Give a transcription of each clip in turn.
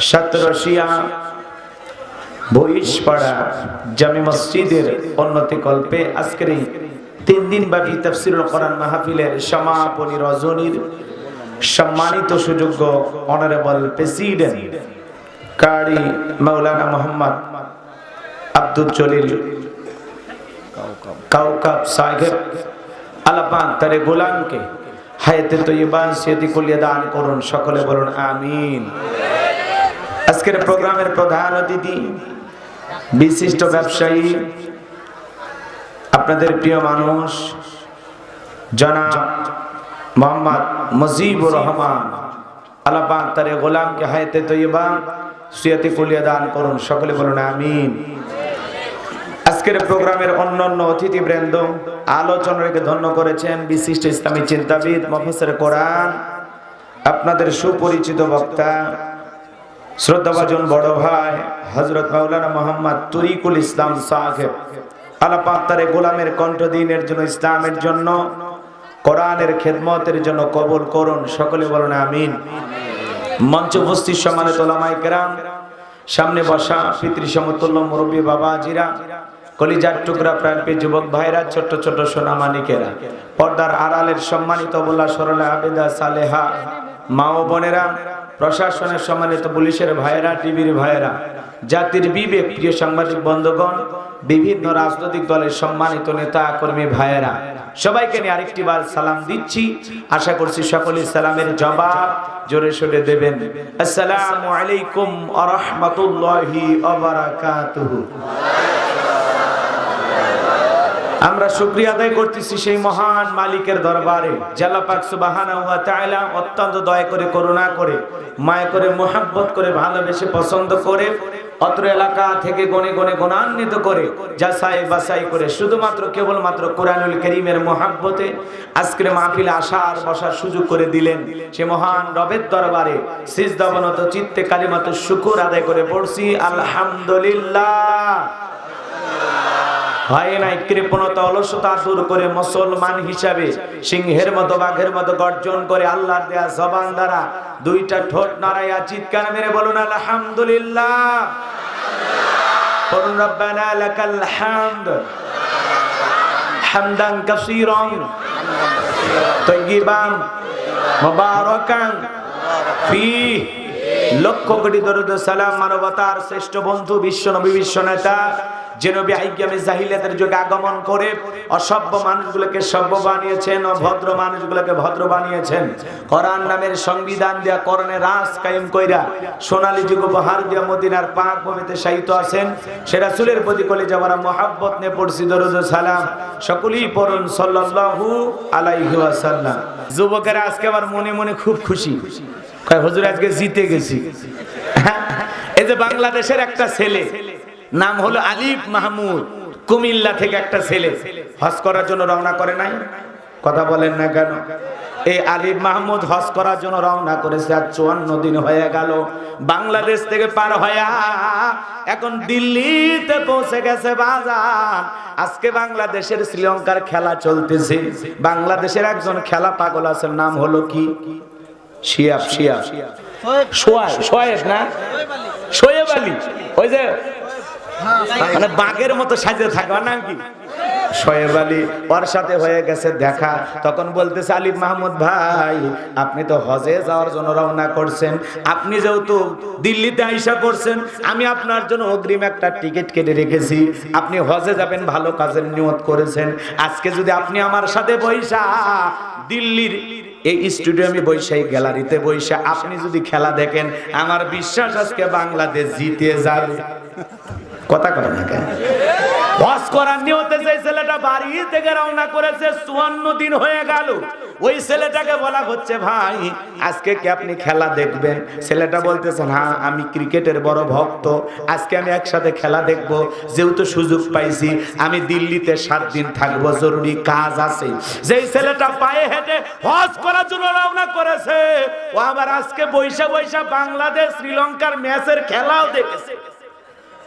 সাতরশিয়া বহিষপাড়া জামে মসজিদের উন্নতি কল্পে আজকের এই 3 দিন ব্যাপী তাফসীরুল কোরআন মাহফিলের সমাপনী রজনীর সম্মানিত সুযোগ্য অনারেবল প্রেসিডেন্ট কারি মাওলানা মোহাম্মদ আব্দুল জলিল কাউকাব সাহেব আল্লাহ পাক তার গোলামকে হায়াতে তৈয়বা সিয়াতি কুলিয়া দান করুন, সকলে বলুন আমিন। আজকের প্রোগ্রামের প্রধান অতিথি বিশিষ্ট ব্যবসায়ী, আপনাদের প্রিয় মানুষ জনাব মোহাম্মদ মুজিবুর রহমান। আল্লাহ পাক তার গোলামকে হায়াতে তৈয়বা সিয়াতি কুলিয়া দান করুন, সকলে বলুন আমিন। আজকের প্রোগ্রামের অন্যান্য অতিথিবৃন্দ আলোচনাকে ধন্য করেছেন বিশিষ্ট ইসলামী চিন্তাবিদ মুফাসসির কোরআন, আপনাদের সুপরিচিত বক্তা শ্রদ্ধাভাজন বড় ভাই হযরত মাওলানা মোহাম্মদ তরিকুল ইসলাম সাহেব। আল্লাহ পাক তার গোলামের কণ্ঠ দ্বীনের জন্য, ইসলামের জন্য, কোরআনের খেদমতের জন্য কবুল করুন, সকলে বলুন আমিন। মঞ্চে উপস্থিত সম্মানিত উলামায়ে কেরাম, সামনে বসা পিতৃ সমতুল্য মুরব্বী বাবাজিরা, কলিজার টুকরা প্রাণপ্রিয় যুবক ভাইরা, ছোট ছোট সোনামানিকেরা, পর্দার আড়ালের সম্মানিত বলা সরলা আবেদা সালেহা মা ও বোনেরা, প্রশাসনের সম্মানিত পুলিশের ভাইয়েরা, টিভির ভাইয়েরা, জাতির বিবেক প্রিয় সাংবাদিক বন্ধুগণ, বিভিন্ন রাজনৈতিক দলের সম্মানিত নেতা কর্মী ভাইয়েরা, সবাইকে নিয়ে আরেকটি বার সালাম দিচ্ছি। আশা করছি সকলেই সালামের জবাব জোরে সোরে দেবেন। আসসালামু আলাইকুম ওয়া রাহমাতুল্লাহি ওয়া বারাকাতুহু। আমরা শুকরিয়া আদায় করতেছি সেই মহান মালিকের দরবারে, আল্লাহ পাক সুবহানাহু ওয়া তাআলা অত্যন্ত দয়া করে, করুণা করে, মায়া করে, মোহাব্বত করে, ভালোবেসে, পছন্দ করে অত্র এলাকা থেকে গনে গনে গুণান্বিত করে, যাচাই বাছাই করে শুধুমাত্র কেবলমাত্র কোরআনুল কারীমের মোহাব্বতে আজকের মাহফিলে আসার বসার সুযোগ করে দিলেন। সে মহান রবের দরবারে সিজদাবনত চিত্তে কালিমাতু শুকর আদায় করে পড়ছি আলহামদুলিল্লাহ। হয় নাই কৃপণতা অলসতা দূর করে মুসলমান হিসাবে সিংহের মতো বাঘের মতো গর্জন করে আল্লাহর দেয়া জবান দ্বারা দুইটা ঠোঁট নাড়াইয়া চিৎকার মেরে বলুন আলহামদুলিল্লাহ। বলুন রব্বানা লাকাল হামদ হামদান কাসীরান তাইয়িবান মুবারাকান ফীহি। লক্ষ কোটি দরুদ সালাম মানবতার শ্রেষ্ঠ বন্ধু বিশ্ব নবী, বিশ্ব নেতা যে নবী আইয়ামে জাহিলিয়াতের যুগে আগমন করে অসভ্য মানুষগুলোকে সভ্য বানিয়েছেন, অভদ্র মানুষগুলোকে ভদ্র বানিয়েছেন, কোরআন নামের সংবিধান দিয়া কোরআনের রাজ কায়েম কইরা সোনালী যুগ উপহার দিয়া মদিনার পাক ভূমিতে শায়িত আছেন। সে রাসূলের প্রতি কলিজা ভরা মুহাব্বত নিয়ে পড়ছি দরুদ সালাম, সকলেই পড়ুন সাল্লাল্লাহু আলাইহি ওয়াসাল্লাম। যুবকেরা আজকে আমার মনে মনে খুব খুশি, কয় হুজুর আজকে জিতে গেছি। এই যে বাংলাদেশের একটা ছেলে, নাম হলো আলিফ মাহমুদ, কুমিল্লা থেকে একটা ছেলে হজ করার জন্য রওনা করে নাই, কথা বলেন না কেন? এই আলিফ মাহমুদ হজ করার জন্য রওনা করেছে, আর 54 দিন হয়ে গেল বাংলাদেশ থেকে পার হয়ে এখন দিল্লিতে পৌঁছে গেছে বাজার। আজকে বাংলাদেশের শ্রীলঙ্কার খেলা চলতেছে। বাংলাদেশের একজন খেলা পাগল আছে, নাম হলো কি? শোয়েব না, শোয়েব আলী। ওই যে মানে বাঘের মতো সাজে থাকা নাম কি? শোয়েব আলী। ওর সাথে হয়ে গেছে দেখা। তখন বলতেছে আলিফ মাহমুদ ভাই, আপনি তো হজে যাওয়ার জন্য রওনা করছেন, আপনি যেহেতু দিল্লিতে আইসা করছেন, আমি আপনার জন্য অগ্রিম একটা টিকিট কেটে রেখেছি। আপনি হজে যাবেন, ভালো কাজের নিয়ত করেছেন। আজকে যদি আপনি আমার সাথে বৈশা দিল্লির এই স্টেডিয়ামে বৈশা, এই গ্যালারিতে বৈশা আপনি যদি খেলা দেখেন, আমার বিশ্বাস আজকে বাংলাদেশ জিতে যাবে। কথা কয় না কেন? হজ করার নিয়তে যে ছেলেটা বাড়ি থেকে রওনা করেছে 54 দিন হয়ে গেল, ওই ছেলেটাকে বলা হচ্ছে ভাই আজকে কি আপনি খেলা দেখবেন? ছেলেটা বলতেছেন হ্যাঁ, আমি ক্রিকেটের বড় ভক্ত, আজকে আমি একসাথে খেলা দেখব। যেহেতু সুযোগ পাইছি, আমি দিল্লিতে 7 দিন থাকবো, জরুরি কাজ আছে। যেই ছেলেটা পায়ে হেঁটে হজ করার জন্য রওনা করেছে, ও আবার আজকে বৈশা বৈশা বাংলাদেশ শ্রীলঙ্কার ম্যাচের খেলাও দেখেছে।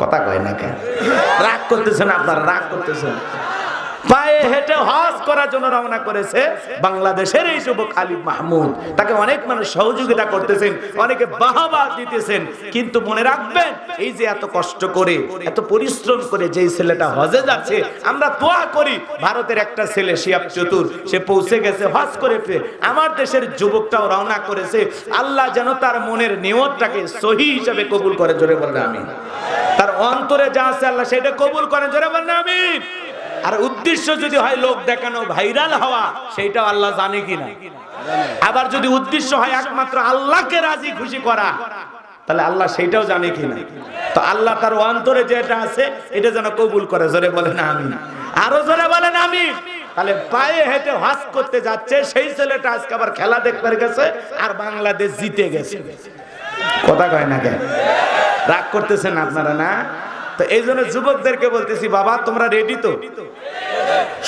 কথা কয় না কেন? রাগ করতেছেন আপনারা, রাগ করতেছেন। পায়ে হেঁটে হজ করার জন্য রওনা করেছে বাংলাদেশের এই যুবক আলিফ মাহমুদ। তাকে অনেক মানুষ সহযোগিতা করতেছেন, অনেকে বাহবা দিতেছেন, কিন্তু মনে রাখবেন এই যে এত কষ্ট করে এত পরিশ্রম করে যেই ছেলেটা হজে যাচ্ছে, আমরা দোয়া করি ভারতের একটা ছেলে শিয়াব চতুর, সে পৌঁছে গেছে হজ করে, আমার দেশের যুবকটাও রওনা করেছে, আল্লাহ যেন তার মনের নিয়তটাকে সহি হিসাবে কবুল করে, জোরে বলেন আমিন। তার অন্তরে যা আছে আল্লাহ সেটা কবুল করেন, জোরে বলেন আমিন। আর উদ্দেশ্য যদি হয় লোক দেখানো, ভাইরাল হওয়া, সেইটাও আল্লাহ জানে কিনা। আবার যদি উদ্দেশ্য হয় একমাত্র আল্লাহকে রাজি খুশি করা, তাহলে আল্লাহ সেইটাও জানে কিনা। তো আল্লাহ তার অন্তরে যেটা আছে এটা যেন কবুল করে, জোরে বলেন আমিন। আরো জোরে বলেন আমিন। তাহলে পায়ে হেঁটে হজ করতে যাচ্ছে সেই ছেলেটা আজকে আবার খেলা দেখতে গেছে আর বাংলাদেশ জিতে গেছে। কথা কয় না কেন? রাগ করতেছেন আপনারা না? তো এই জন্য যুবকদেরকে বলতেছি, বাবা তোমরা রেডি তো?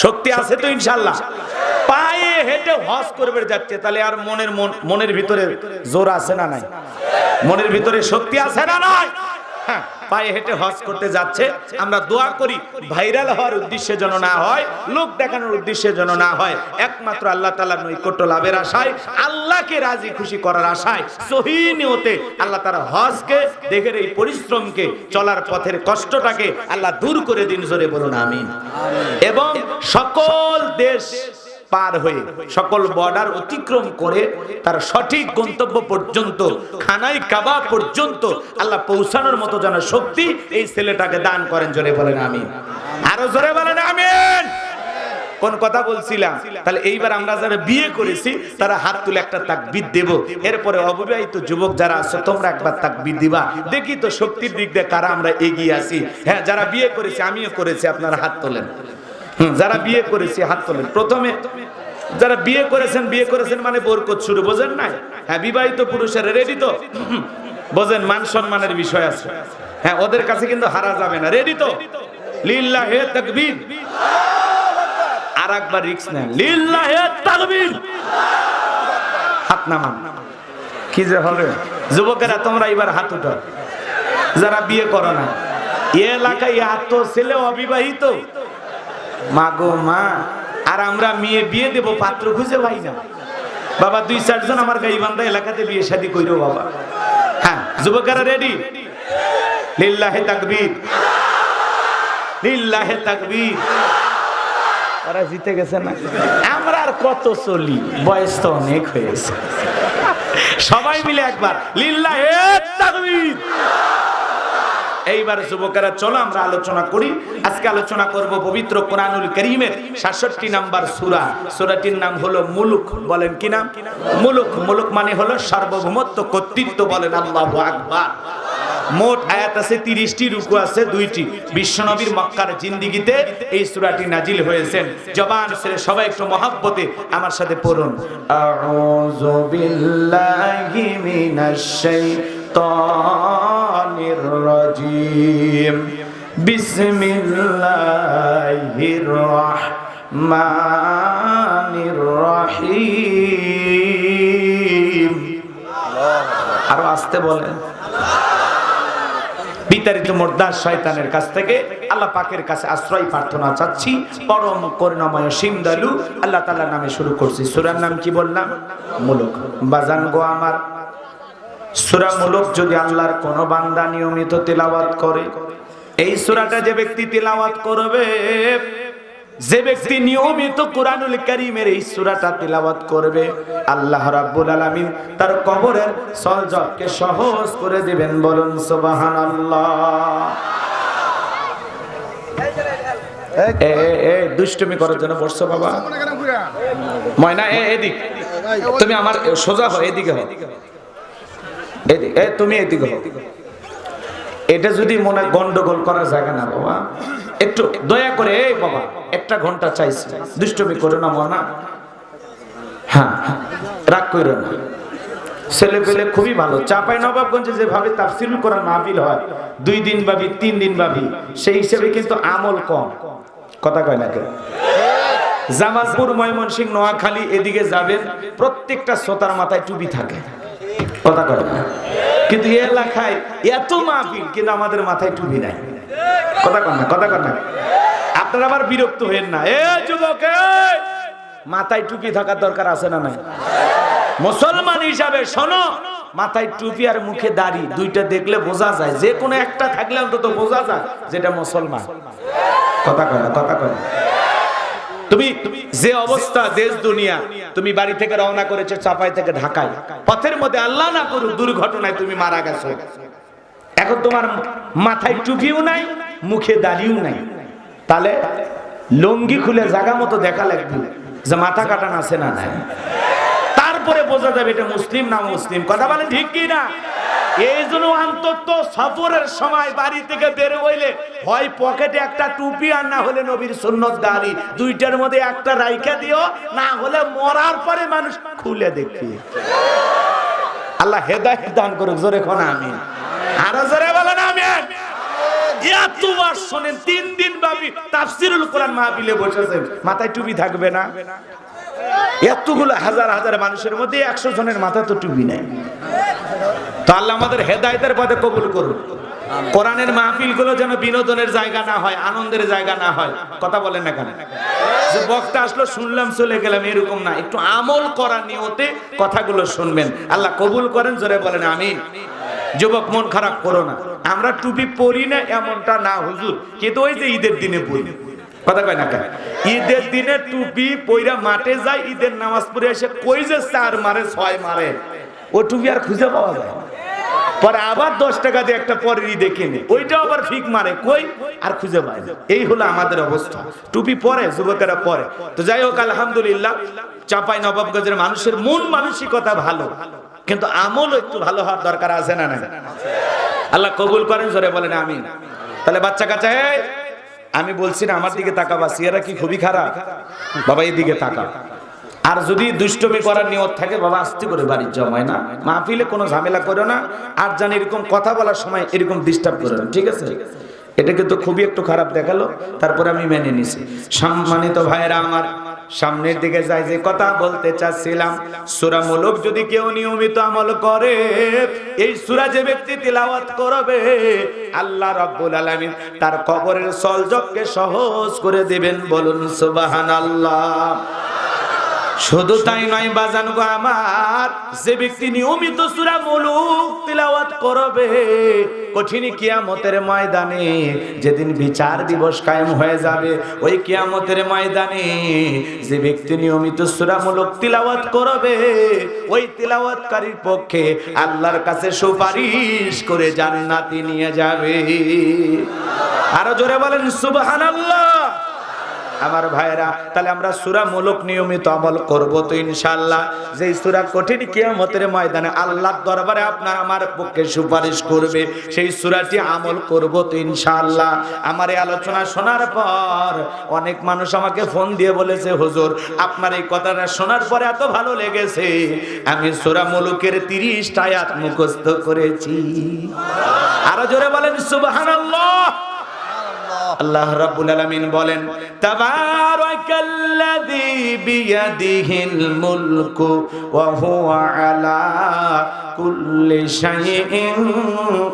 শক্তি আছে তো ইনশাল্লাহ? পায়ে হেঁটে হজ করবে যাচ্ছে, তাহলে আর মনের ভিতরে জোর আছে না নাই? মনের ভিতরে শক্তি আছে না নাই? হ্যাঁ, পায়ে হেঁটে হজ করতে যাচ্ছে। আমরা দোয়া করি ভাইরাল হওয়ার উদ্দেশ্যে যেন না হয়, লোক দেখানোর উদ্দেশ্যে যেন না হয়, একমাত্র আল্লাহ তাআলার নৈকট্য লাভের আশায়, আল্লাহকে রাজি খুশি করার আশায়, সহিহ নিয়তে আল্লাহ তাআলা হজকে দেখে এই পরিশ্রমকে, চলার পথের কষ্টটাকে আল্লাহ দূর করে দিন, জোরে বলুন আমিন। এবং সকল দেশ পার হয়ে, সকল বর্ডার অতিক্রম করে তার সঠিক গন্তব্য পর্যন্ত, খানায় কাবা পর্যন্ত আল্লাহ পৌঁছানোর মতো যেন শক্তি এই ছেলেটাকে দান করেন, জোরে বলেন আমিন। আরো জোরে বলেন আমিন। কোন কথা বলছিলাম? তাহলে এইবার আমরা যারা বিয়ে করেছি তারা হাত তুলে একটা তাকবীর দেব, এরপরে অবিবাহিত যুবক যারা আছে তোমরা একবার তাকবীর দিবা, দেখি তো শক্তির দিক দিয়ে কারা আমরা এগিয়ে আছি। হ্যাঁ, যারা বিয়ে করেছে, আমিও করেছি, আপনারা হাত তোলেন। যারা বিয়ে করেছে হাত তোলেন। প্রথমে যারা বিয়ে করেছেন মানে বরকত শুরু, বোঝেন নাই? হ্যাঁ, বিবাহিত পুরুষেরা রেডি তো? বোঝেন, মান সম্মানের বিষয় আছে। হ্যাঁ, ওদের কাছে কিন্তু হারা যাবে না। রেডি তো? লিল্লাহে তাকবীর। আর একবার রিক্স নেন, লিল্লাহে তাকবীর। হাত নামান। কি যে হবে যুবকেরা, তোমরা এবার হাত উঠাও যারা বিয়ে করো না। এ এলাকায় এত ছেলে অবিবাহিত, মা গো মা। আর আমরা মেয়ে বিয়ে দেব, পাত্র খুঁজে পাই না বাবা। 2-4 জন আমার গাইবান্ধা এলাকাতে বিয়ে শাদী কইরো বাবা। হ্যাঁ, যুবকেরা রেডি? লিল্লাহে তাকবীর, লিল্লাহে তাকবীর। ওরা জিতে গেছে না? আমরা আর কত চলি, বয়স তো অনেক হয়েছে। সবাই মিলে একবার লিল্লাহে তাকবীর। এইবার যুবকেরা চলো আমরা আলোচনা করি। আজকে আলোচনা করব পবিত্র কোরআনুল কারীমের 66 নাম্বার সূরা। সূরাটির নাম হলো মুলুক। বলেন কি নাম? মুলুক। মুলুক মানে হলো সার্বভৌমত্ব, কর্তৃত্ব। বলেন আল্লাহু আকবার। মোট আয়াত আছে 30টি, রুকু আছে 2টি। বিশ্বনবীর মক্কার জিন্দেগিতে এই সূরাটি নাজিল হয়েছে। জবান ছেড়ে সবাই একটু মহব্বতে আমার সাথে পড়ুন। আউযু বিল্লাহি মিনাশ শাইতানির রাজিম। বিসমিল্লাহির রাহমানির রহিম। আরো আস্তে বলেন। বিতাড়িত মুর্দার শয়তানের কাছ থেকে আল্লাহ পাকের কাছে আশ্রয় প্রার্থনা চাচ্ছি। পরম করুণাময় অসীম দয়ালু আল্লাহ তাআলার নামে শুরু করছি। সূরার নাম কি বললাম? মুলুক। বাজান গো আমার, সূরা মুলুক যদি আল্লাহর কোন বান্দা নিয়মিত তেলাওয়াত করে, এই সূরাটা যে ব্যক্তি তেলাওয়াত করবে, যে ব্যক্তি নিয়মিত কোরআনুল কারীমের এই সূরাটা তেলাওয়াত করবে, আল্লাহ রাব্বুল আলামিন তার কবরের সলজটকে সহজ করে দিবেন। বলুন সুবহানাল্লাহ। এ দুষ্টুমি করার জন্য বসছো বাবা? ময়না এদিক, তুমি আমার সোজা হও, এদিকে হও, এদিকে। তুমি এদিকে হও। এটা যদি মনে গন্ডগোল করার জায়গা না বাবা, একটু দয়া করে। এই বাবা, 1 ঘন্টা চাইছি, দুষ্টুমি করো না মনা। হ্যাঁ, রাগ করো না। ছেলে পেলে খুবই ভালো। চাঁপাইনবাবগঞ্জে যেভাবে তাফসীরুল কোরআন মাহফিল হয়, 2 দিন ভাবি 3 দিন ভাবি, সেই হিসেবে কিন্তু আমল কম। কথা কয় না কেন? জামালপুর, ময়মনসিংহ, নোয়াখালী এদিকে যাবেন, প্রত্যেকটা শ্রোতার মাথায় টুপি থাকে। কথা কয় না? কিন্তু এই এলাকায় এত মাহফিল, কিন্তু আমাদের মাথায় টুপি নাই। কথা কয় না? কথা কয় না? আপনারা আবার বিরক্ত হবেন না। এ যুবক, মাথায় টুপি থাকার দরকার আছে না নাই? মুসলমান হিসাবে শোনো, মাথায় টুপি আর মুখে দাড়ি দুইটা দেখলে বোঝা যায়, যে কোনো একটা থাকলে অন্তত বোঝা যায় যেটা মুসলমান। কথা কয় না, কথা কয় না। তুমি যে অবস্থা দেশ দুনিয়া, তুমি বাড়ি থেকে রওনা করেছো চাপাই থেকে ঢাকায়, পথের মধ্যে আল্লাহ না করুক দুর্ঘটনায় তুমি মারা গেছো, এখন তোমার মাথায় টুপিও নাই, মুখে দাড়িও নাই, তাহলে লুঙ্গি খুলে জায়গা মতো দেখা লাগবে যে মাথা কাটান আছে না নাই, তারপরে বোঝা যাবে এটা মুসলিম না মুসলিম। কথা বলে ঠিক কি না? এই জন্য অন্তত সফরের সময় বাড়ি থেকে বের হইলে হয় পকেটে একটা টুপি আর না হলে নবীর সুন্নত দাড়ি, দুইটার মধ্যে একটা রাইখা দিও, না হলে মরার পরে মানুষ খুলে দেখি। আল্লাহ হেদায়েত দান করুক, জোরে কোন আমিন। আরো জোরে বলেন আমিন। এতবার শুনেন, 3 দিন ব্যাপী তাফসীরুল কোরআন মাহফিলে বসেছেন, মাথায় টুপি থাকবে না? এতগুলো হাজার হাজার মানুষের মধ্যে 100 জনের মাথা তো টুপি নাই। তো আল্লাহ আমাদের হেদায়েতের পথে কবুল করুন। কোরআনের মাহফিল গুলো যেন বিনোদনের জায়গা না হয়, আনন্দের জায়গা না হয়। কথা বলেন না কেন? যে বক্তা আসলো শুনলাম চলে গেলাম এরকম না, একটু আমল করার নিয়তে কথাগুলো শুনবেন। আল্লাহ কবুল করেন, জোরে বলেন আমিন। যুবক মন খারাপ করো না, আমরা টুপি পরি না এমনটা না হুজুর, কিন্তু ওই যে ঈদের দিনে পরি। কথা কয় না কেন? ঈদের দিনে টুপি পইরা মাঠে যায়, ঈদের নামাজ পড়ে এসে কই যে 4 মারে 6 মারে, ও টুপি আর খুঁজে পাওয়া যায় পরে আবার 10 টাকা দিয়ে একটা পরের ঈদে কিনে, ওইটা আবার ফিক মারে, কই আর খুঁজে পায় না। এই হলো আমাদের অবস্থা। টুপি পরে যুবকেরা পরে। তো যাই হোক, আলহামদুলিল্লাহ, চাঁপাই নবাবগঞ্জের মানুষের মন মানসিকতা ভালো, কিন্তু আমল একটু ভালো হওয়ার দরকার আছে না নাই? আল্লাহ কবুল করেন, জোরে বলেন আমিন। তাহলে বাচ্চা কাচ্চা, আমি বলছি না আমার দিকে তাকাবা, সিয়ারা কি খুবই খারাপ? বাবা এই দিকে তাকা। আর যদি দুষ্টমি করার নিয়ত থাকে বাবা আস্তে করে বাড়ির জমায় না, মাহফিলে কোনো ঝামেলা করো না, আর জানি এরকম কথা বলার সময় এরকম ডিস্টার্ব করো না, ঠিক আছে? এটা কিন্তু খুবই একটু খারাপ দেখালো, তারপরে আমি মেনে নিছি। সম্মানিত ভাইরা আমার, সামনের দিকে যাই, যে কথা বলতে চাচ্ছিলাম, সূরা মুলক যদি কেউ নিয়মিত আমল করে, এই সূরা যে ব্যক্তি তিলাওয়াত করবে, আল্লাহ রাব্বুল আলামিন তার কবরের সলজককে সহজ করে দিবেন। বলুন সুবহানাল্লাহ। শুধু তাই নয় বাজান গো আমার, যে ব্যক্তি নিয়মিত সূরা মুলক তিলাওয়াত করবে, কঠিন কিয়ামতের ময়দানে যেদিন বিচার দিবস কায়েম হয়ে যাবে, ওই কিয়ামতের ময়দানে যে ব্যক্তি নিয়মিত সূরা মুলক তিলাওয়াত করবে, ওই তিলাওয়াতকারীর পক্ষে আল্লাহর কাছে সুপারিশ করে জান্নাতে নিয়ে যাবে। আরো জোরে বলেন সুবহানাল্লাহ। আমার ভাইরা, তাহলে আমরা সূরা মুলক নিয়মিত আমল করব তো ইনশাআল্লাহ। যেই সূরা কঠিন কিয়ামতের ময়দানে আল্লাহর দরবারে আপনার আমার পক্ষে সুপারিশ করবে, সেই সূরাটি আমল করব তো ইনশাআল্লাহ। আমার এই আলোচনা শোনার পর অনেক মানুষ আমাকে ফোন দিয়ে বলেছে, হুজুর আপনার এই কথাটা শোনার পরে এত ভালো লেগেছে, আমি সূরা মুলকের 30টা আয়াত মুখস্থ করেছি। আরো জোরে বলেন সুবহানাল্লাহ। আল্লাহ রাব্বুল আলামিন বলেন, তাবারাকাল্লাযী বিয়াদিহিল মুলকু ওয়া হুয়া আলা কুল্লি শাইইন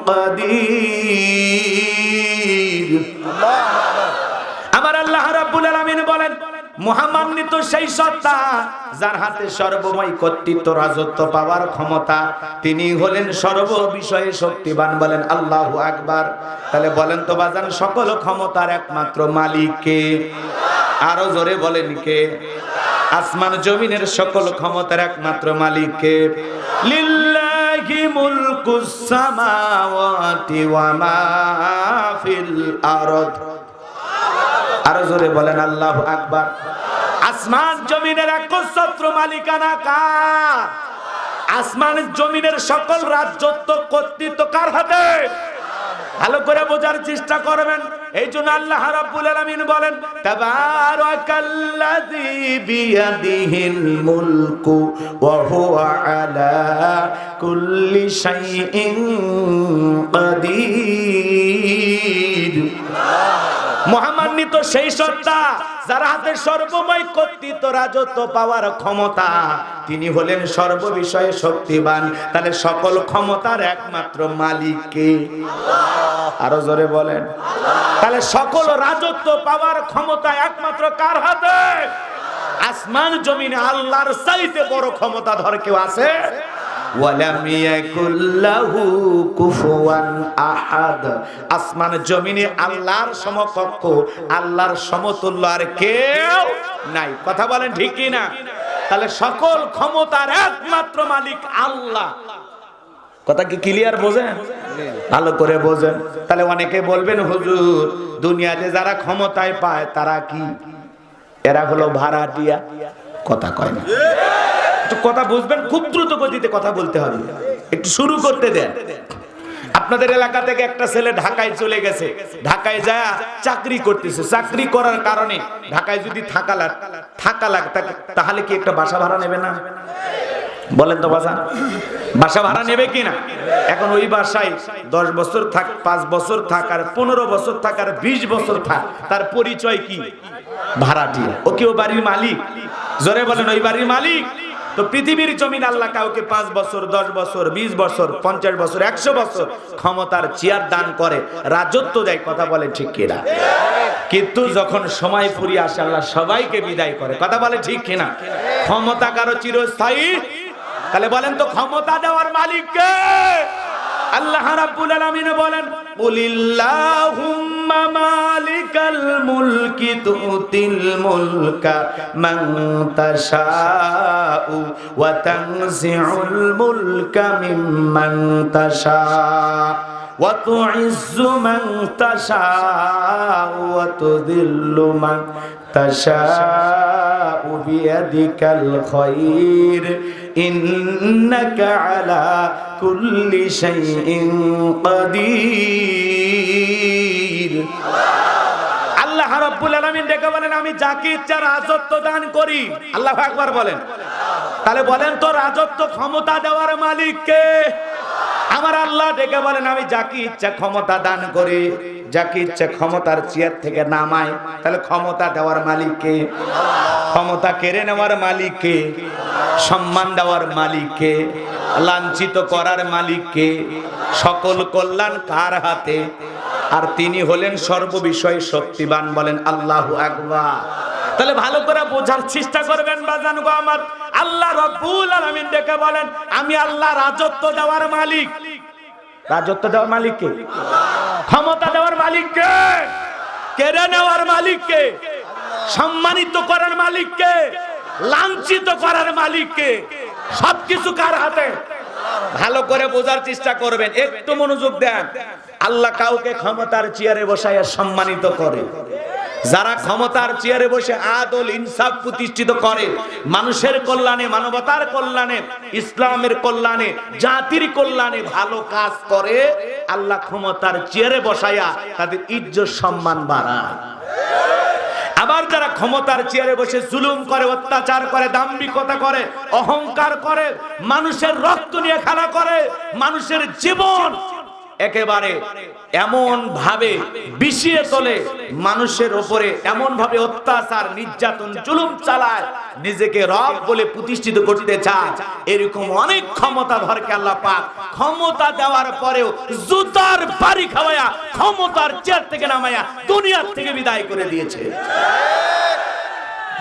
কাদির। আমার আল্লাহ রাব্বুল আলামিন বলেন, মহামান্বিত সেই সত্তা যার হাতে সর্বময় কর্তৃত্ব রাজত্ব পাওয়ার ক্ষমতা, তিনি হলেন সর্ব বিষয়ে শক্তিবান। বলেন আল্লাহু আকবার। তাহলে বলেন তো বাজান, সকল ক্ষমতার একমাত্র মালিক কে? আরো জোরে বলেন কে? আসমান জমিনের সকল ক্ষমতার একমাত্র মালিক কে? লিল্লাহি মুলকুস সামাওয়াতি ওয়া মা ফিল আরদ। আরো জোরে বলেন আল্লাহু আকবার। আসমান জমিনের একচ্ছত্র মালিকানা কার? আসমান জমিনের সকল রাজত্ব কর্তৃত্ব কার হাতে? ভালো করে বোঝার চেষ্টা করবেন। এই জন্য আল্লাহ রাব্বুল আলামিন বলেন, তাবারাকাল্লাযী বিয়াদিহিল মুলকু ওয়া হুয়া আলা কুল্লি শাইইন কাদির। মহামান্বিত সেই সত্তা যার হাতে সর্বময় কর্তৃত্ব রাজত্ব পাওয়ার ক্ষমতা, তিনি হলেন সর্ববিষয়ে শক্তিবান। তাহলে সকল ক্ষমতার একমাত্র মালিক কে? আরো জোরে বলেন। তাহলে সকল রাজত্ব পাওয়ার ক্ষমতা একমাত্র কার হাতে? আসমান জমিনে আল্লাহর চাইতে বড় ক্ষমতাধর কেউ আছে? ওয়ালাম ইয়াকুল লাহু কুফুয়ান আহাদ। আসমান জমিনে আল্লাহর সমকক্ষ, আল্লাহর সমতুল্য আর কেউ নাই। কথা বলেন ঠিক কি না? তাহলে সকল ক্ষমতার একমাত্র মালিক আল্লাহ। কথা কি ক্লিয়ার বোঝেন? ভালো করে বোঝেন। তাহলে অনেকে বলবেন হুজুর দুনিয়াতে যারা ক্ষমতায় পায় তারা কি? এরা হলো ভাড়াটিয়া। কথা কয় না, একটু কথা বুঝবেন, খুব দ্রুত গতিতে কথা বলতে হবে, একটু শুরু করতে দেন। আপনাদের এলাকা থেকে একটা ছেলে ঢাকায় চলে গেছে, ঢাকায় যায় চাকরি করতেছে। চাকরি করার কারণে ঢাকায় যদি থাকা লাগ তাহলে কি একটা বাসা ভাড়া নেবে না? বলেন তো বাসা ভাড়া নেবে কিনা? এখন ওই বাসায় 10 বছর থাক, 5 বছর থাক, আর 15 বছর থাক, আর 20 বছর থাক, তার পরিচয় কি? ভাড়াটিয়া। ও কি ও বাড়ির মালিক? জোরে বলেন, ওই বাড়ির মালিক। তো পৃথিবীর জমিন আল্লাহ কাউকে 5 বছর, 10 বছর, 20 বছর, 50 বছর, 100 বছর ক্ষমতার চেয়ার দান করে, রাজত্ব দেয়। কথা বলে ঠিক কিনা? কিন্তু যখন সময় ফুরিয়ে আসে আল্লাহ সবাইকে বিদায় করে। কথা বলে ঠিক কিনা? ক্ষমতা কারো চিরস্থায়ী? তাহলে বলেন তো ক্ষমতা দেওয়ার মালিক কে? আল্লাহ রাব্বুল আলামিন বলেন, কুলিল্লাহুম্মা মালিকাল মুলকি তুতিল মুলকা মান তাশাউ ওয়া তানজিউল মুলকা মিম্মান তাশা ওয়া তুইজ্জু মান তাশাউ ওয়া তুযিল্লু মান তাশাউ বিয়াদিকাল খায়র ইন্নাকা আলা কুল্লি শাইইন কাদির। আল্লাহ রাব্বুল আলামিন ডেকে বলেন, আমি যাকে ইচ্ছা রাজত্ব দান করি। আল্লাহু আকবার বলেন। তাহলে বলেন তো রাজত্ব ক্ষমতা দেওয়ার মালিক কে? আমার আল্লাহ ডেকে বলেন, আমি যাকে ইচ্ছা ক্ষমতা দান করি, যাকে ইচ্ছা ক্ষমতার চেয়ার থেকে নামাই। তাহলে ক্ষমতা দেওয়ার মালিক কে? ক্ষমতা কেড়ে নেওয়ার মালিক কে? সম্মান দেওয়ার মালিক কে? লাঞ্ছিত করার মালিক কে? সকল কল্যাণ কার হাতে? আর তিনি হলেন সর্ববিষয়ে শক্তিবান। বলেন আল্লাহু আকবার। তাহলে ভালো করে বোঝার চেষ্টা করবেন বাজান গো আমার। আল্লাহ রাব্বুল আলামিন ডেকে বলেন, আমি আল্লাহ রাজত্ব দেওয়ার মালিক। রাজত্ব দেওয়ার মালিক কে? ক্ষমতা দেওয়ার মালিক কে? কেড়ে নেওয়ার মালিক কে? সম্মানিত করার মালিক কে? লাঞ্ছিত করার মালিক কে? সবকিছু কার হাতে? ভালো করে বোঝার চেষ্টা করবেন, একটু মনোযোগ দেন। আল্লাহ কাউকে ক্ষমতার চেয়ারে বসায় সম্মানিত করে। যারা ক্ষমতার চেয়ারে বসে আদল ইনসাফ প্রতিষ্ঠিত করে, মানুষের কল্যাণে, মানবতার কল্যাণে, ইসলামের কল্যাণে, জাতির কল্যাণে ভালো কাজ করে, আল্লাহ ক্ষমতার চেয়ারে বসায়া তাদের ইজ্জত সম্মান বাড়ায়। আবার যারা ক্ষমতার চেয়ারে বসে জুলুম করে, অত্যাচার করে, দাম্ভিকতা করে, অহংকার করে, মানুষের রক্ত নিয়ে খেলা করে, মানুষের জীবন একেবারে এমন ভাবে বিষিয়ে তোলে, মানুষের উপরে এমন ভাবে অত্যাচার, নির্যাতন, জুলুম চালায়, নিজেকে রব বলে প্রতিষ্ঠিত করতে চায়, এরকম অনেক ক্ষমতাধরকে আল্লাহ পাক ক্ষমতা দেওয়ার পরেও জুতার বাড়ি খাওয়ায়া ক্ষমতার চেয়ার থেকে নামায়া দুনিয়ার থেকে বিদায় করে দিয়েছে।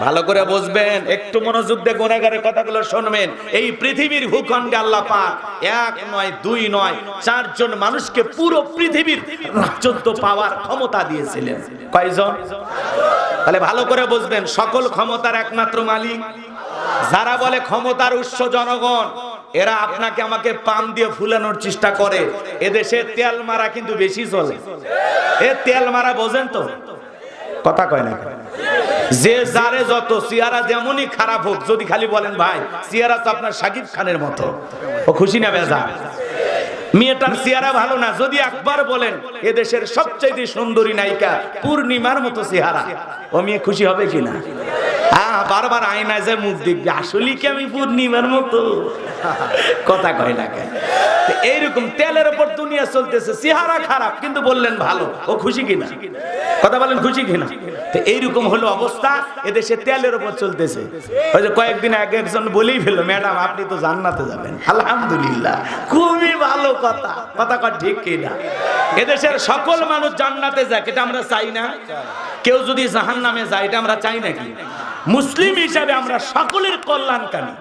ভালো করে বুঝবেন, একটু মনোযোগ দিয়ে গুনাহগারের কথাগুলো শুনবেন। এই পৃথিবীর ভূখণ্ডে আল্লাহ পাক 1 নয় 2 নয় 4 জন মানুষকে পুরো পৃথিবীর রাজত্ব পাওয়ার ক্ষমতা দিয়েছিলেন। কয়জন? তাহলে ভালো করে বুঝবেন, সকল ক্ষমতার একমাত্র মালিক। যারা বলে ক্ষমতার উৎস জনগণ, এরা আপনাকে আমাকে পাম দিয়ে ফুলানোর চেষ্টা করে। এদেশে তেল মারা কিন্তু বেশি চলে। এ তেল মারা বোঝেন তো? কথা কয় না। যে যারে যত চেহারা যেমনই খারাপ হোক, যদি খালি বলেন ভাই চেহারা তো আপনার শাকিব খানের মতো, ও খুশি না বেজার? মেয়েটার চেহারা ভালো না, যদি একবার বলেন এদেশের সবচেয়ে সুন্দরী নায়িকা পূর্ণিমার মতো চেহারা, ও মেয়ে খুশি হবে কিনা? বারবার আয়নায় যে মুখ দেখবে, আসলে কি আমি পূর্ণিমার মতো? কথা কয় না কেন? এইরকম তেলের উপর দুনিয়া চলতেছে, চেহারা খারাপ কিন্তু বললেন ভালো, ও খুশি কিনা? কথা বলেন খুশি কিনা? তো এইরকম হলো অবস্থা, এদেশে তেলের উপর চলতেছে। ওই যে কয়েকদিন আগে একজন বলেই ফেললো, ম্যাডাম আপনি তো জান্নাতে যাবেন। আলহামদুলিল্লাহ, খুবই ভালো কথা। কথা কয় ঠিক কিনা? এদেশের সকল মানুষ জান্নাতে যায়, এটা আমরা চাই না? কেউ যদি জাহান্নামে যায়, এটা আমরা চাই নাকি? মুসলিম হিসাবে আমরা সকলের কল্যাণকামী,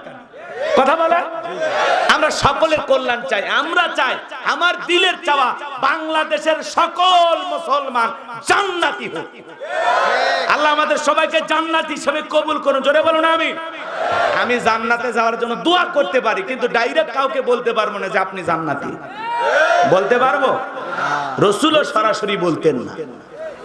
কথা বলে আমরা সকলের কল্যাণ চাই। আমরা চাই, আমার দিলের চাওয়া বাংলাদেশের সকল মুসলমান জান্নাতি হোক। আল্লাহ আমাদের সবাইকে জান্নাতি হিসেবে কবুল করুন। জোরে বলুন আমিন। আমি জান্নাতে যাওয়ার জন্য দোয়া করতে পারি, কিন্তু ডাইরেক্ট কাউকে বলতে পারবো না যে আপনি জান্নাতি। বলতে পারবো? রাসূলও সরাসরি বলতেন না।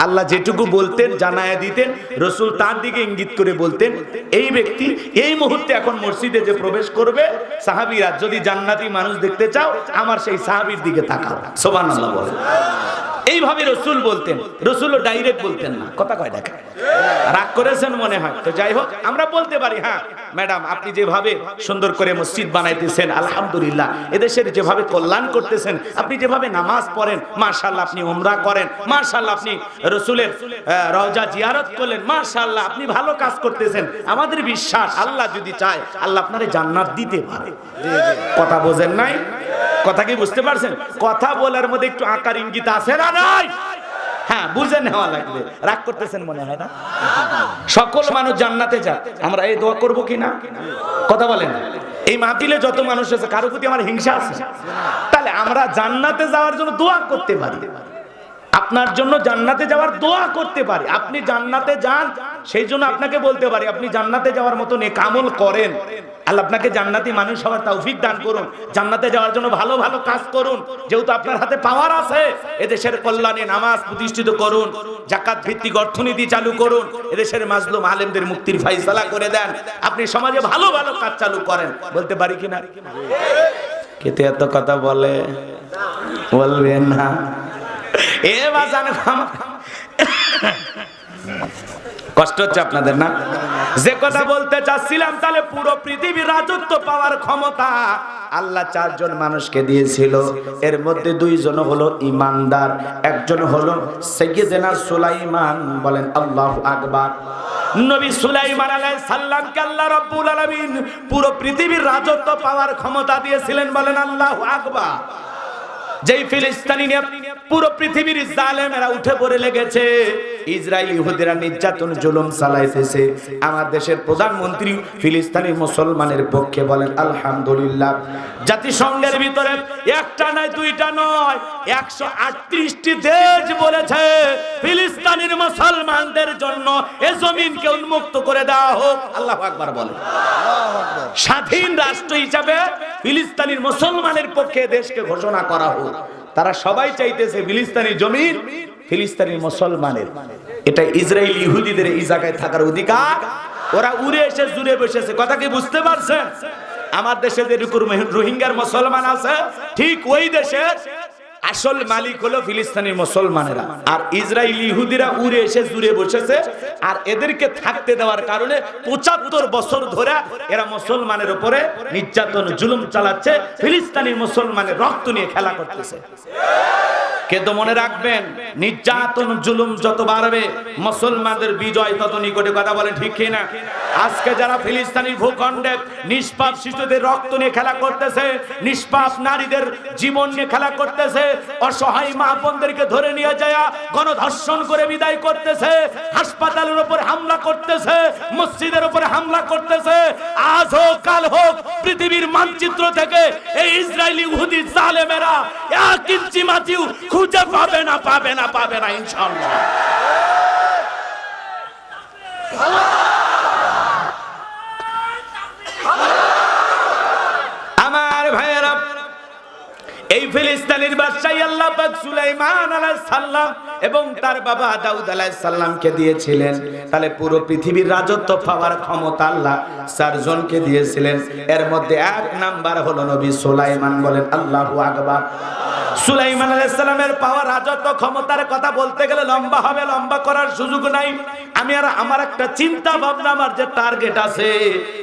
আল্লাহ যেটুকু বলতেন জানায়া দিতেন, রাসূল তার দিকে ইঙ্গিত করে বলতেন, এই ব্যক্তি এই মুহূর্তে এখন মসজিদে যে প্রবেশ করবে, সাহাবীরা যদি জান্নাতি মানুষ দেখতে চাও আমার সেই সাহাবীর দিকে তাকাও। সুবহানাল্লাহ বলেন। এইভাবে রাসূল বলতেন, রাসূলও ডাইরেক্ট বলতেন না। কথা কয় দেখা রাগ করেছেন মনে হয়। তো যাই হোক, আমরা বলতে পারি, হ্যাঁ ম্যাডাম আপনি যেভাবে সুন্দর করে মসজিদ বানাইতেছেন আলহামদুলিল্লাহ, এদেশের যেভাবে কল্যাণ করতেছেন, আপনি যেভাবে নামাজ পড়েন মাশাআল্লাহ, আপনি উমরা করেন মাশাআল্লাহ, আপনি রাসূলের রওজা জিয়ারত করলেন মাশাআল্লাহ, আপনি ভালো কাজ করতেছেন। আমাদের বিশ্বাস আল্লাহ যদি চায় আল্লাহ আপনারে জান্নাত দিতে পারে। কথা বোঝেন নাই? কথা কি বুঝতে পারছেন? কথা বলার মধ্যে একটু আকার ইঙ্গিত আছে না নাই? হ্যাঁ, বুঝে নেওয়া লাগবে। রাগ করতেছেন মনে হয় না? সকল মানুষ জান্নাতে যাক, আমরা এই দোয়া করব কি না? কথা বলেন। এই মাহফিলে যত মানুষ আছে কারো প্রতি আমার হিংসা আছে? তাহলে আমরা জান্নাতে যাওয়ার জন্য দোয়া করতে পারি, আপনার জন্য জান্নাতে যাওয়ার দোয়া করতে পারি। আপনি জান্নাতে যান সেই জন্য আপনাকে বলতে পারি আপনি জান্নাতে যাওয়ার মতো নেক আমল করেন। আল্লাহ আপনাকে জান্নাতি মানুষ হওয়ার তৌফিক দান করুন। জান্নাতে যাওয়ার জন্য ভালো ভালো কাজ করুন, যেহেতু আপনার হাতে পাওয়ার আছে। এদেশের কল্যাণে নামাজ প্রতিষ্ঠিত করুন, যাকাত ভিত্তিক অর্থনীতি চালু করুন, এদেশের মাজলুম আলেমদের মুক্তির ফয়সালা করে দেন, আপনি সমাজে ভালো ভালো কাজ চালু করেন। বলতে পারি কিনা? কেতে এত কথা বলে বলবেন না? কষ্ট হচ্ছে আপনাদের না? যে কথা বলতে চাচ্ছিলাম, তাহলে পুরো পৃথিবীর রাজত্ব পাওয়ার ক্ষমতা আল্লাহ চারজন মানুষকে দিয়েছিল। এর মধ্যে দুইজন হলো ইমানদার, একজন হলো সাইয়্যিদনা সুলাইমান। বলেন আল্লাহু আকবার। নবী সুলাইমান আলাইহিস সালামকে আল্লাহ রাব্বুল আলামিন পুরো পৃথিবীর রাজত্ব পাওয়ার ক্ষমতা দিয়েছিলেন। বলেন আল্লাহু আকবার। যেই ফিলিস্তিনি পুরো পৃথিবীর জালেমেরা উঠে পড়ে লেগেছে, ইসরায়েল ইহুদিরা নির্যাতন জুলুম চালাইতেছে, আমার দেশের প্রধানমন্ত্রী ফিলিস্তিনি মুসলমানের পক্ষে। বলেন আলহামদুলিল্লাহ। জাতিসংঘের ভিতরে একটা নয় দুইটা নয় 138টি দেশ বলেছে ফিলিস্তিনের মুসলমানদের জন্য এই জমিনকে উন্মুক্ত করে দেওয়া হোক। আল্লাহু আকবার বলেন। স্বাধীন রাষ্ট্র হিসাবে ফিলিস্তিনের মুসলমানের পক্ষে দেশকে ঘোষণা করা হোক। তারা সবাই চাইতেছে ফিলিস্তিনি জমিন ফিলিস্তিনি মুসলমানের। এটা ইসরায়েল ইহুদিদের এই জায়গায় থাকার অধিকার। ওরা উড়ে এসে জুড়ে বসেছে। কথা কি বুঝতে পারছেন? আমার দেশে যে রোহিঙ্গার মুসলমান আছে, ঠিক ওই দেশের আসল মালিক হলো ফিলিস্তিনি মুসলমানেরা। আর ইসরায়েল ইহুদিরা উড়ে এসে জুড়ে বসেছে। আর এদেরকে থাকতে দেওয়ার কারণে ৭৫ বছর ধরে এরা মুসলমানের উপরে নির্যাতন জুলুম চালাচ্ছে, ফিলিস্তিনি মুসলমানের রক্ত নিয়ে খেলা করতেছে। কিন্তু মনে রাখবেন, নির্যাতন জুলুম যত বাড়বে মুসলমানদের বিজয় তত নিকটে। কথা বলেন ঠিক কি না? আজকে যারা ফিলিস্তিনি ভূখণ্ডে নিষ্পাপ শিশুদের রক্ত নিয়ে খেলা করতেছে, নিষ্পাপ নারীদের জীবন নিয়ে খেলা করতেছে, অসহায় মা বোনদেরকে ধরে নিয়ে যায় গণধর্ষণ করে বিদায় করতেছে, হাসপাতালের উপর হামলা করতেছে, মসজিদের উপরে হামলা করতেছে, আজ হোক কাল হোক পৃথিবীর মানচিত্র থেকে এই ইসরায়েলি ইহুদি জালেমেরা 1 ইঞ্চি মাটিও খুঁজে পাবে না, পাবে না, পাবে না ইনশাআল্লাহ। আমার ভাইয়েরা, এই ফিলিস্তিনের বাদশা আল্লাহ পাক সুলাইমান আলাইহিস সালাম এবং তার বাবা দাউদ আলাইহিস সালামকে দিয়েছিলেন। তাহলে পুরো পৃথিবীর রাজত্ব পাওয়ার ক্ষমতা আল্লাহ 4 জনকে দিয়েছিলেন। এর মধ্যে 1 নাম্বার হলো নবী সুলাইমান। বলেন আল্লাহু আকবার। সুলাইমান আলাইহিস সালামের পাওয়ার রাজত্ব ক্ষমতার কথা বলতে গেলে লম্বা হবে, লম্বা করার সুযোগ নাই। আমি আর আমার একটা চিন্তা ভাবনা, আমার যে টার্গেট আছে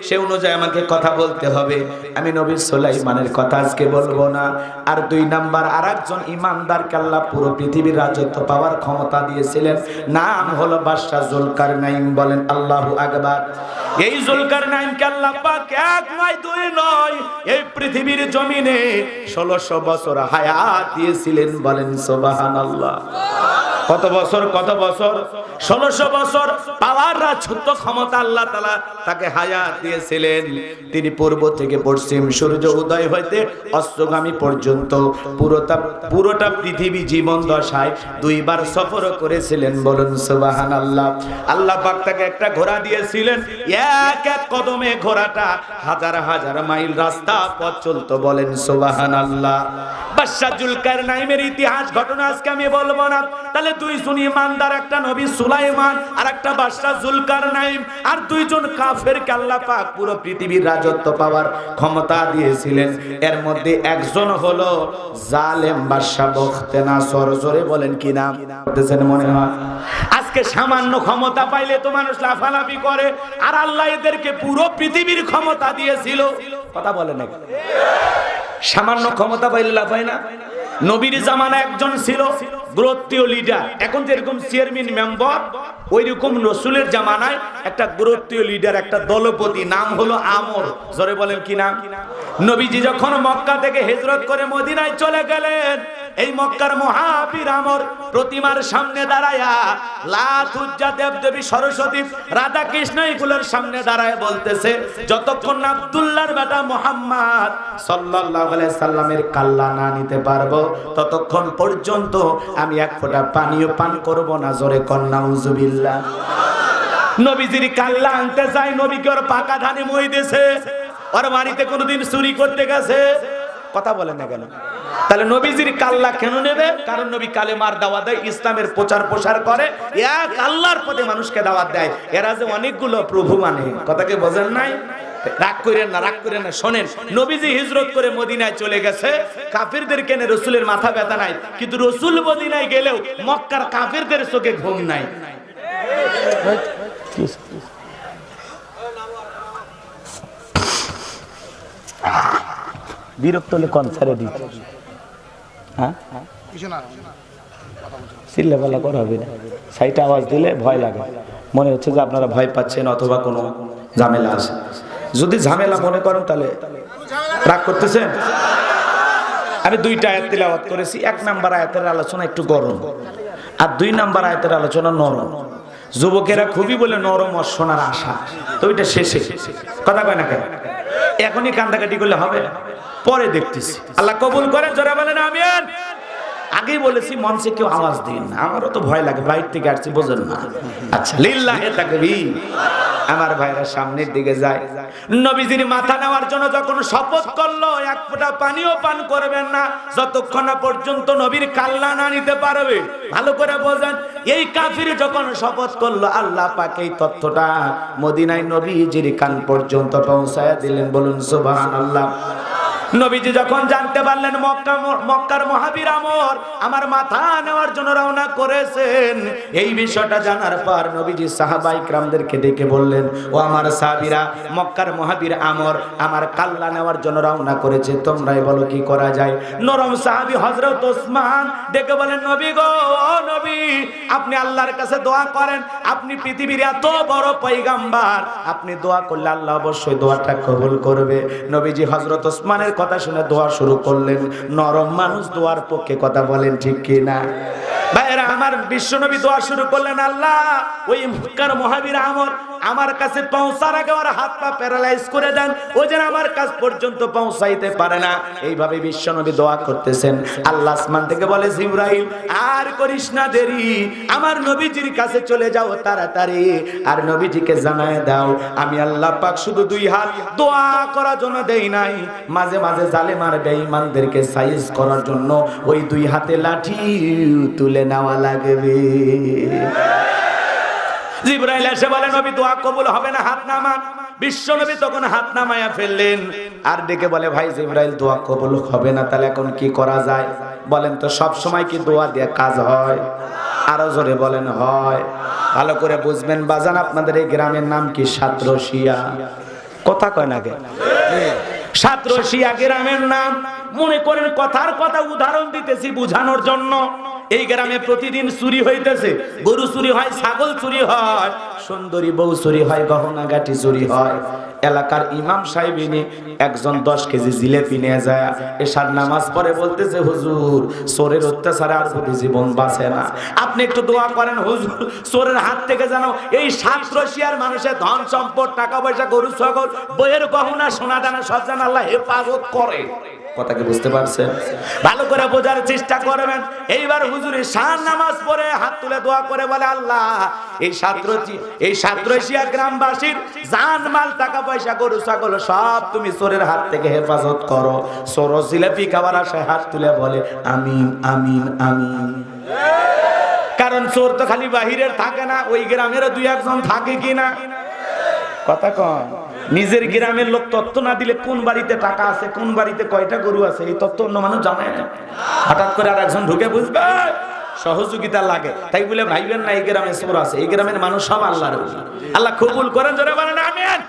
সে অনুযায়ী আমাকে কথা বলতে হবে। আমি নবী সুলাইমানের কথা আজকে বলবো না। আর 2 নাম্বার আরেকজন ইমানদারকে আল্লাহ পুরো পৃথিবীর রাজত্ব পাওয়ার ক্ষমতা দিয়েছিলেন, নাম হলো বাদশা জুলকারনাইন। বলেন আল্লাহু আকবার। এই জুলকারনাইনকে আল্লাহ পাক এক নয় দুই নয় এই পৃথিবীর জমিনে 1600 বছর হায়াত দিয়েছিলেন, বলেন সুবহানাল্লাহ। কত বছর? 1600 বছর পাওয়ার রাজত্ব ক্ষমতা আল্লাহ তাআলা তাকে হায়াত দিয়েছিলেন। তিনি পূর্ব থেকে পশ্চিম সূর্য উদয় হইতে অস্তগামী পর্যন্ত পুরোটা পৃথিবী জীবন দশায় দুইবার সফর করেছিলেন, বলুন সুবহানাল্লাহ। আল্লাহ পাক তাকে একটা ঘোড়া দিয়েছিলেন, এক এক কদমে ঘোড়াটা হাজার হাজার মাইল রাস্তা পথ চলতো, বলেন সুবহানাল্লাহ। বাদশা জুলকারনাইনের ইতিহাস ঘটনা আজকে আমি বলবো না, তাহলে দুইজন ইমানদার, একটা নবী সুলাইমান আর একটা বাদশা জুলকারনাইন, আর দুইজন কাফেরকে আল্লাহ পাক পুরো পৃথিবীর রাজত্ব পাওয়ার ক্ষমতা দিয়েছিলেন। এর মধ্যে একজন হলো জালেম বাদশা বখতেনাসর। জোরে বলেন কি নাম? দেখতেছেন মনে হয় আজকে সামান্য ক্ষমতা পাইলে তো মানুষ লাফালাফি করে, আর আল্লাহ এদেরকে পুরো পৃথিবীর ক্ষমতা দিয়েছিল। কথা বলেন না, সামান্য ক্ষমতা পাইলে লাফায় না। নবীর জামানা একজন ছিল গোত্রীয় লিডার, এখন যেরকম চেয়ারম্যান মেম্বার, ওই রকম রাসূলের জামানায় একটা গোত্রীয় লিডার, একটা দলপতি, নাম হলো আমর। জোরে বলেন কি নাম? নবীজি যখন মক্কা থেকে হিজরত করে মদিনায় চলে গেলেন, এই মক্কার মহাবীর আমর প্রতিমার সামনে দাঁড়ায়া, লাত উজ্জা দেবদেবী সরস্বতী রাধা কৃষ্ণ এগুলোর সামনে দাঁড়ায় বলতেছে, যতক্ষণ না আব্দুল্লাহর বেটা মুহাম্মদ সাল্লাল্লাহু আলাইহি সাল্লামের কাল্লা না নিতে পারবো, ততক্ষণ পর্যন্ত আমি এক ফোঁটা পানিও পান করব না। জোরে কন্যা নাউজুবিল্লাহ। নবীজির কাল্লা আনতে যায়, নবীকে ওর পাকা ধানে মই দিয়েছে, ওর বাড়িতে কোনোদিন চুরি করতে গেছে। কথা বলেন না কেন? তাহলে নবীজির কাল্লা কেন নেবে? কারণ নবী কালেমার দাওয়াত দেয়, ইসলামের প্রচার প্রসার করে, এক আল্লাহর পথে মানুষকে দাওয়াত দেয়। এরা যে অনেকগুলো প্রভু মানে, কথাকে বোঝেন নাই? রাগ করেন না, রাগ করেন না, শোনেন। নবীজি হিজরত করে মদিনায় চলে গেছে, কাফিরদের কেনে রসুলের মাথা ব্যথা নাই, কিন্তু রসুল মদিনায় গেলেও মক্কার কাফিরদের চোখে ঘুম নাই। বিরক্ত হলে কনসারে দিতে, হ্যাঁ চিল্লাপাল্লা করা হবে না, সাইটে আওয়াজ দিলে ভয় লাগে, মনে হচ্ছে যে আপনারা ভয় পাচ্ছেন অথবা কোনো ঝামেলা আছে। যদি ঝামেলা মনে করেন তাহলে রাগ করতেছেন। আমি দুইটা আয়াত তিলাওয়াত করেছি। এক নাম্বার আয়াতের আলোচনা একটু গরম, আর 2 নাম্বার আয়াতের আলোচনা নরম। যুবকেরা খুবই বলে নরম আর শোনার আশা, তো ওইটা শেষে। কথা কয় না কেন? এখনই কান্দাকাটি করলে হবে? পরে দেখতেছি। আল্লাহ কবুল করেন, জোরে বলেন আমিন। আগেই বলেছি মঞ্চে কেউ আওয়াজ দিন না, আমারও তো ভয় লাগে, বাইরে থেকে আসছি, বোঝেন না। আচ্ছা, লিল্লাহে তাকবীর। আমার ভাইরা সামনের দিকে যায়। নবীজির মাথা নেওয়ার জন্য যখন শপথ করলো, এক ফোঁটা পানিও পান করবেন না যতক্ষণ না পর্যন্ত নবীর কাল্লা না নিতে পারবে। ভালো করে বোঝেন, এই কাফির যখন শপথ করলো, আল্লাহ পাক এই তথ্যটা মদিনায় নবীজির কান পর্যন্ত পৌঁছায়া দিলেন, বলুন সুবহানাল্লাহ। নবীজি যখন জানতে পারলেন মক্কার মহাবীর আমর আমার মাথা নেওয়ার জন্য রওনা করেছেন, এই বিষয়টা জানার পর নবীজি সাহাবায়ে কিরামদেরকে ডেকে বললেন, ও আমার সাহাবীরা, মক্কার মহাবীর আমর আমার কাল্লা নেওয়ার জন্য রওনা করেছে, তোমরাই বলো কি করা যায়। নরম সাহাবী হযরত ওসমান ডেকে বলেন, নবী গো, ও নবী, আপনি আল্লাহর কাছে দোয়া করেন, আপনি পৃথিবীর এত বড় পয়গম্বর, আপনি দোয়া করলে আল্লাহ অবশ্যই দোয়াটা কবুল করবে। নবীজি হযরত ওসমানের কথা শুনে দোয়া শুরু করলেন। নরম মানুষ দোয়ার পক্ষে, কথা বলেন ঠিক কি না? ভাইরা আমার, বিশ্বনবী দোয়া শুরু করলেন, আল্লাহ ওই মক্কার মহাবীর আমর আমার কাছে পৌঁছার আগে ওর হাত পা প্যারালাইজ করে দেন, ও যেন আমার কাছ পর্যন্ত পৌঁছাইতে পারে না। এইভাবে বিশ্বনবী দোয়া করতেছেন। আল্লাহ আসমান থেকে বলে, জিবরাইল আর করিস না দেরি, আমার নবীজির কাছে চলে যাও তাড়াতাড়ি, আর নবীজিকে জানায় দাও আমি আল্লাহ পাক শুধু 2 হাত দোয়া করার জন্য দেই নাই, মাঝে মাঝে জালেম আর বেঈমানদেরকে সাইজ করার জন্য ওই 2 হাতে লাঠি তুলে নেওয়া লাগবে। জিবরাইল এসে বলে, নবী দোয়া কবুল হবে না, হাত নামান। বিশ্বনবী তখন হাত নামায়া ফেললেন, আর ডেকে বলে, ভাই জিবরাইল দোয়া কবুল হবে না, তাহলে এখন কি করা যায় বলেন তো? সব সময় কি দোয়া দিয়ে কাজ হয়? আরো জোরে বলেন হয়। ভালো করে বুঝবেন বাজান, আপনাদের এই গ্রামের নাম কি? সাতরশিয়া। কথা কয় না কে? সাতরশিয়া গ্রামের নাম। মনে করেন কথার কথা উদাহরণ দিতেছি বুঝানোর জন্য। এই গ্রামে প্রতিদিন চুরি হইতেছে, গরু চুরি হয়, ছাগল চুরি হয়, সুন্দরী বউ চুরি হয়, গহনা গাটি চুরি হয়। এলাকার ইমাম সাহেব এনে একজন 10 কেজি জিলেপি নিয়ে যায়, এশার নামাজ পড়ে বলতেছে, হুজুর চোরের অত্যাচারে আর প্রতি জীবন বাঁচে না, আপনি একটু দোয়া করেন হুজুর, চোরের হাত থেকে যেন এই 7 রশিয়ার মানুষের ধন সম্পদ, টাকা পয়সা, গরু ছাগল, বইয়ের গহনা, সোনা দানা সব যেন আল্লাহ হেফাজত করে। কথা কি বুঝতে পারছেন? ভালো করে বোঝার চেষ্টা করবেন। এইবার হুজুর শান নামাজ পড়ে হাত তুলে দোয়া করে বলে, আল্লাহ এই 7 রশিয়া গ্রামবাসীর জান মাল, টাকা পয়সা, গরু ছাগল সব তুমি চোরের হাত থেকে হেফাজত করো। চোর জিলাপি খাবার আশায় হাত তুলে বলে আমিন আমিন আমিন। কারণ চোর তো খালি বাহিরের থাকে না, ওই গ্রামেরও 2-1 থাকে কিনা? কথা কন। নিজের গ্রামের লোক তথ্য না দিলে কোন বাড়িতে টাকা আছে, কোন বাড়িতে কয়টা গরু আছে, এই তথ্য অন্য মানুষ জানে না। হঠাৎ করে আর একজন ঢুকে বুঝবে, সহযোগিতা লাগে, তাই বলে ভাইবেন না এই গ্রামে চোর আছে। এই গ্রামের মানুষ সব আল্লাহর ওলি। আল্লাহ কবুল করেন, জোরে বলেন আমিন।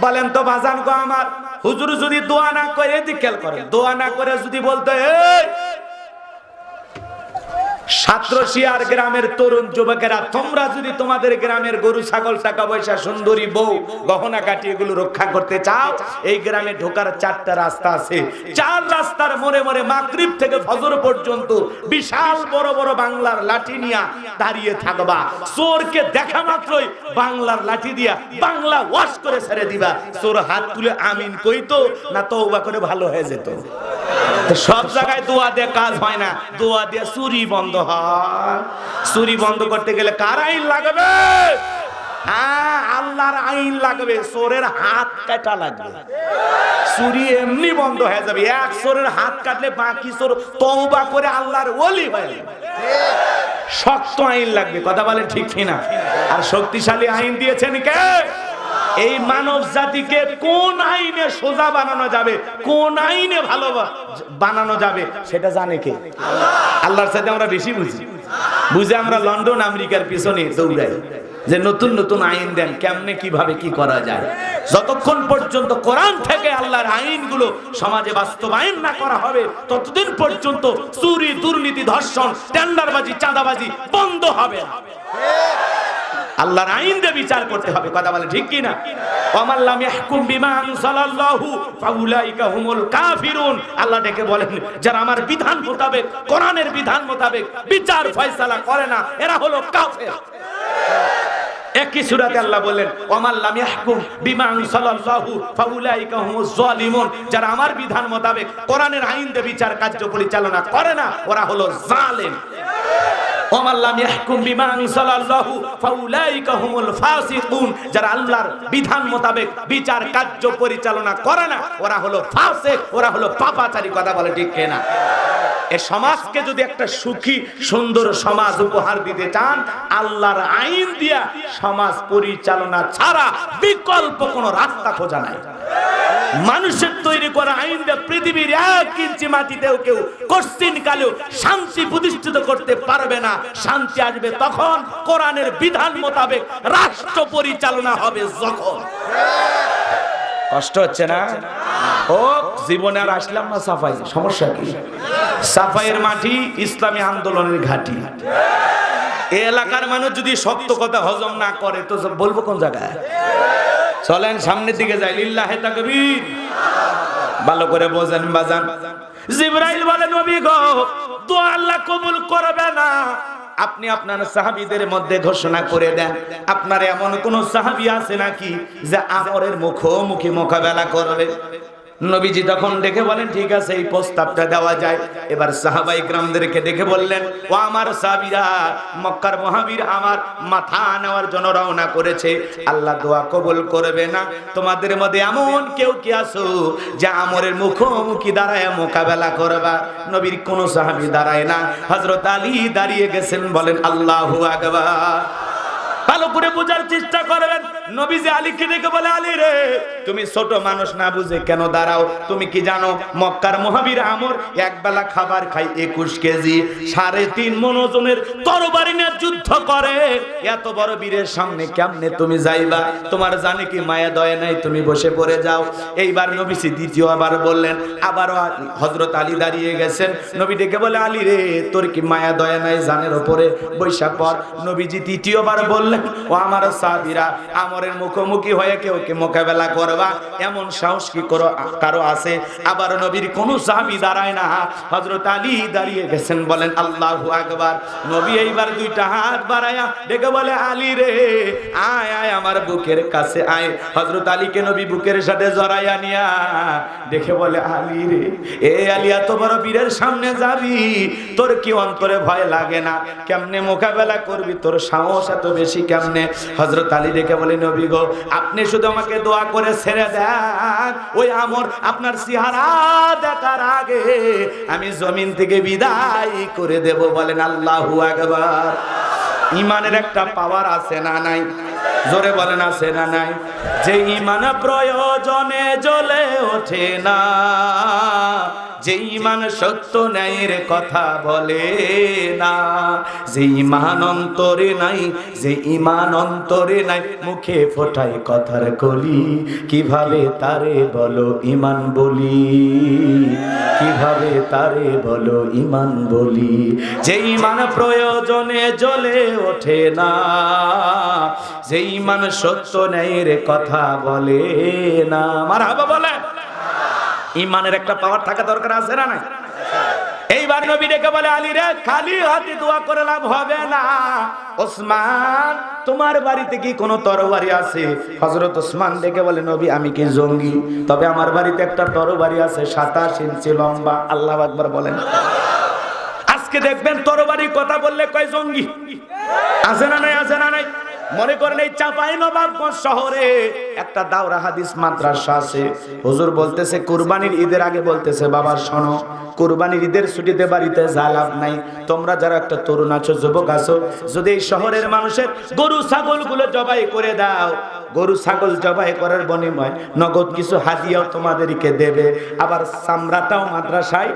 বলেন তো বাজান গো আমার, হুজুর যদি দোয়া না করে, খেয়াল করেন, দোয়া না করে যদি বলতে, এই 7 রশিয়ার গ্রামের তরুণ যুবকেরা, তোমরা যদি তোমাদের গ্রামের গরু ছাগল, টাকা পয়সা, সুন্দরী বউ, গহনা কাটি এগুলো রক্ষা করতে চাও, এই গ্রামে ঢোকার 4টা রাস্তা আছে। 4 রাস্তার মোড়ে মোড়ে মাগরিব থেকে ফজর পর্যন্ত বিশাল বড় বড় বাংলার লাঠি নিয়ে দাঁড়িয়ে থাকবা। চোরকে দেখা মাত্রই বাংলার লাঠি দিয়া বাংলা ওয়াশ করে ছেড়ে দিবা। চোর হাত তুলে আমিন কইতো না তওবা করে ভালো হয়ে যেত। সব জায়গায় দোয়া দিয়ে কাজ হয় না, দোয়া দিয়ে চুরি বন্ধ হয়। চুরি বন্ধ করতে গেলে কার আইন লাগবে? হ্যাঁ, আল্লাহর আইন লাগবে। চোরের হাত কাটা লাগবে, চুরি এমনি বন্ধ হয়ে যাবে। এক চোরের হাত কাটলে বাকি চোর তওবা করে আল্লাহর ওলি হয়ে যাবে। শক্ত আইন লাগবে, কথা বলেন ঠিক কিনা? আর শক্তিশালী আইন দিয়েছেন কে? এই মানব জাতিকে কোন আইনে সোজা বানানো যাবে, কোন আইনে ভালো বানানো যাবে, সেটা জানে কে? আল্লাহর সাথে আমরা বেশি বুঝে আমরা লন্ডন আমেরিকার পিছনে দৌড়াই যে নতুন নতুন আইন দেন, কেমনে কিভাবে কি করা যায়। যতক্ষণ পর্যন্ত কোরআন থেকে আল্লাহর আইনগুলো সমাজে বাস্তবায়ন না করা হবে, ততদিন পর্যন্ত চুরি, দুর্নীতি, ধর্ষণ, টেন্ডারবাজি, চাঁদাবাজি বন্ধ হবে না। আল্লাহর আইন দিয়ে বিচার করতে হবে, কথা বলে ঠিক কি না? ওয়ামান লাম ইয়াহকুম বিমা আনজালাল্লাহু ফাউলাইকা হুমুল কাফিরুন। আল্লাহ ডেকে বলেন, যারা আমার বিধান মোতাবেক, কোরআনের বিধান মোতাবেক বিচার ফয়সালা করে না, এরা হলো কাফের। একই সূরাতে আল্লাহ বলেন, ওয়ামান লাম ইয়াহকুম বিমা আনজালাল্লাহু ফাউলাইকা হুমুজ জালিমুন। যারা আমার বিধান মোতাবেক, কোরআনের আইন দিয়ে বিচার কার্য পরিচালনা করে না, ওরা হলো জালেম। ওয়ামান লাম ইয়াহকুম বিমা আনজালাল্লাহু ফাউলাইকা হুমুল ফাসিকুন। যারা আল্লাহর বিধান মোতাবেক বিচার কার্য পরিচালনা করে না, ওরা হলো ফাসিক, ওরা হলো পাপাচারী। কথা বলে ঠিক কিনা? এই সমাজকে যদি একটা সুখী সুন্দর সমাজ উপহার দিতে চান, আল্লাহর আইন দিয়া সমাজ পরিচালনা ছাড়া বিকল্প কোনো রাস্তা খোঁজা নাই। মানুষের তৈরি করা আইন দিয়ে পৃথিবীর 1 ইঞ্চি মাটিতেও কেউ কোশ্চিন কালেও শান্তি প্রতিষ্ঠিত করতে পারবে না। শান্তি আসবে তখন কোরআনের বিধান মোতাবেক রাষ্ট্র পরিচালনা হবে যখন। কষ্ট হচ্ছে না? ও জীবনে আর আসলাম না সাফাই, সমস্যা কি? সাফাইয়ের মাটি ইসলামী আন্দোলনের ঘাঁটি। এই এলাকার মানুষ যদি সত্য কথা হজম না করে তো বলবো কোন জায়গায়? চলেন সামনের দিকে যাই। লিল্লাহে তাকবীর। ভালো করে বোঝেন বাজান। জিবরাইল বলে, নবী গো, দোয়া আল্লাহ কবুল করবে না। আপনি আপনার সাহাবীদের মধ্যে ঘোষণা করে দেন, আপনার এমন কোন সাহাবী আছে নাকি যে আমরের মুখোমুখি মোকাবেলা করবে? নবীজি তখন ডেকে বলেন, ঠিক আছে, এই প্রস্তাবটা দেওয়া যায়। এবার সাহাবায়ে কেরামদেরকে ডেকে বললেন, ও আমার সাহাবীরা, মক্কার মহাবীর আমার মাথা নেওয়ার জন্য রওনা করেছে। আল্লাহ দোয়া কবুল করবে না। তোমাদের মধ্যে এমন কেউ কি আছো যে আমরের মুখোমুখি দাঁড়ায় মোকাবেলা করবা? নবীর কোন সাহাবী দাঁড়ায় না। হযরত আলী দাঁড়িয়ে গেছেন, বলেন আল্লাহু আকবার। ভালো করে বোঝার চেষ্টা করবেন। নবীজি আলীকে দেখে বলে, আলী রে তুমি ছোট মানুষ না বুঝে কেন দাঁড়াও? তুমি কি জানো মক্কার মহাবীর আমর এক বেলা খাবার খাই 21 কেজি, 3.5 মণ ওজনের তরবারি নিয়ে যুদ্ধ করে। এত বড় বীরের সামনে কেমনে তুমি যাইবা? তোমার জানে কি মায়া দয়া নাই? তুমি বসে পড়ে যাও। এইবার নবীজি দ্বিতীয়বার বললেন, আবারও হযরত আলী দাঁড়িয়ে গেছেন। নবী ডেকে বলে, আলী রে তোর কি মায়া দয়া নাই? জানের উপরে বৈশা পর। নবীজি তৃতীয়বার বললেন, ও আমার সাহাবীরা, আমরের মুখোমুখি হয়ে কেউ কে মোকাবেলা করবা এমন সাহস কি কারো আছে? আবার নবীর কোন সাহাবী দাঁড়ায় না, হযরত আলী দাঁড়িয়ে গেছেন। বলেন আল্লাহু আকবার। নবী এইবার দুইটা হাত বাড়ায়া ডেকে বলে, আলী রে আয় আয় আমার বুকের কাছে আয়। হযরত আলীকে নবী বুকের সাথে জড়াইয়া নিয়া দেখে বলে, আলী রে এ আলী এত বড় বীরের সামনে যাবি, তোর কি অন্তরে ভয় লাগে না? কেমনে মোকাবেলা করবি? তোর সাহস এত বেশি কেমনে? হযরত আলী ডেকে বলে, নবী গো আপনি শুধু আমাকে দোয়া করে ছেড়ে দেন, ওই আমর আপনার চেহারা দেখার আগে আমি জমিন থেকে বিদায় করে দেব। বলেন আল্লাহু আকবার। ইমানের একটা পাওয়ার আছে না নাই? জোরে বলেন আছে না নাই? যে ইমান প্রয়োজনে জ্বলে ওঠে না, যে ইমান সত্য ন্যায়ের কথা বলে না, যে ইমান অন্তরে নাই, যে ইমান অন্তরে নাই, মুখে ফোটায় কথার কলি, কিভাবে তারে বলো ইমান বলি, কিভাবে তারে বলো ইমান বলি। যে ইমান প্রয়োজনে জ্বলে ওঠে না, যে ইমান সত্য ন্যায়ের কথা বলে না। মারহাবা বলেন। ইমানের একটা পাওয়ার থাকা দরকার আছে না নাই? এইবার নবী ডেকে বলে, আলী রে খালি হাতে দোয়া করে লাভ হবে না। ওসমান তোমার বাড়িতে কি কোনো তরবারি আছে? হযরত ওসমান ডেকে বলে, নবী আমি কি জঙ্গি? তবে আমার বাড়িতে একটা তরবারি আছে 27 ইঞ্চি লম্বা। আল্লাহু আকবার বলেন। আজকে দেখবেন তরবারির কথা বললে কয় জঙ্গি। আছে না নাই? আছে না নাই? মনে করেন এই চাঁপাইনবাবগঞ্জ শহরে একটা দাওরা হাদিস মাদ্রাসা আছে। হুজুর বলতেছে কুরবানির ঈদের আগে বলতেছে, বাবা শোনো, কুরবানির ঈদের ছুটিতে বাড়িতে যা লাভ নাই, তোমরা যারা একটা তরুণ আছো, যুবক আছো, যদি এই শহরের মানুষের গরু ছাগল গুলো জবাই করে দাও, গরু ছাগল জবাই করার বিনিময়ে নগদ কিছু হাদিয়াও তোমাদেরকে দেবে, আবার চামড়াটাও মাদ্রাসায়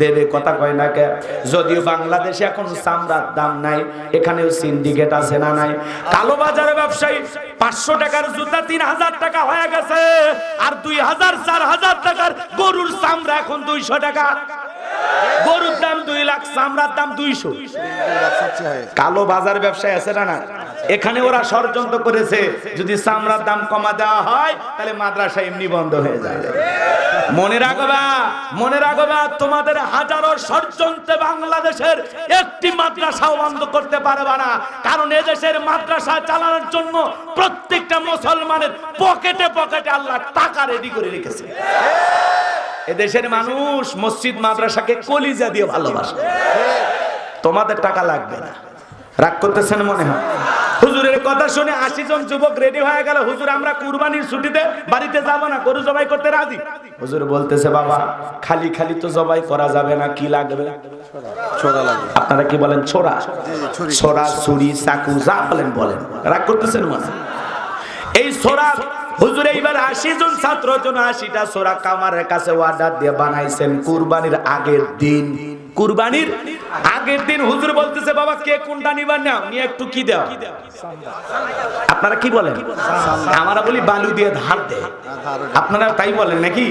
দেবে। কথা কয় না কে? যদিও বাংলাদেশে এখন চামড়ার দাম নাই, এখানেও সিন্ডিকেট আছে না নাই? কালো বাজারে ব্যবসায়ী 500 টাকার জুতা 3000 টাকা হয়ে গেছে, আর 2000 4000 টাকার গরুর চামড়া এখন 200 টাকা। গরুর দাম 2 লাখ, চামড়ার দাম 200। কালো বাজার ব্যবসায় আছে না না? এখানে ওরা ষড়যন্ত্র করেছে, যদি চামড়ার দাম কমা দেওয়া হয় তাহলে মাদ্রাসা এমনি বন্ধ হয়ে যাবে। মনে রাখবা, মনে রাখবা, তোমাদের হাজারো ষড়যন্ত্রে বাংলাদেশের একটি মাদ্রাসাও বন্ধ করতে পারবে না। কারণ এদেশের মাদ্রাসা চালানোর জন্য প্রত্যেকটা মুসলমানের পকেটে পকেটে আল্লাহ টাকা রেডি করে রেখেছে। এদেশের মানুষ মসজিদ মাদ্রাসাকে কলিজা দিয়ে ভালোবাসে। তোমাদের টাকা লাগবে না। রাগ করতেছেন মনে হয়? হুজুরের কথা শুনে 80 জন যুবক রেডি হয়ে গেল, হুজুর আমরা কুরবানির ছুটিতে বাড়িতে যাব না, গরু জবাই করতে রাজি। হুজুর বলতেছে, বাবা খালি খালি তো জবাই করা যাবে না, কি লাগবে? ছোরা লাগবে। আপনারা কি বলেন? ছোরা, ছোরা, ছুরি, চাকু, যা বলেন বলেন। রাগ করতেছেন মনে? এই ছোরা হুজুর এইবার 80 জন ছাত্রের জন্য 80টা ছোরা কামারের কাছে অর্ডার দিয়ে বানাইছেন কুরবানির আগের দিন। কুরবানির আগের দিন হুজুর বলতেছে, বাবা কে কোনটা নিবার নাও নিয়ে একটু কি দাও। আপনারা কি বলেন? আমরা বলি বালু দিয়ে ধার দেয়, আপনারা তাই বলেন নাকি?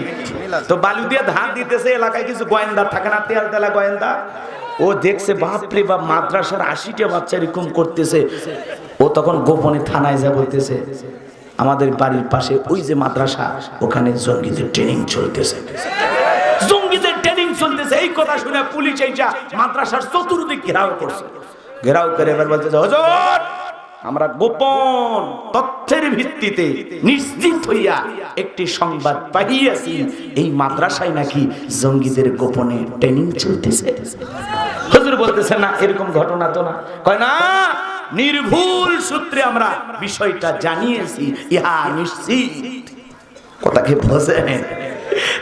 তো বালু দিয়ে ধার দিতেছে। এলাকায় কিছু গোয়েন্দা থাকে না, তেল তেলা গোয়েন্দা, ও দেখছে বাপরে বাপ মাদ্রাসার 80টা বাচ্চা এরকম করতেছে। ও তখন গোপনে থানায় যা বলতেছে, আমাদের বাড়ির পাশে ওই যে মাদ্রাসা, ওখানে জঙ্গিদের ট্রেনিং চলতেছে, জঙ্গিদের ট্রেনিং চলতেছে। এই কথা শুনে পুলিশ এইটা মাদ্রাসার চতুর্দিক ঘেরাও করছে। ঘেরাও করে এবার বলতেছে, হুজুর আমরা গোপন তথ্যের ভিত্তিতে নিশ্চিত হইয়া একটি সংবাদ পাইয়াছি, এই মাদ্রাসায় নাকি জঙ্গিদের গোপনে ট্রেনিং চলতেছে। হুজুর বলতেছে, না এরকম ঘটনা তো না। কয় না, নির্ভুল সূত্রে আমরা বিষয়টা জানিয়েছি, ইহা নিশ্চিত। কথাকে বোঝেন?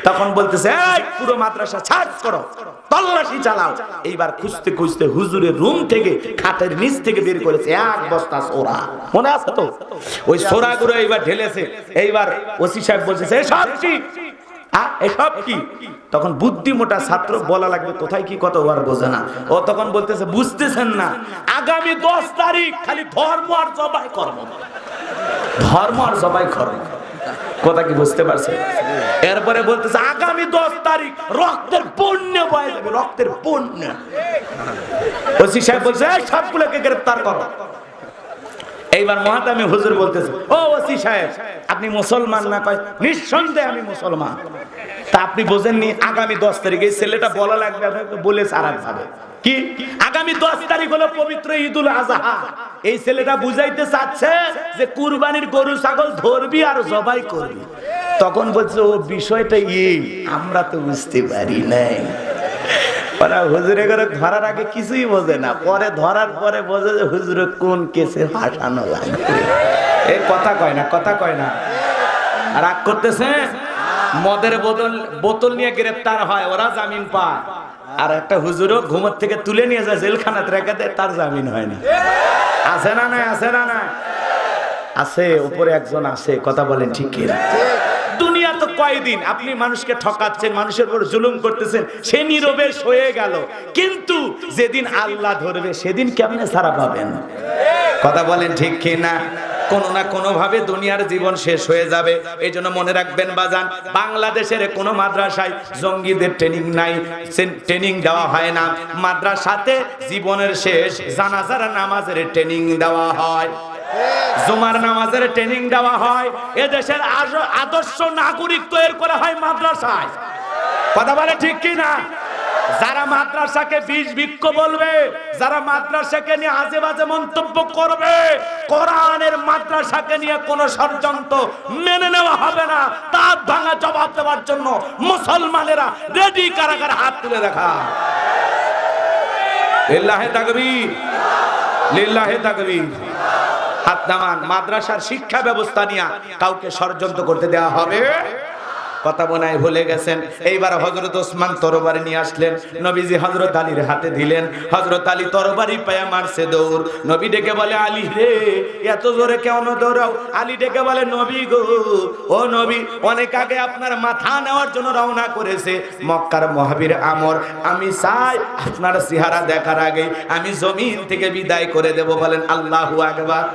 তখন বলতেছে এই পুরো মাদ্রাসা সার্চ করো, তল্লাশি চালাও। এইবার খুঁজতে খুঁজতে হুজুরের রুম থেকে খাটের নিচ থেকে বের করেছে এক বস্তা সোরা, মনে আছে তো? ওই সোরাগুলো এইবার ঢেলেছে। এইবার ওসি সাহেব বলতেছে এসব কি, এসব কি? তখন বুদ্ধিমোটা ছাত্র বলা লাগবে কোথায় কি কত আর বোঝে না। ও তখন বলতেছে বুঝতেছেন না, আগামী 10 তারিখ খালি ধর্ম আর জবাই কর্ম, ধর্ম আর জবাই কর্ম। কথা কি বুঝতে পারছে? এরপরে বলতেছে আগামী 10 তারিখ রক্তের বন্যা বয়ে যাবে, রক্তের বন্যা। ওসি সাহেব বলছে এই সবগুলোকে গ্রেফতার করো। এইবার মহাতামি হুজুর বলতেছে ও ওসি সাহেব আপনি মুসলমান না? কয় নিঃসন্দেহে আমি মুসলমান। তা আপনি বোঝেননি আগামী 10 তারিখে ছেলেটা বলা লাগবে বলে সারাক যাবে কি? আগামী 10 তারিখ হলো পবিত্র ঈদুল আজহা। এই ছেলেটা বুঝাইতে চাচ্ছে যে কুরবানির গরু ছাগল ধরবি আর জবাই করবি। তখন বলছে ও বিষয়টা আমরা তো বুঝতে পারি নাই। হুজুরে করে ধরার আগে কিছুই বোঝে না, পরে ধরার পরে বোঝে যে হুজুরে কোন কেসে ফাঁসানো লাগবে। এই কথা কয় না, কথা কয় না। রাগ করতেছে, মদের বোতল নিয়ে গ্রেফতার হয়, ওরা জামিন পায়। আর একটা হুজুরও ঘুমোর থেকে তুলে নিয়ে যায় জেলখানাতে রেখে দেয়, তার জামিন হয় না। আছে না নাই? আছে না নাই? আছে, উপরে একজন আছে। কথা বলেন ঠিক কি না? দুনিয়া তো কয়দিন, আপনি মানুষকে ঠকাচ্ছেন, মানুষের উপর জুলুম করতেছেন, সে নীরবে সয়ে গেল। কিন্তু যেদিন আল্লাহ ধরবে সেদিন কেমনে ছাড়া পাবেন? কথা বলেন ঠিক কি না? কোনো না কোনো ভাবে দুনিয়ার জীবন শেষ হয়ে যাবে। এই জন্য মনে রাখবেন বাজান, বাংলাদেশের কোনো মাদ্রাসায় জঙ্গিদের ট্রেনিং নাই, ট্রেনিং দেওয়া হয় না। মাদ্রাসাতে জীবনের শেষ জানাজার নামাজের ট্রেনিং দেওয়া হয়, জুমার নামাজের ট্রেনিং দেওয়া হয়। এদেশের আদর্শ নাগরিক তৈরি করা হয় মাদ্রাসায়। কথা বলে ঠিক কি না? যারা মাদ্রাসাকে বিষ বৃক্ষ বলবে, যারা মাদ্রাসাকে নিয়ে আজে বাজে মন্তব্য করবে, কোরআনের মাদ্রাসাকে নিয়ে কোন ষড়যন্ত্র মেনে নেওয়া হবে না। তার ভাঙা জবাব দেওয়ার জন্য মুসলমানেরা রেডি, কারাগারে হাত তুলে দেখা। লিল্লাহে তাকবীর, লিল্লাহে তাকবীর। হাত নামান। মাদ্রাসার শিক্ষা ব্যবস্থা নিয়ে কাউকে ষড়যন্ত্র করতে দেওয়া হবে। কথা বোনায় ভুলে গেছেন। এইবার হযরত ওসমান তরবারি নিয়ে আসলেন, নবীজি হযরত আলীর হাতে দিলেন। হযরত আলী তরবারি পায়া মারছে দৌড়। নবী ডেকে বলে আলী রে এত জোরে কেন দৌড়াও? আলী ডেকে বলে নবী গো, ও নবী, অনেক আগে আপনার মাথা নেওয়ার জন্য রওনা করেছে মক্কার মহাবীর আমর। আমি চাই আপনার চেহারা দেখার আগে আমি জমিন থেকে বিদায় করে দেব। বলেন আল্লাহু আকবার।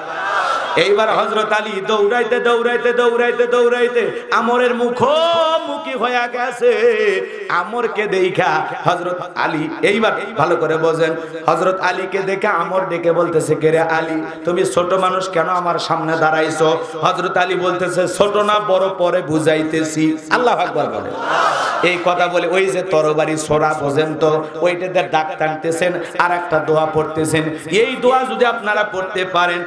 এইবার হযরত আলী দৌড়াইতে দৌড়াইতে দৌড়াইতে দৌড়াইতে আমরের মুখোমুখি হয়ে গেছে। আমরকে দেখা হযরত আলী, এইবার ভালো করে বোঝেন, হযরত আলীকে দেখে আমর ডেকে বলতেছে কে রে আলী, তুমি ছোট মানুষ কেন আমার সামনে দাঁড়াইছো? হযরত আলী বলতেছে ছোট না বড় পরে বুঝাইতেছি। আল্লাহু আকবার বলে। এই কথা বলে ওই যে তরবারি ছোড়া বোঝেন তো, ওইটাতে দাগ টানতেছেন আর একটা দোয়া পড়তেছেন। এই দোয়া যদি আপনারা পড়তে পারেন,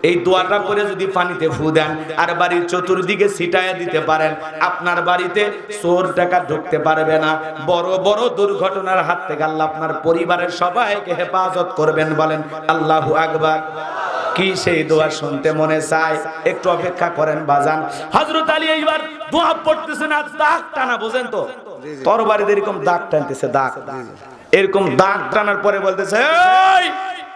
এই দোয়াটা পরে যদি পানিতে ফু দেন আর বাড়ির চতুর্দিকে ছিটায়া দিতে পারেন, আপনার বাড়িতে চোর টাকা ঢুকতে পারবে না। বড় বড় দুর্ঘটনার হাত থেকে আল্লাহ আপনার পরিবারের সবাইকে হেফাজত করবেন। বলেন আল্লাহু আকবার। কি সেই দোয়া শুনতে মনে চায়? একটু অপেক্ষা করেন বাজান। হযরত আলী এইবার দোয়া পড়তেছেন আর দাগ টানা, বোঝেন তো, তরবারিতে এরকম দাগ টানতেছে, দাগ, এরকম দাগ টানার পরে বলতেছে এই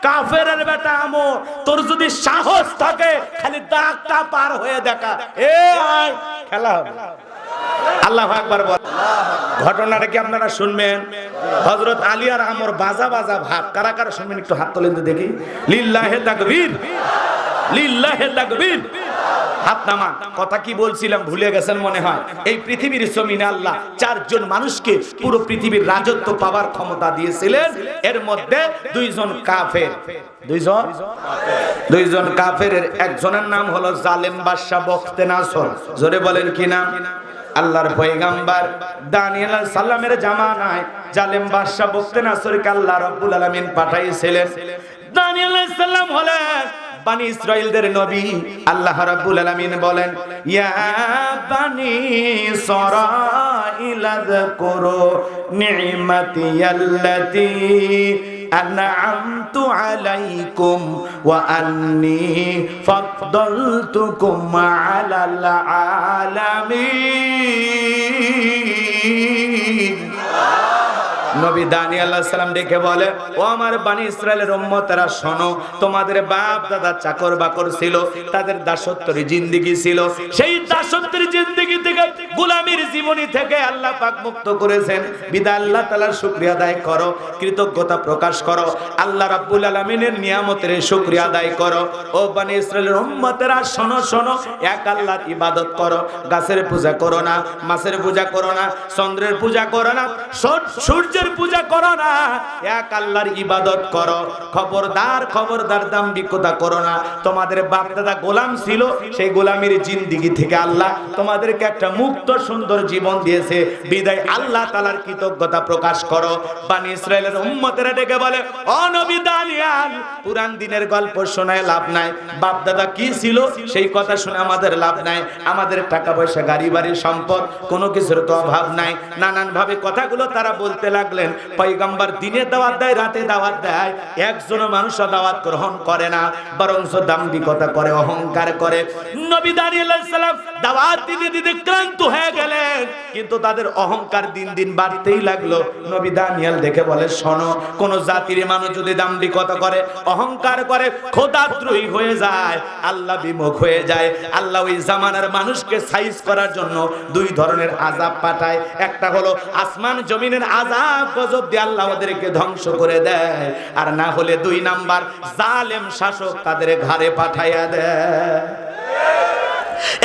কাফেরের বেটা আমর, তোর যদি সাহস থাকে খালি দাগটা পার হয়ে দেখা, এই খেলা হবে। আল্লাহু আকবার বল। ঘটনাটা কি আপনারা শুনবেন? হযরত আলী আর আমর বাজা বাজা ভাব। কারা কারা শুনবেন একটু হাত তোলেন তো দেখি। লিল্লাহে তাকবীর, লিল্লাহে তাকবীর। হাত নামান। কথা কি বলছিলাম ভুলে গেছেন মনে হয়। এই পৃথিবীর জমিনে আল্লাহ 4 জন মানুষকে পুরো পৃথিবীর রাজত্ব পাওয়ার ক্ষমতা দিয়েছিলেন। এর মধ্যে 2 জন কাফের, 2 জন কাফেরের একজনের নাম হলো জালেম বাদশা বখতে নাসর। জোরে বলেন কি নাম? আল্লাহর পয়গম্বর দানিয়েল আলাইহিস সালামের জামানায় জালেম বাদশা বখতে নাসরকে আল্লাহ রাব্বুল আলামিন পাঠাইছিলেন। দানিয়েল আলাইহিস সালাম হলেন বানি ইসরাইলদের নবী। আল্লাহ রাব্বুল আলামিন বলেন ইয়া বানি ইসরাইল আযকুরু নি'মাতিয়াল্লাতী আনআমতু আলাইকুম ওয়া আন্নী ফাদ্দালতুকুম আলাল আলামিন। নবী দানিয়েল আলাইহিস সালাম ডেকে বলে, ও আমার বনি ইসরাইলের উম্মতেরা শোনো, তোমাদের বাপ দাদা চাকর বাকর ছিল, তাদের দাসত্বের জিন্দেগি ছিল, সেই দাসত্বের জিন্দেগি থেকে গোলামীর জীবনী থেকে আল্লাহ পাক মুক্ত করেছেন। বিদায় আল্লাহ তাআলার শুকরিয়া আদায় করো, কৃতজ্ঞতা প্রকাশ করো, আল্লাহ রাব্বুল আলামিনের নিয়ামতের শুকরিয়া আদায় করো। ও বনি ইসরাইলের উম্মতেরা শোনো শোনো, এক আল্লাহর ইবাদত করো, গাছের পূজা করো না, মাছের পূজা করো না, চন্দ্রের পূজা করো না, সূর্যের পূজা করো না, এক আল্লাহর ইবাদত করো। খবরদার খবরদার দাম্ভিকতা করো না। তোমাদের বাপ দাদা গোলাম ছিল, সেই গোলামির জিন্দেগি থেকে আল্লাহ তোমাদেরকে একটা মুক্ত সুন্দর জীবন দিয়েছে, বিদায় আল্লাহ তাআলার কৃতজ্ঞতা প্রকাশ করো। বনি ইসরাইলের উম্মতেরা ডেকে বলে, ও নবী দানিয়েল, পুরান দিনের গল্প শোনায় লাভ নাই, বাপ দাদা কি ছিল সেই কথা শুনে আমাদের লাভ নাই, আমাদের টাকা পয়সা গাড়ি বাড়ি সম্পদ কোনো কিছুর তো অভাব নাই। নানান ভাবে কথাগুলো তারা বলতে লাগলেন। পয়গম্বর দিনে দাওয়াত দেয়, রাতে দাওয়াত দেয়, একজন মানুষ দাওয়াত গ্রহণ করে না, বরং দাম্ভিকতা করে, অহংকার করে। নবী দানিয়েল আলাইহিস সালাম দাওয়াত দিতে দিতে ক্লান্ত হয়ে গেলেন, কিন্তু তাদের অহংকার দিন দিন বাড়তেই লাগলো। নবী দানিয়েল দেখে বলে, শোনো, কোন জাতির মানুষ যদি দাম্ভিকতা করে, অহংকার করে, খোদাদ্রোহী হয়ে যায়, আল্লাহ বিমুখ হয়ে যায়, আল্লাহ ওই জামানার মানুষকে সাইজ করার জন্য দুই ধরনের আযাব পাঠায়। একটা হলো আসমান জমিনের আযাব, গজব দিয়ে আল্লাহ ওদেরকে ধ্বংস করে দেয়, আর না হলে দুই নাম্বার জালেম শাসক তাদের ঘাড়ে পাঠাইয়া দেয়।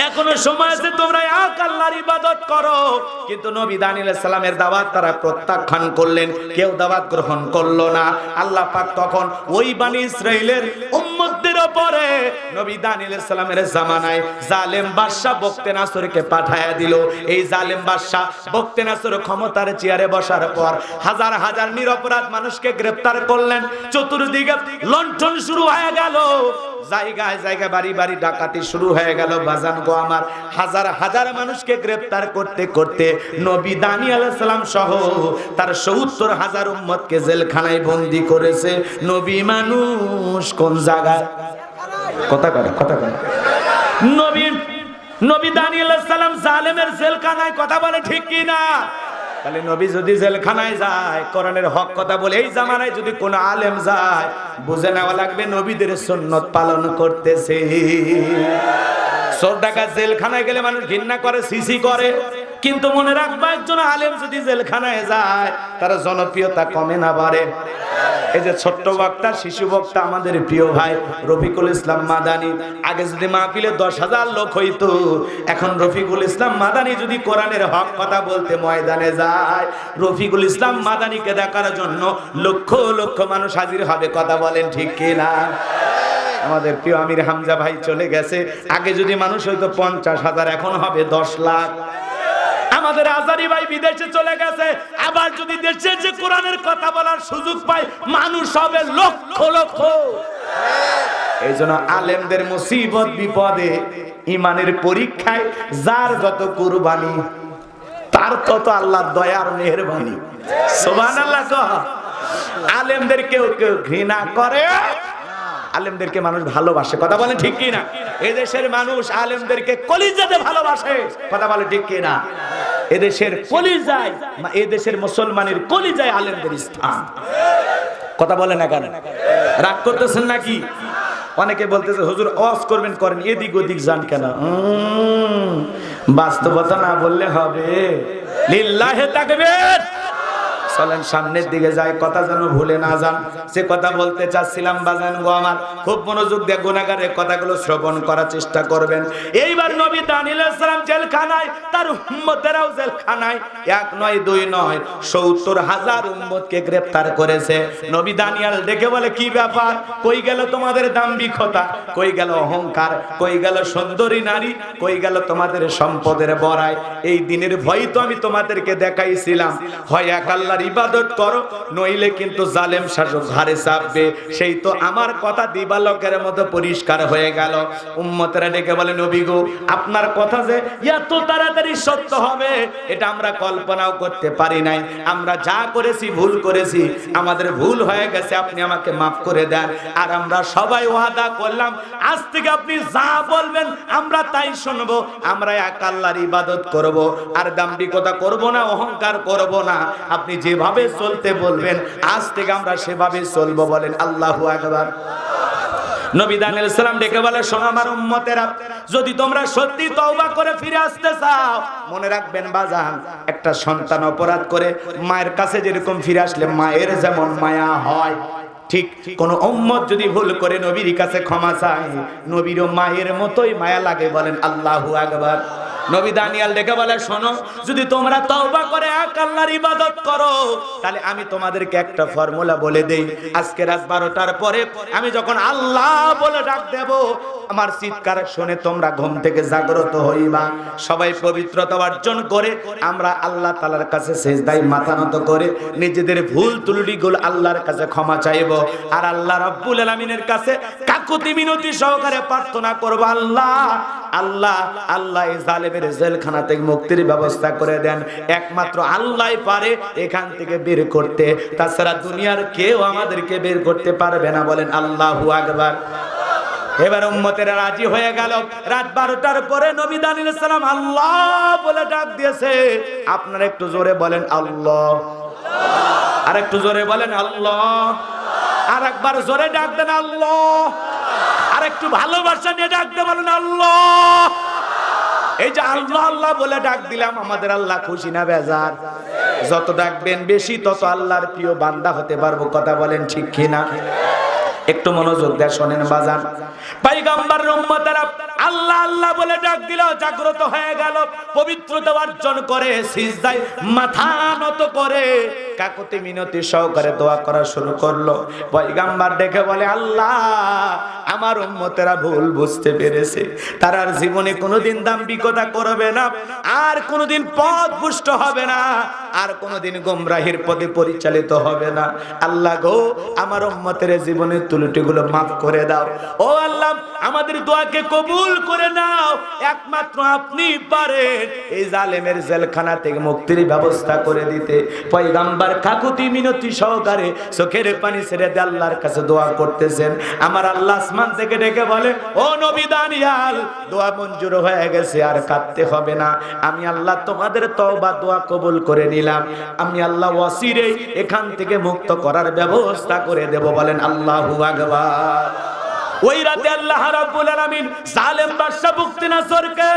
এখনো সময় আছে, তোমরা এক আল্লাহর ইবাদত করো। কিন্তু নবী দানিয়েল আলাইহিস সালামের দাওয়াত তারা প্রত্যাখ্যান করলেন, কেউ দাওয়াত গ্রহণ করলো না। আল্লাহ পাক তখন ওই বনি ইসরাইলের উম্মতদের উপরে নবী দানিয়েল আলাইহিস সালামের জামানায় জালেম বাদশা বখতেনাসরকে পাঠায়া দিল। এই জালেম বাদশা বখতেনাসর ক্ষমতার চেয়ারে বসার পর হাজার হাজার নিরপরাধ মানুষকে গ্রেফতার করলেন। চতুর্দিকে লণ্ঠন শুরু হয়ে গেল, জায়গায় জায়গায় বাড়ি বাড়ি ডাকাতি শুরু হয়ে গেল। বাজান গো আমার, হাজার হাজার মানুষকে গ্রেফতার করতে করতে নবী দানিয়েল আলাইহিস সালাম সহ তার ৭০,০০০ উম্মতকে জেলখানায় বন্দী করেছে। নবী মানুষ কোন জায়গায়? কথা কয় নবী দানিয়েল আলাইহিস সালাম জালেমের জেলখানায়, কথা বলে ঠিক কি না? তাহলে নবী যদি জেলখানায় যায়, কোরআনের হক কথা বলে, এই জামানায় যদি কোন আলেম যায়, বুঝে নেওয়া লাগবে নবীদের সুন্নত পালন করতেছে। চোর ডাকাত জেলখানায় গেলে মানুষ ঘৃণা করে, সিসি করে, কিন্তু মনে রাখবা একজন আলেম যদি জেলখানায় যায়, তার জনপ্রিয়তা কমে না বাড়ে। এই যে ছোট্ট বক্তা, শিশু বক্তা, আমাদের প্রিয় ভাই রফিকুল ইসলাম মাদানী, আগে যদি মাহফিলে ১০,০০০ লোক হইতো, এখন রফিকুল ইসলাম মাদানী যদি কোরআনের হক কথা বলতে ময়দানে যায়, রফিকুল ইসলাম মাদানীকে দেখার জন্য লক্ষ লক্ষ মানুষ হাজির হবে। কথা বলেন ঠিক কিনা? আমাদের প্রিয় আমির হামজা ভাই চলে গেছে, আগে যদি মানুষ হইতো ৫০,০০০, এখন হবে ১০ লাখ। আমাদের আজারি ভাই বিদেশে চলে গেছে, আবার যদি দেশে যে কোরআনের কথা বলার সুযোগ পায়, মানুষ হবে লক্ষ লক্ষ। এই জন্য আলেমদের মুসিবত বিপদে, ইমানের পরীক্ষায় যার যত কুরবানি, তার তত আল্লাহর দয়ার মেহেরবানি। সুবহানাল্লাহ। আলেমদের কেউ কেউ ঘৃণা করে, আলেমদেরকে মানুষ ভালোবাসে। কথা বলে ঠিক কি না? এদেশের মানুষ আলেমদেরকে কলিজাতে ভালোবাসে। কথা বলে ঠিক কি না? এদেশের কলিজায়, এদেশের মুসলমানের কলিজায় আলেমদের স্থান। কথা বলে না কেন? রাগ করতেছেন নাকি? অনেকে বলতেছে হুজুর ওয়াজ করবেন, করেন, এদিক ওদিক যান কেন? বাস্তবতা না বললে হবে? লিল্লাহে তাকবীর। চলেন সামনের দিকে যাই, কথা যেন ভুলে না যান। যে কথা বলতে চাচ্ছিলাম বাজান গো আমার, খুব মনোযোগ দিয়ে গুনাহগারের কথাগুলো শ্রবণ করার চেষ্টা করবেন। এইবার নবী দানিয়েল আলাইহিস সালাম জেলখানায়, তার উম্মতেরাও জেলখানায়, এক নয় দুই নয় ৭০,০০০ উম্মতকে গ্রেফতার করেছে। নবী দানিয়েল দেখে বলে, কি ব্যাপার? কই গেল তোমাদের দাম্ভিকতা? কই গেল অহংকার? কই গেল সুন্দরী নারী? কই গেল তোমাদের সম্পদের বড়াই? এই দিনের ভয় তো আমি তোমাদেরকে দেখাইছিলাম, হয় এক আল্লাহর ইবাদত করো, নইলে কিন্তু জালেম শাসক ঘাড়ে চাপবে। সেই তো আমার কথা দিবালোকের মতো পরিষ্কার হয়ে গেল। উম্মতেরা ডেকে বলে, নবী গো, আপনার কথা যে এত তাড়াতাড়ি সত্য হবে এটা আমরা কল্পনাও করতে পারি নাই। আমরা যা করেছি ভুল করেছি, আমাদের ভুল হয়ে গেছে, আপনি আমাকে মাফ করে দেন। আর আমরা সবাই ওয়াদা করলাম আজ থেকে আপনি যা বলবেন আমরা তাই শুনবো। আমরা এক আল্লাহর ইবাদত করব, আর দাম্ভিকতা করব না, অহংকার করব না। আপনি যেভাবে চলতে বলবেন আজ থেকে আমরা সেভাবে চলবো। বলেন আল্লাহু আকবার। নবী দানিয়েল সালাম ডেকে বলে, শোনো আমার উম্মতেরা, যদি তোমরা সত্যি তওবা করে ফিরে আসতে চাও, মনে রাখবেন বাজান, একটা সন্তান অপরাধ করে মায়ের কাছে যেরকম ফিরে আসলে মায়ের যেমন মায়া হয়, ঠিক কোন উম্মত যদি ভুল করে নবীর কাছে ক্ষমা চায়, নবীরও মায়ের মতোই মায়া লাগে। বলেন আল্লাহু আকবার। নবী দানিয়েল ডেকে বলে, শোনো, যদি তোমরা তওবা করে এক আল্লাহর ইবাদত করো, তাহলে আমি তোমাদেরকে একটা ফর্মুলা বলে দেই। আজকে রাত 12টার পরে আমি যখন আল্লাহ বলে ডাক দেব, আমার চিৎকার শুনে তোমরা ঘুম থেকে জাগ্রত হইবা। সবাই পবিত্রতা অর্জন করে আমরা আল্লাহ তাআলার কাছে সিজদায় মাথা নত করে নিজেদের ভুল ত্রুটিগুলো আল্লাহর কাছে ক্ষমা চাইব। আর আল্লাহ রাব্বুল আলামিনের কাছে কাকুতি মিনতি সহকারে প্রার্থনা করব, আল্লাহ আল্লাহ আল্লাহ এই জালেমের জেলখানা থেকে মুক্তির ব্যবস্থা করে দেন। একমাত্র আল্লাহই পারে এখান থেকে বের করতে, তাছাড়া দুনিয়ার কেউ আমাদেরকে বের করতে পারবে না। বলেন আল্লাহু আকবার। এবার উম্মতেরা রাজি হয়ে গেল। রাত 12টার পরে নবী দানিয়েল সালাম আল্লাহ বলে ডাক দিয়েছে। আপনারা একটু জোরে বলেন আল্লাহ, আর একটু জোরে বলেন আল্লাহ, আর একবার জোরে ডাক দেন আল্লাহ, আর একটু ভালোবাসা নিয়ে ডাক দিয়ে বলেন আল্লাহ। এই যে আল্লাহ আল্লাহ বলে ডাক দিলাম, আমাদের আল্লাহ খুশি না বেজার? যত ডাকবেন বেশি তত আল্লাহর প্রিয় বান্দা হতে পারবো। কথা বলেন ঠিক কিনা? একটু মনোযোগ দিয়ে শোনেন বাজান। পয়গম্বরের উম্মতেরা আল্লাহ আল্লাহ বলে ডাক দিল, জাগ্রত হয়ে গেল, পবিত্রতা অর্জন করে সিজদায় মাথা নত করে কাকুতি মিনতি সহকারে দোয়া করা শুরু করলো। পয়গম্বর দেখে বলে, আল্লাহ আমার উম্মতেরা ভুল বুঝতে পেরেছে, তারা আর জীবনে কোনোদিন দাম্ভিকতা করবে না, আর কোনোদিন পথভ্রষ্ট হবে না, আর কোনোদিন গোমরাহির পথে পরিচালিত হবে না। আল্লাহ গো, আমার উম্মতের জীবনের ত্রুটিগুলো মাফ করে দাও। ও আল্লাহ, আমাদের দোয়াকে কবুল করে নাও। একমাত্র আপনি পারেন এই জালেমের জেলখানা থেকে মুক্তির ব্যবস্থা করে দিতে। পয়গম্বর কাকুতি মিনতি সহকারে চোখের পানি ছেড়ে দিয়ে আল্লাহর কাছে দোয়া করতেছেন। আমার আল্লাহ আসমান থেকে ডেকে বলে, ও নবী দানিয়েল, দোয়া মঞ্জুর হয়ে গেছে, আর কাঁদতে হবে না। আমি আল্লাহ তোমাদের তওবা দোয়া কবুল করে নিলাম। আমি আল্লাহ ওয়াসিরে এখান থেকে মুক্ত করার ব্যবস্থা করে দেব। বলেন আল্লাহু আকবার। ওই রাতে আল্লাহ রাব্বুল আলামিন জালেম বাদশা বুখতিনাসরকে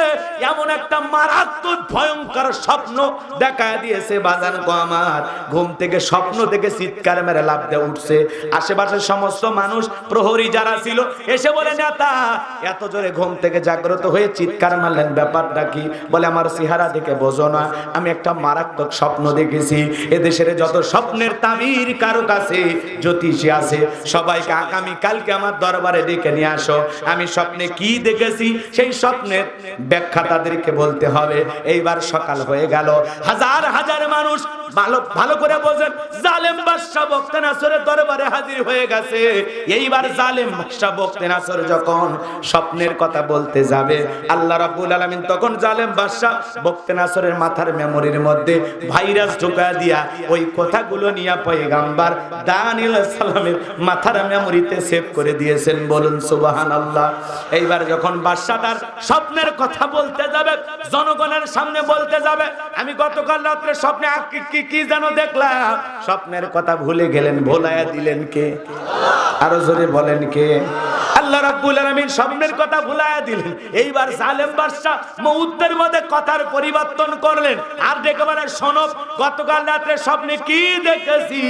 এমন একটা মারাত্মক ভয়ঙ্কর স্বপ্ন দেখায় দিয়েছে। বাজান গো আমার, ঘুম থেকে স্বপ্ন থেকে চিৎকার মেরে লাফ দিয়ে উঠছে। আশেপাশের সমস্ত মানুষ, প্রহরী যারা ছিল, এসে বলে, নেতা এত জোরে ঘুম থেকে জাগ্রত হয়ে চিৎকার মারলেন, ব্যাপারটা কি? বলে, আমার চেহারা দেখে বোঝো না, আমি একটা মারাত্মক স্বপ্ন দেখেছি। এদেশের যত স্বপ্নের তাবির কারো কাছে জ্যোতিষী আছে, সবাইকে আগামী কালকে আমার দরবারে ডেকে নিয়ে আসো। আমি স্বপ্নে কি দেখেছি সেই স্বপ্নের ব্যাখ্যা তাদেরকে বলতে হবে। এইবার সকাল হয়ে গেল, হাজার হাজার মানুষ ভালো করে বোঝেন, জালেম বাদশা বুখতিনাসরের দরবারে হাজির হয়ে গেছে। এইবার জালেম বাদশা বুখতিনাসর যখন স্বপ্নের কথা বলতে যাবে, আল্লাহ রাব্বুল আলামিন তখন জালেম বাদশা বুখতিনাসরের মাথার মেমোরির মধ্যে ভাইরাস ঢোকা দিয়া ওই কথাগুলো নিয়ে পয়গম্বর দানিয়েল সালামের মাথার মেমোরিতে সেভ করে দিয়েছেন। বলুন সুবহানাল্লাহ। এইবার যখন বাদশা তার স্বপ্নের কথা বলতে যাবে, জনগণের সামনে বলতে যাবে, আমি গতকাল রাতে স্বপ্নে কি যেন দেখলাম, স্বপ্নের কথা ভুলে গেলেন, ভোলায়া দিলেন কে? আরো জোরে বলেন কে? আল্লাহ রাব্বুল আলামিন স্বপ্নের কথা ভুলায়া দিলেন। এইবার জালেম বাদশা মুহূর্তের মধ্যে কথার পরিবর্তন করলেন, আর ডেকে বলে, শোনো, গতকাল রাতে স্বপ্নে কি দেখেছি,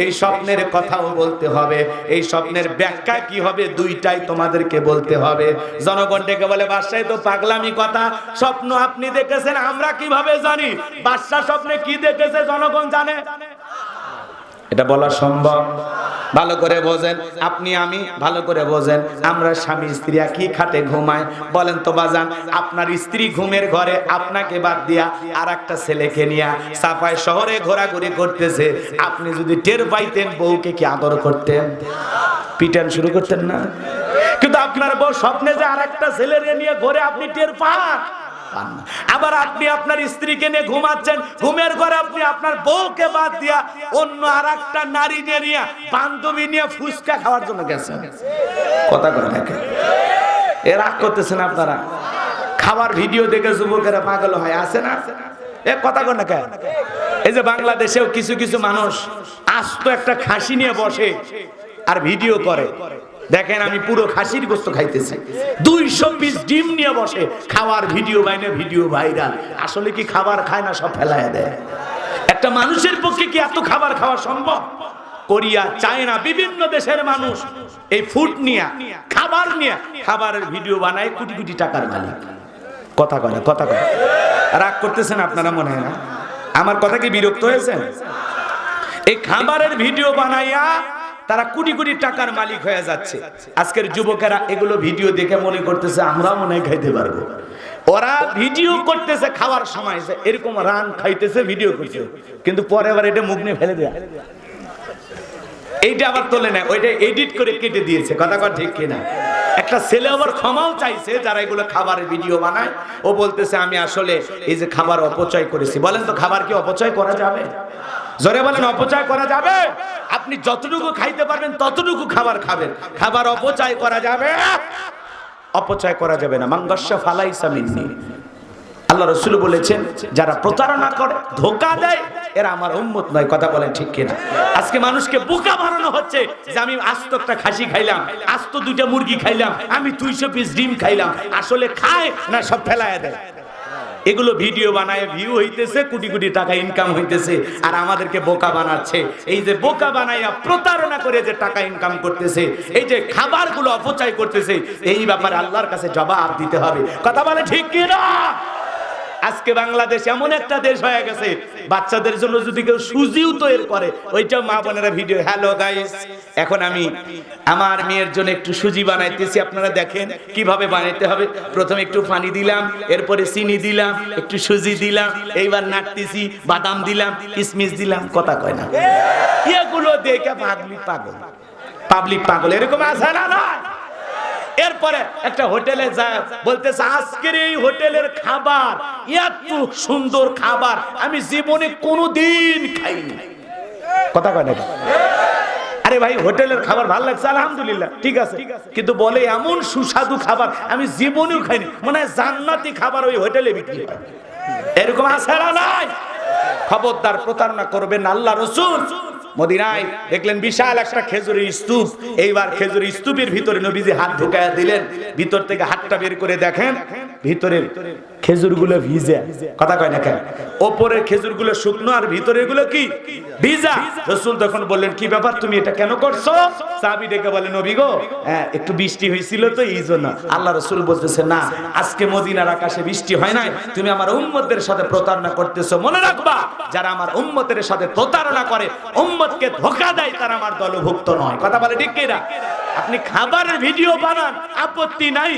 এই স্বপ্নের কথাও বলতে হবে, এই স্বপ্নের ব্যাখ্যা কি হবে, দুইটাই তোমাদেরকে বলতে হবে। জনগণ ডেকে বলে, বাদশাহ তো পাগলামি কথা, স্বপ্ন আপনি দেখেছেন, আমরা কিভাবে জানি? বাদশা স্বপ্নে কি দেখেছে জনগণ জানে? এটা বলা সম্ভব? ভালো করে বোঝেন, আপনি আমি ভালো করে বোঝেন। আমরা স্বামী স্ত্রী কি খাটে ঘুমায় বলেন তো বাজান? আপনার স্ত্রী ঘুমের ঘরে আপনাকে বাদ দিয়া আর একটা ছেলেকে নিয়ে সাফাই শহরে ঘোরাঘুরি করতেছে, আপনি যদি টের পাইতেন বউকে কি আদর করতেন? পিটান শুরু করতেন না? কিন্তু আপনার বউ স্বপ্নে যে আর একটা ছেলেকে নিয়ে ঘরে আপনি টের পান। আবার আপনি আপনার স্ত্রীকে নিয়ে ঘুমাচ্ছেন, ঘুমের ঘরে আপনি আপনার বউকে বাদ দিয়া অন্য আর একটা নারী নিয়ে বান্ধবী নিয়ে ফুচকা খাওয়ার জন্য গেছেন। কথা করে দেখেন, এ রাগ করতেছেন আপনারা? খাবার ভিডিও দেখে যুবকেরা পাগল হয়, আছে না? এ কথা কর না কেন? এই যে বাংলাদেশেও কিছু কিছু মানুষ আস্ত একটা খাসি নিয়ে বসে আর ভিডিও করে। দেখেন আমি পুরো খাসির গোশত খাইতেছি, 200 পিস ডিম নিয়ে বসে খাওয়ার ভিডিও বাইনে, ভিডিও ভাইরাল। আসলে কি খাবার খায় না, সব ফেলায় দেয়? একটা মানুষের পক্ষে কি এত খাবার খাওয়া সম্ভব? কোরিয়া, চায়না, বিভিন্ন দেশের মানুষ এই ফুড নিয়ে, খাবার নিয়ে, খাবারের ভিডিও বানায়, কোটি কোটি টাকার মালিক। কথা কয় না? কথা কয়? রাগ করতেছেন আপনারা মনে হয় না? আমার কথা কি বিরক্ত হয়েছেন? এই খাবারের ভিডিও বানাইয়া তারা কোটি কোটি টাকার মালিক হয়ে যাচ্ছে। আজকের যুবকেরা এগুলো ভিডিও দেখে মনে করতেছে আমরাও মনে হয় খাইতে পারবো। ওরা ভিডিও করতেছে খাওয়ার সময় এরকম রান খাইতেছে, ভিডিও করছে, কিন্তু পরে আবার এটা মুখ নিয়ে ফেলে দেয়, এইটা আবার তোলে না, ওইটা এডিট করে কেটে দিয়েছে। কথা কথা ঠিক কিনা? একটা ছেলে আবার ক্ষমাও চাইছে যারা এগুলো খাবারের ভিডিও বানায়। ও বলতেছে আমি আসলে এই যে খাবার অপচয় করেছি। বলেন তো খাবার কি অপচয় করা যাবে? জোরে বলেন, অপচয় করা যাবে? আপনি যতটুকু খাইতে পারবেন ততটুকু খাবার খাবেন, খাবার অপচয় করা যাবে? অপচয় করা যাবে না। মাঙ্গাসা ফালাইসা মিন্নি, আল্লাহ রাসূল বলেছেন যারা প্রতারণা করে, ধোঁকা দেয়, এরা আমার উম্মত নয়। কথা বলেন ঠিক কিনা? আজকে মানুষকে বোকা বানানো হচ্ছে যে আমি আস্ত একটা খাসি খাইলাম, আস্ত 2টা মুরগি খাইলাম, আমি 200 পিস ডিম খাইলাম। আসলে খায় না সব ফেলায় দেয়। এগুলো ভিডিও বানায়, ভিউ হইতেছে, কোটি কোটি টাকা ইনকাম হইতেছে, আর আমাদেরকে বোকা বানাচ্ছে। এই যে বোকা বানাইয়া প্রতারণা করে যে টাকা ইনকাম করতেছে, এই যে খাবারগুলো অপচয় করতেছে, এই ব্যাপারে আল্লাহর কাছে জবাব দিতে হবে। কথা বলে ঠিক কিনা? আজকে বাংলাদেশ এমন একটা দেশ হয়ে গেছে, বাচ্চাদের জন্য যদি কেউ সুজিও তৈরি করে, ওইটাও মা বোনেরা ভিডিও। হ্যালো গাইস, এখন আমি আমার মেয়ের জন্য একটু সুজি বানাইতেছি, আপনারা দেখেন কিভাবে বানাইতে হবে। প্রথমে একটু পানি দিলাম, এরপরে চিনি দিলাম, একটু সুজি দিলাম, এইবার নাড়তেছি, বাদাম দিলাম, কিশমিশ দিলাম। কথা কয় না? এগুলো দেখে পাবলিক পাগল এরকম আছে না? না। এরপরে একটা হোটেলে যায়, বলতেছে আজকের এই হোটেলের খাবার এত সুন্দর খাবার আমি জীবনে কোনোদিন খাইনি। কথা কয় না? আরে ভাই, হোটেলের খাবার ভালো লাগছে, আলহামদুলিল্লাহ, ঠিক আছে, কিন্তু বলে এমন সুস্বাদু খাবার আমি জীবনেও খাইনি, মানে জান্নাতি খাবার ওই হোটেলে বিক্রি হয়। এরকম আছে না? নাই। খবরদার প্রতারণা করবেন। আল্লাহ রাসূল মদিনায় দেখলেন বিশাল একটা খেজুরের স্তূপ। এইবার খেজুরের স্তূপের ভিতরে নবীজি হাত ঢুকায়া দিলেন, ভিতর থেকে হাতটা বের করে দেখেন ভিতরের খেজুরগুলো ভিজে। কথা কয় না কেন? ওপরের খেজুরগুলো শুকনো আর ভিতরের গুলো কি ভিজা। রাসূল তখন বললেন কি ব্যাপার, তুমি এটা কেন করছো? সাহাবী ডেকে বলে নবী গো, একটু বৃষ্টি হয়েছিল তো এই জন্য। আল্লাহ রাসূল বলতেছে না, আজকে মদিনার আকাশে বৃষ্টি হয় নাই, তুমি আমার উম্মতের সাথে প্রতারণা করতেছো। মনে রাখবা, যারা আমার উম্মতের সাথে প্রতারণা করে, উম্মতকে ধোঁকা দেয়, তারা আমার দলভুক্ত নয়। কথা বলে ঠিক কিনা? আপনি খাবারের ভিডিও বানান, আপত্তি নাই,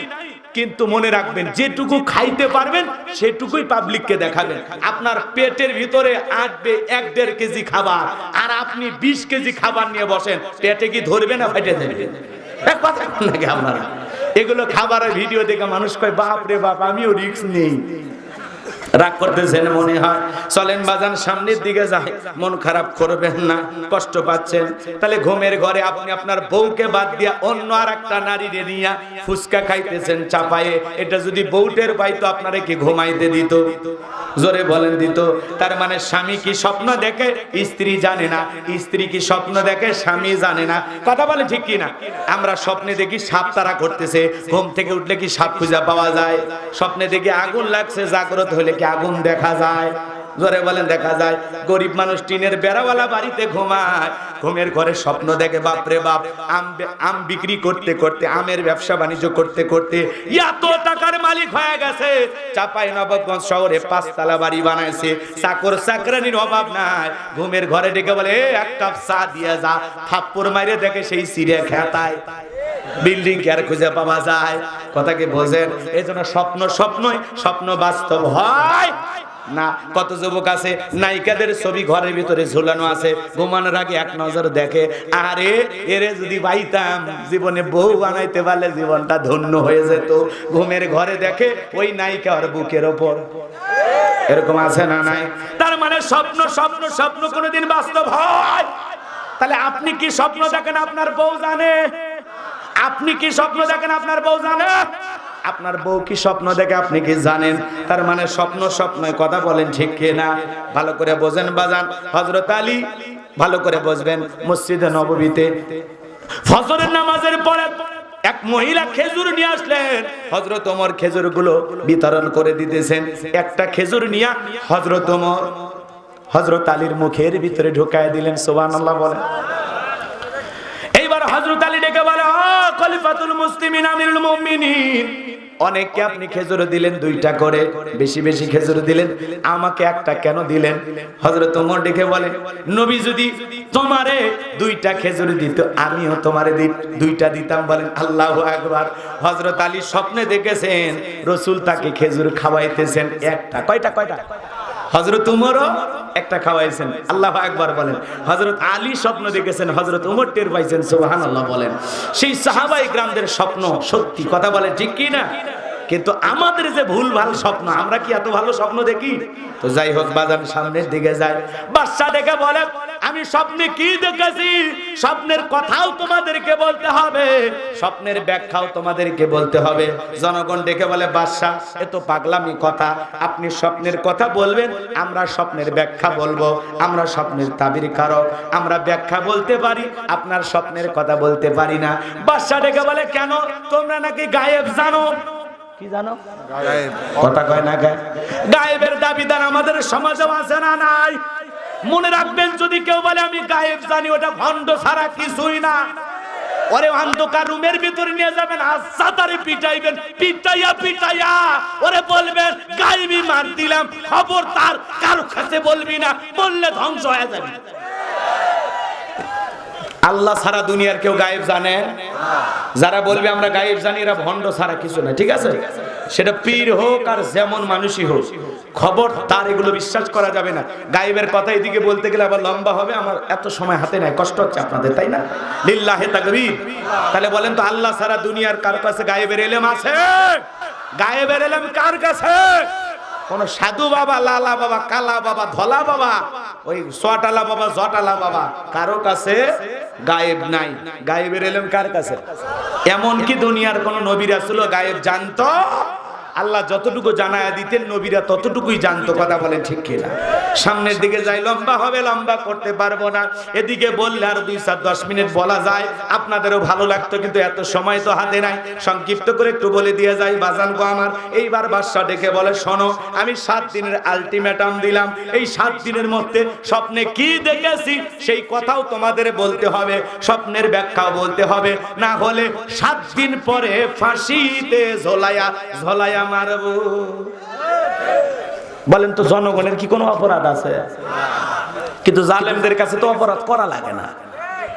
কিন্তু মনে রাখবেন যেটুকু খাইতে পারবেন সেটুকুই পাবলিককে দেখাবেন। আপনার পেটের ভিতরে আটবে 1-1.5 কেজি খাবার, আর আপনি 20 কেজি খাবার নিয়ে বসেন, পেটে কি ধরবে না ফেটে যাবে? কথা নাকি আপনারা? এগুলো খাবারের ভিডিও দেখে মানুষ কয় বাপ রে বাপ, আমিও রিস্ক নেই। রাগ করতেছেন মনে হয়? চলেন বাজান সামনের দিকে যাই, মন খারাপ করবেন না, কষ্ট পাচ্ছেন। তাহলে ঘুমের ঘরে আপনি আপনার বউকে বাদ দিয়া অন্য আর একটা নারীরে নিয়া ফুচকা খাইতেছেন চাপায়ে। এটা যদি বউটের পাইতো আপনারে কি ঘুমাইতে দিত? জোরে বলেন দিত? তার মানে স্বামী কি স্বপ্ন দেখে স্ত্রী জানে না, স্ত্রী কি স্বপ্ন দেখে স্বামী জানে না। কথা বলে ঠিক কিনা? আমরা স্বপ্নে দেখি সাপ তারা করতেছে, ঘুম থেকে উঠলে কি সাপ খুঁজে পাওয়া যায়? স্বপ্নে দেখি আগুন লাগছে, জাগ্রত হলে কি আগুন দেখা যায়? জোরে বলেন দেখা যায়। গরিব মানুষ টিনের বেড়াওয়ালা বাড়িতে ঘুমায়, ঘুমের ঘরে স্বপ্ন দেখে বাপরে বাপ আম বিক্রি করতে করতে, আমের ব্যবসা বাণিজ্য করতে করতে এত টাকার মালিক হয়ে গেছে, চাঁপাইনবাবগঞ্জ শহরে 5 তলা বাড়ি বানাইছে, চাকর চাকরানির অভাব নাই। ঘুমের ঘরে ডেকে বলে এক কাপ চা দিয়ে যা, থাপ্পড় মাইরে দেখে সেই সিঁড়ে খেতায়। বিল্ডিং কি আর খুঁজে পাওয়া যায়? কথা কি বোঝেন? এই জন্য স্বপ্ন স্বপ্নই, স্বপ্ন বাস্তব হয় না। কত যুবক আছে নায়িকাদের ছবি ঘরের ভিতরে ঝুলানো আছে, ঘুমানোর আগে এক নজর দেখে, আরে এরে যদি পাইতাম, জীবনে বউ বানাইতে পারলে জীবনটা ধন্য হয়ে যেত। ঘুমের ঘরে দেখে ওই নায়িকা ওর বুকের ওপর। এরকম আছে না নাই? তার মানে স্বপ্ন স্বপ্ন স্বপ্ন কোনোদিন বাস্তব হয়? তাহলে আপনি কি স্বপ্ন দেখেন আপনার বউ জানে? আপনি কি স্বপ্ন দেখেন আপনার বউ জানে? আপনার বউ কি স্বপ্ন দেখে আপনি কি জানেন? তার মানে স্বপ্ন স্বপ্নই, কথা বলেন ঠিক কি না? ভালো করে বোঝেন বাজান। হযরত আলী, ভালো করে বুঝবেন, মসজিদে নববীতে ফজরের নামাজের পরে এক মহিলা খেজুর নিয়ে আসলেন। হযরত ওমর খেজুরগুলো বিতরণ করে দিতেছেন। একটা খেজুর নিয়ে হযরত ওমর হযরত আলীর মুখের ভিতরে ঢুকায় দিলেন। সুবহানাল্লাহ বলেন। এইবার হযরত আলী ডেকে বলে, ও খলিফাতুল মুসলিমিন, আমিরুল মুমিনিন, অনেককে আপনি খেজুর দিলেন 2টা করে, বেশি বেশি খেজুর দিলেন, আমাকে একটা কেন দিলেন? হযরত ওমর ডেকে বলে, নবী যদি তোমারে 2টা খেজুর দিত, আমিও তোমারে 2টা দিতাম। বলেন আল্লাহু আকবার। হযরত আলী স্বপ্নে দেখেছেন রাসূল তাকে খেজুর খাওয়াইতেছেন একটা। কয়টা? হযরত ওমরও একটা খাওয়াইছেন। আল্লাহু আকবার বলেন। হযরত আলী স্বপ্ন দেখেছেন, হযরত ওমর টের পাইছেন। সুবহানাল্লাহ বলেন। সেই সাহাবায়ে কিরামদের স্বপ্ন সত্যি, কথা বলে ঠিক কি না? কিন্তু আমাদের যে ভুল ভাল স্বপ্ন, আমরা কি এত ভালো স্বপ্ন দেখি? তো যাই হোক বাজান, সামনের দিকে যায়। বাদশা ডেকে বলে, আমি স্বপ্নে কি দেখেছি স্বপ্নের কথাও তোমাদেরকে বলতে হবে, স্বপ্নের ব্যাখ্যাও তোমাদেরকে বলতে হবে। জনগণ ডেকে বলে, বাদশা এ তো পাগলামি কথা, আপনি স্বপ্নের কথা বলবেন, আমরা স্বপ্নের ব্যাখ্যা বলবো। আমরা স্বপ্নের তাবির কারক, আমরা ব্যাখ্যা বলতে পারি, আপনার স্বপ্নের কথা বলতে পারি না। বাদশা ডেকে বলে, কেন? তোমরা নাকি গায়েব জানো? কি জানো? কথা কয় না গায়ে? গায়েবের দাবিদার আমাদের সমাজে আছে না নাই? মনে রাখবেন, যদি কেউ বলে আমি গায়েব জানি, ওটা ভণ্ড ছাড়া কিছুই না। ওরে অন্ধকার রুমের ভিতরে নিয়ে যাবেন, আসাতারে পিটাইবেন, পিটাইয়া ওরে বলবেন গায়েবী মার দিলাম, খবরদার কারো কাছে বলবি না, বললে ধ্বংস হয়ে যাবে। আল্লাহ ছাড়া দুনিয়ার কেউ গায়েব জানে? যারা বলবে আমরা গায়েব জানি, এরা ভণ্ড ছাড়া কিছু না। ঠিক আছে? সেটা পীর হোক আর যেমন মানুষই হোক, খবর তার এগুলো বিশ্বাস করা যাবে না। গায়েবের কথা এদিকে বলতে গেলে আবার লম্বা হবে, আমার এত সময় হাতে নাই, কষ্ট হচ্ছে আপনাদের, তাই না? লিল্লাহে তাকবীর। তাহলে বলেন তো, আল্লাহ ছাড়া দুনিয়ার কার কাছে গায়েবের ইলম আছে? গায়েবের ইলম কার কাছে? কোন সাধু বাবা, লালা বাবা, কালা বাবা, ধলা বাবা, ওই সোয়াটালা বাবা, জটালা বাবা, কারো কাছে গায়েব নাই। গায়েবের ইলম কার কাছে? এমন কি দুনিয়ার কোন নবী রাসূল গায়েব জানতো? আল্লাহ যতটুকু জানায়া দিতেন, নবীরা ততটুকুই জানতো। কথা বলেন ঠিক কিনা? সামনের দিকে যাই, লম্বা হবে, লম্বা করতে পারবো না। এদিকে বললে আর 2-4-10 মিনিট বলা যায়, আপনাদেরও ভালো লাগতো, কিন্তু এত সময় তো হাতে নাই। সংক্ষিপ্ত করে একটু বলে দিয়ে যাই বাজান গো আমার। এইবার বাদশা ডেকে বলে, শোনো, আমি 7 দিনের আলটিমেটাম দিলাম, এই 7 দিনের মধ্যে স্বপ্নে কি দেখেছি সেই কথাও তোমাদের বলতে হবে, স্বপ্নের ব্যাখ্যাও বলতে হবে, না হলে 7 দিন পরে ফাঁসিতে ঝোলায়া মারবো। বলেন তো, জনগণের কি কোনো অপরাধ আছে? কিন্তু জালেমদের কাছে তো অপরাধ করা লাগে না।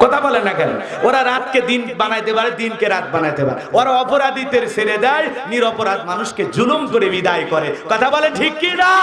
কথা বলে না কেন? ওরা রাতকে দিন বানাইতে পারে, দিনকে রাত বানাইতে পারে। ওরা অপরাধীদের ছেড়ে দেয়, নিরপরাধ মানুষকে জুলুম করে বিদায় করে। কথা বলে ঠিক কি না?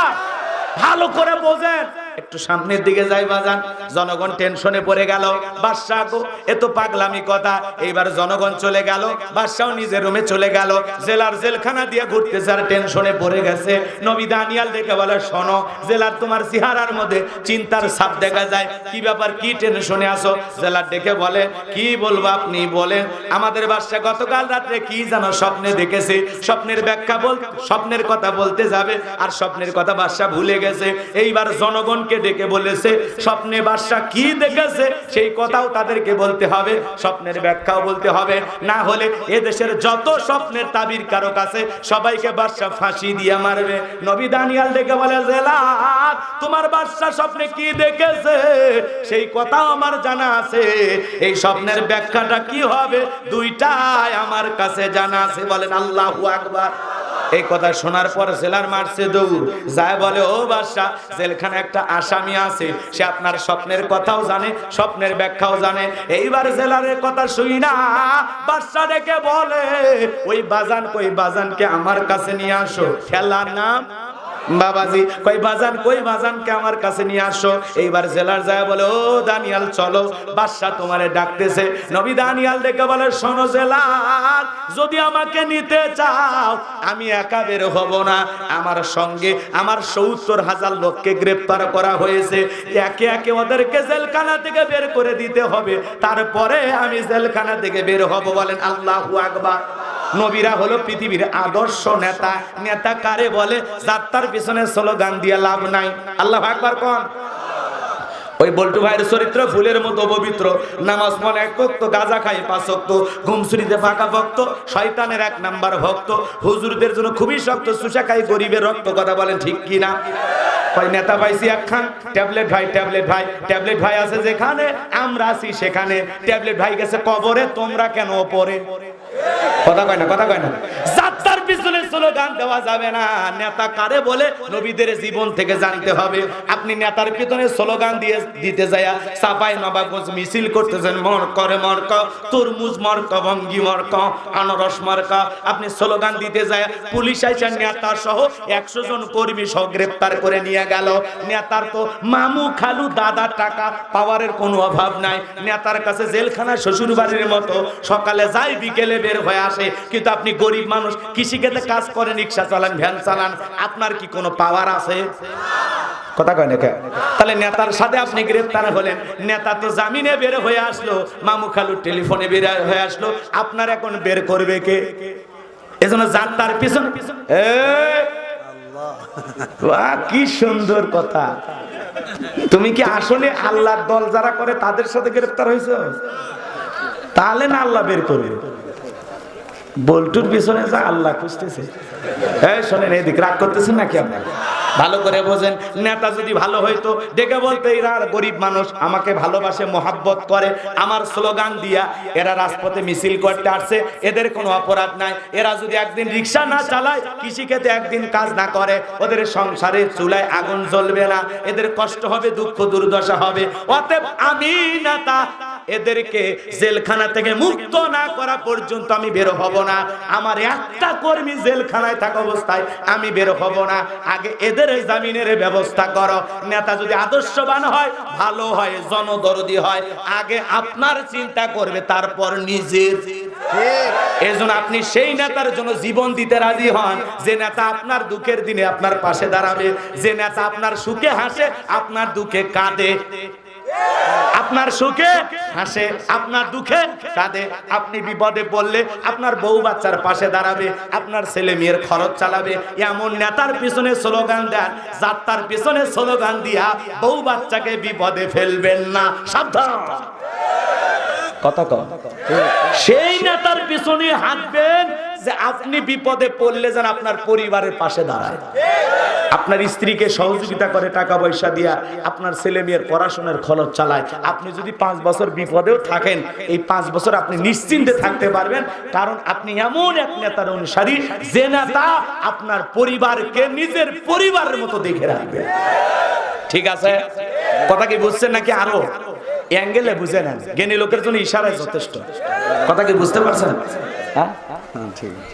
ভালো করে বোঝেন। একটু সামনের দিকে যাই বাজান। জনগণ টেনশনে পড়ে গেল, বাদশা গো এত পাগলামি কথা। এইবার জনগণ চলে গেল, বাদশাও নিজের রুমে চলে গেল, জেলার জেলখানা দিয়ে ঘুরতেছে আর টেনশনে পড়ে গেছে। নবী দানিয়াল দেখে বলে, শোনো, জেলার তোমার চেহারার মধ্যে চিন্তার ছাপ দেখা যায়, কি ব্যাপার, কি টেনশনে আছো? জেলার ডেকে বলে, কি বলবো আপনি বলেন। আমাদের বাদশা গতকাল রাতে কি জানো স্বপ্নে দেখেছে, স্বপ্নের ব্যাখ্যা স্বপ্নের কথা বলতে যাবে আর স্বপ্নের কথা বাদশা ভুলে গেছে। এইবার জনগণ জনকে ডেকে বলেছে স্বপ্নে বাদশা কি দেখেছে সেই কথাও তাদেরকে বলতে হবে, স্বপ্নের ব্যাখ্যাও বলতে হবে, না হলে এদেশের যত স্বপ্নের তাবির কারক আছে সবাইকে বাদশা ফাঁসি দিয়ে মারবে। নবী দানিয়াল ডেকে বলে জেলাদ তোমার বাদশা স্বপ্নে কি দেখেছে সেই কথাও আমার জানা আছে, এই স্বপ্নের ব্যাখ্যাটা কি হবে দুইটাই আমার কাছে জানা আছে। বলেন আল্লাহু আকবার। এই কথা শোনার পর জেলার মারছে দৌড় যায়, বলে ও বাদশা জেলখানে একটা আসামি আছে, সে আপনার স্বপ্নের কথাও জানে স্বপ্নের ব্যাখ্যাও জানে। এইবার জেলারের কথা শুই না বাদশা ডেকে বলে ওই বাজান কই বাজানকে আমার কাছে নিয়ে আসো। খেলার নাম বাবাজি কই বাজানকে আমার কাছে নিয়ে আসো। এইবার জেলার যায় বলে ও দানিয়াল চলো বাদশা তোমারে ডাকতেছে। নবী দানিয়াল ডেকে বলে শোনো জেলার যদি আমাকে নিতে চাও আমি একা বের হব না, আমার সঙ্গে আমার ৭০,০০০ লোককে গ্রেফতার করা হয়েছে, একে একে ওদেরকে জেলখানা থেকে বের করে দিতে হবে, তারপরে আমি জেলখানা থেকে বের হব। বলেন আল্লাহু আকবার। নবীরা হলো পৃথিবীর আদর্শ নেতা। নেতা কারে বলে যার তার পিছনে স্লোগান দিয়ে লাভ নাই। আল্লাহু আকবার কোন। ওই বল্টু ভাইয়ের চরিত্র ফুলের মতো পবিত্র, নামাজ পড়ে ১ ওয়াক্ত, গাঁজা খায় ৫ ওয়াক্ত, ঘুমসুরিতে ফাঁকা ভক্ত, শয়তানের ১ নাম্বার ভক্ত, হুজুরদের জন্য খুবই শক্ত, চুষা খায় গরিবের রক্ত। কথা বলেন ঠিক কি না? কয় নেতা পাইছি একখান, ট্যাবলেট ভাই আছে যেখানে আমরা আছি সেখানে, ট্যাবলেট ভাই গেছে কবরে তোমরা কেন ওপরে? কথা কয় না যাত্রার পিছনে স্লোগান দেওয়া যাবে না। নেতা কারে বলে নবীদের জীবন থেকে জানতে হবে। আপনি নেতার পিছনে স্লোগান দিতে যায় সাফাই নবাবগঞ্জ মিছিল করতেছেন মরক তরমুজ মরক ভঙ্গি মরক আনারস মার্কা, আপনি স্লোগান দিতে যায় পুলিশ আইসা নেতা সহ ১০০ জন কর্মী সহ গ্রেফতার করে নিয়ে গেল। নেতার তো মামু খালু দাদা টাকা পাওয়ারের কোনো অভাব নাই, নেতার কাছে জেলখানা শ্বশুর বাড়ির মতো, সকালে যায় বিকেলে বের হয়ে আসে। কিন্তু আপনি গরিব মানুষ, কৃষিক্ষেত্রে কাজ করেন, রিক্সা চালান, ভ্যান চালান, আপনার কি কোনো পাওয়ার আছে? কথা কয় না। তাহলে নেতার সাথে আপনি গ্রেফতার হলেন, নেতা তো জামিনে বের হয়ে আসলো, মামু খালুর টেলিফোনে বের হয়ে আসলো, আপনার এখন বের করবে কে? এজন্য যাত্রার পিছন কি সুন্দর কথা। তুমি কি আসলে আল্লাহর দল যারা করে তাদের সাথে গ্রেফতার হয়েছো? তাহলে না আল্লাহ বের করবে। বল্টুর পিছনে যা আল্লাহ খুঁজতেছে। এই শোনেন, এদিক রাগ করতেছেন নাকি আপনারা? ভালো করে বোঝেন। নেতা যদি ভালো হইতো ডেকে বলতে এরা গরিব মানুষ আমাকে ভালোবাসে মহাব্বত করে, আমার স্লোগান দিয়া এরা রাজপথে মিছিল করতে আসছে, এদের কোনো অপরাধ নাই। এরা যদি একদিন রিক্সা না চালায়, কৃষিক্ষেত্রে একদিন কাজ না করে, ওদের সংসারে চুলায় আগুন জ্বলবে না, এদের কষ্ট হবে, দুঃখ দুর্দশা হবে। অতএব আমি নেতা এদেরকে জেলখানা থেকে মুক্ত না করা পর্যন্ত আমি বের হব না। আমার একটা কর্মী জেলখানায় থাকা অবস্থায় আমি বের হব না। আগে এদের জামিনের ব্যবস্থা করো। নেতা যদি আদর্শবান হয়, ভালো হয়, জনদরদি হয়, আগে আপনার চিন্তা করবে, তারপর নিজের। এজন্য আপনি সেই নেতার জন্য জীবন দিতে রাজি হন যে নেতা আপনার দুঃখের দিনে আপনার পাশে দাঁড়াবে, যে নেতা আপনার সুখে হাসে আপনার দুঃখে কাঁদে, আপনার সুখে হাসে আপনার দুঃখে কাঁদে, আপনি বিপদে পড়লে আপনার বউ বাচ্চার পাশে দাঁড়াবে, আপনার ছেলে মেয়ের খরচ চালাবে। এমন নেতার পিছনে স্লোগান দেন, যাত্রার পিছনে স্লোগান দিয়া বউ বাচ্চাকে বিপদে ফেলবেন না, সাবধান। কথা কম। সেই নেতার পিছনে হাঁটবেন যে আপনি বিপদে পড়লে যেন আপনার পরিবারের পাশে দাঁড়ায়, আপনার স্ত্রীকে সহযোগিতা করে টাকা পয়সা দিয়া, আপনার ছেলে মেয়ের পড়াশোনার খরচ চালায়। আপনি যদি 5 বছর বিপদেও থাকেন, এই 5 বছর আপনি নিশ্চিন্তে থাকতে পারবেন, কারণ আপনি এমন এক নেতার অনুসারী যে নেতা আপনার পরিবারকে নিজের পরিবারের মতো দেখে রাখবে। ঠিক আছে? কথা কি বুঝছেন নাকি আরো অ্যাঙ্গেলে বুঝে নেন? জ্ঞানী লোকের জন্য ইশারায় যথেষ্ট। কথা কি বুঝতে পারছেন? হ্যাঁ,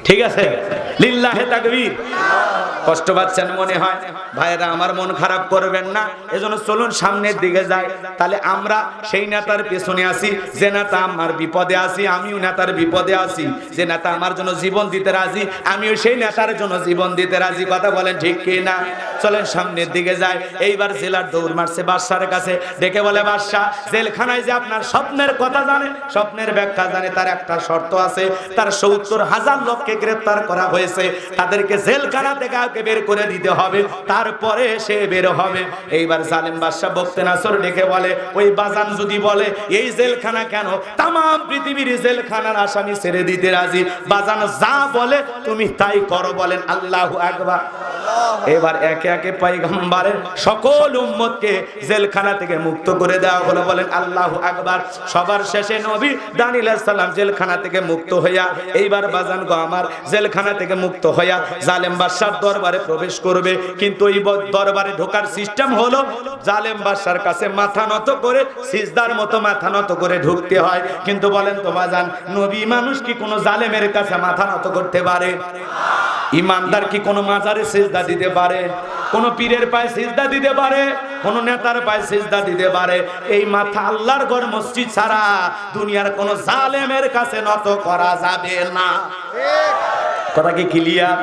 ঠিক আছে। লিল্লাহে তাকবীর। কষ্ট পাচ্ছেন মনে হয়, ভাইরা আমার মন খারাপ করবেন না। এজন্য চলুন সামনের দিকে যাই। তাহলে আমরা সেই নেতার পেছনে আসি যে নেতা আমার বিপদে আসি, আমিও নেতার বিপদে আসি। যে নেতা আমার জন্য জীবন দিতে রাজি, আমিও সেই নেতার জন্য জীবন দিতে রাজি। কথা বলেন ঠিক কি না? চলেন সামনের দিকে যাই। এইবার জেলার দৌড় মারছে বাদশার কাছে, ডেকে বলে বাদশা জেলখানায় যে আপনার স্বপ্নের কথা জানে, স্বপ্নের ব্যাখ্যা জানে, তার একটা শর্ত আছে, তার হাজার লোককে গ্রেফতার করা হয়েছে, তাদেরকে জেলখানা থেকে আগে বের করে দিতে হবে, তারপরে সে বের হবে। এইবার জালেম বাদশা বখতে নাসর ডেকে বলে, ওই বাজান যদি বলে এই জেলখানা কেন, তাম পৃথিবীর জেলখানার আসামি ছেড়ে দিতে রাজি, বাজান যা বলে তুমি তাই করো। বলেন আল্লাহু আকবার। এবার একে একে পয়গম্বরের সকল উম্মতকে জেলখানা থেকে মুক্ত করে দেওয়া হলো। বলেন আল্লাহু আকবার। সবার শেষে নবী দানিয়েল আলাইহিস সালাম জেলখানা থেকে মুক্ত হইয়া, এইবার বাজান গো আমার, জেলখানা থেকে মুক্ত হইয়া জালেম বাদশার দরবারে প্রবেশ করবে। কিন্তু এই দরবারে ঢোকার সিস্টেম হলো জালেম বাদশার কাছে মাথা নত করে, সিজদার মতো মাথা নত করে ঢুকতে হয়। কিন্তু বলেন তো বাজান, নবী মানুষ কি কোনো জালেমের কাছে মাথা নত করতে পারে? ইমানদার কি কোনো মাজারে সিজদা দিতে পারে? কোন পীরের পায়ে সিজদা দিতে পারে? কোন নেতার পায়ে সিজদা দিতে পারে? এই মাথা আল্লাহর ঘর মসজিদ ছাড়া দুনিয়ার কোন জালেমের কাছে নত করা যাবে না। কথা কি ক্লিয়ার?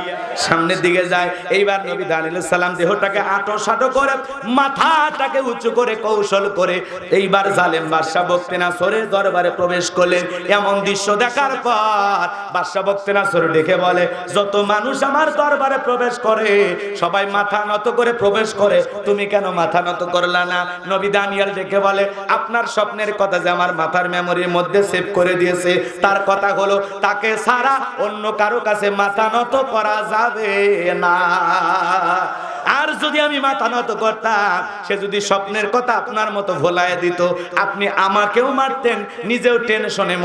সামনের দিকে যায়। এইবার নবী দানিয়েল আলাইহিস সালাম দেহটাকে আটো সাটো করে, মাথাটাকে উঁচু করে, কৌশল করে এইবার জালেম বাদশা বখতে নাসরের দরবারে প্রবেশ করলেন। এমন দৃশ্য দেখার পর বাদশা বখতে নাসর ডেকে বলে, যত মানুষ আমার দরবারে প্রবেশ করে সবাই মাথা নত করে প্রবেশ করে, তুমি কেন মাথা নত করলা না? নবী দানিয়েল ডেকে বলে, আপনার স্বপ্নের কথা যে আমার মাথার মেমোরির মধ্যে সেভ করে দিয়েছে, তার কথা হলো তাকে ছাড়া অন্য কারো কাছে মাথা নত করা যাবে না। আর যদি আমি মাথা নত করতাম, সে যদি স্বপ্নের কথা আপনার মতো ভোলায় দিত, আপনি আমাকেও মারতেন, নিজেও টেনশনে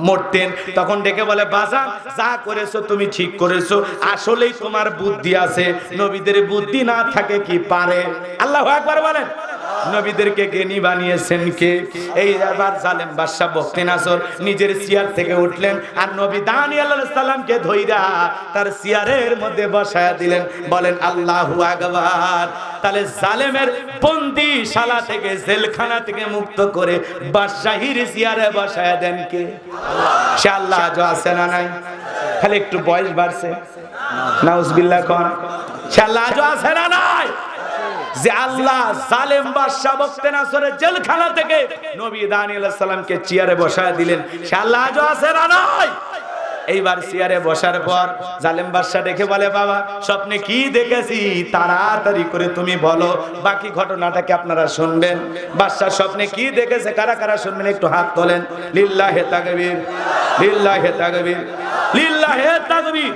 মরতেন। তখন ডেকে বলে, বাজান যা করেছো তুমি ঠিক করেছো, আসলেই তোমার বুদ্ধি আছে, নবীদের বুদ্ধি না থাকে কি পারে? আল্লাহু আকবার বলেন। নবীদেরকে জ্ঞানী বানিয়েছেন কে? এই এবার জালেম বাদশা বখতে নাসর নিজের চেয়ার থেকে উঠলেন আর নবী দানিয়েল আলাইহিস সালামকে ধইরা তার চেয়ারের মধ্যে বসায়া দিলেন। বলেন আল্লাহু আকবার। তাহলে জালেমের বন্দিশালা থেকে, জেলখানা থেকে মুক্ত করে বাদশাহীর চেয়ারে বসায়া দেন কে? সে আল্লাহ আজও আছে না নাই? খালি একটু বয়স বাড়ছে, নাউজুবিল্লাহ কোন। সে আল্লাহ আজও আছে না নাই? যে আল্লাহ জালেম বাদশা বখতে নাসরের জেলখানা থেকে নবী দানিয়েল আলাইহিস সালামকে চেয়ারে বসায় দিলেন, সে আল্লাহ আজও আছে না নাই? এইবার চেয়ারে বসার পর জালেম বাদশা দেখে বলে, বাবা স্বপ্নে কি দেখেছি তাড়াতাড়ি করে তুমি বলো, বাকি ঘটনাটাকে আপনারা শুনবেন। বাদশা স্বপ্নে কি দেখেছে কারা কারা শুনবেন একটু হাত তোলেন। লিল্লাহি তাকবীর, লিল্লাহি তাকবীর, লিল্লাহি তাকবীর।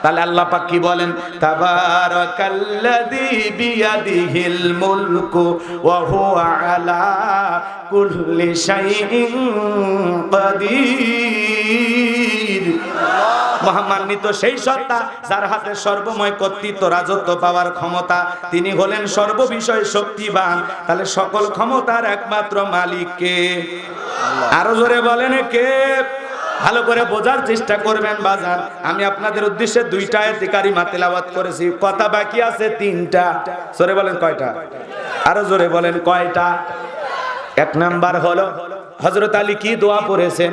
তাহলে আল্লাহ পাক কি বলেন? তাবারাকাল্লাযী বিয়াদিহিল মুলকু ওয়া হুয়া আলা কুল্লি শাইইন কাদির। মহামান্বিত সেই সত্তা যার হাতে সর্বময় কর্তৃত্ব, রাজত্ব পাওয়ার ক্ষমতা, তিনি হলেন সর্ববিষয়ে শক্তিবান। তাহলে সকল ক্ষমতার একমাত্র মালিক কে? আরো জোরে বলেন কে? ভালো করে বোঝার চেষ্টা করবেন বাজার। আমি আপনাদের উদ্দেশ্যে 2টা আয়াত কারিমা তেলাওয়াত করেছি, কথা বাকি আছে 3টা। জোরে বলেন কয়টা? আরো জোরে বলেন কয়টা? 1 নাম্বার হলো হযরত আলী কি দোয়া পড়েছেন,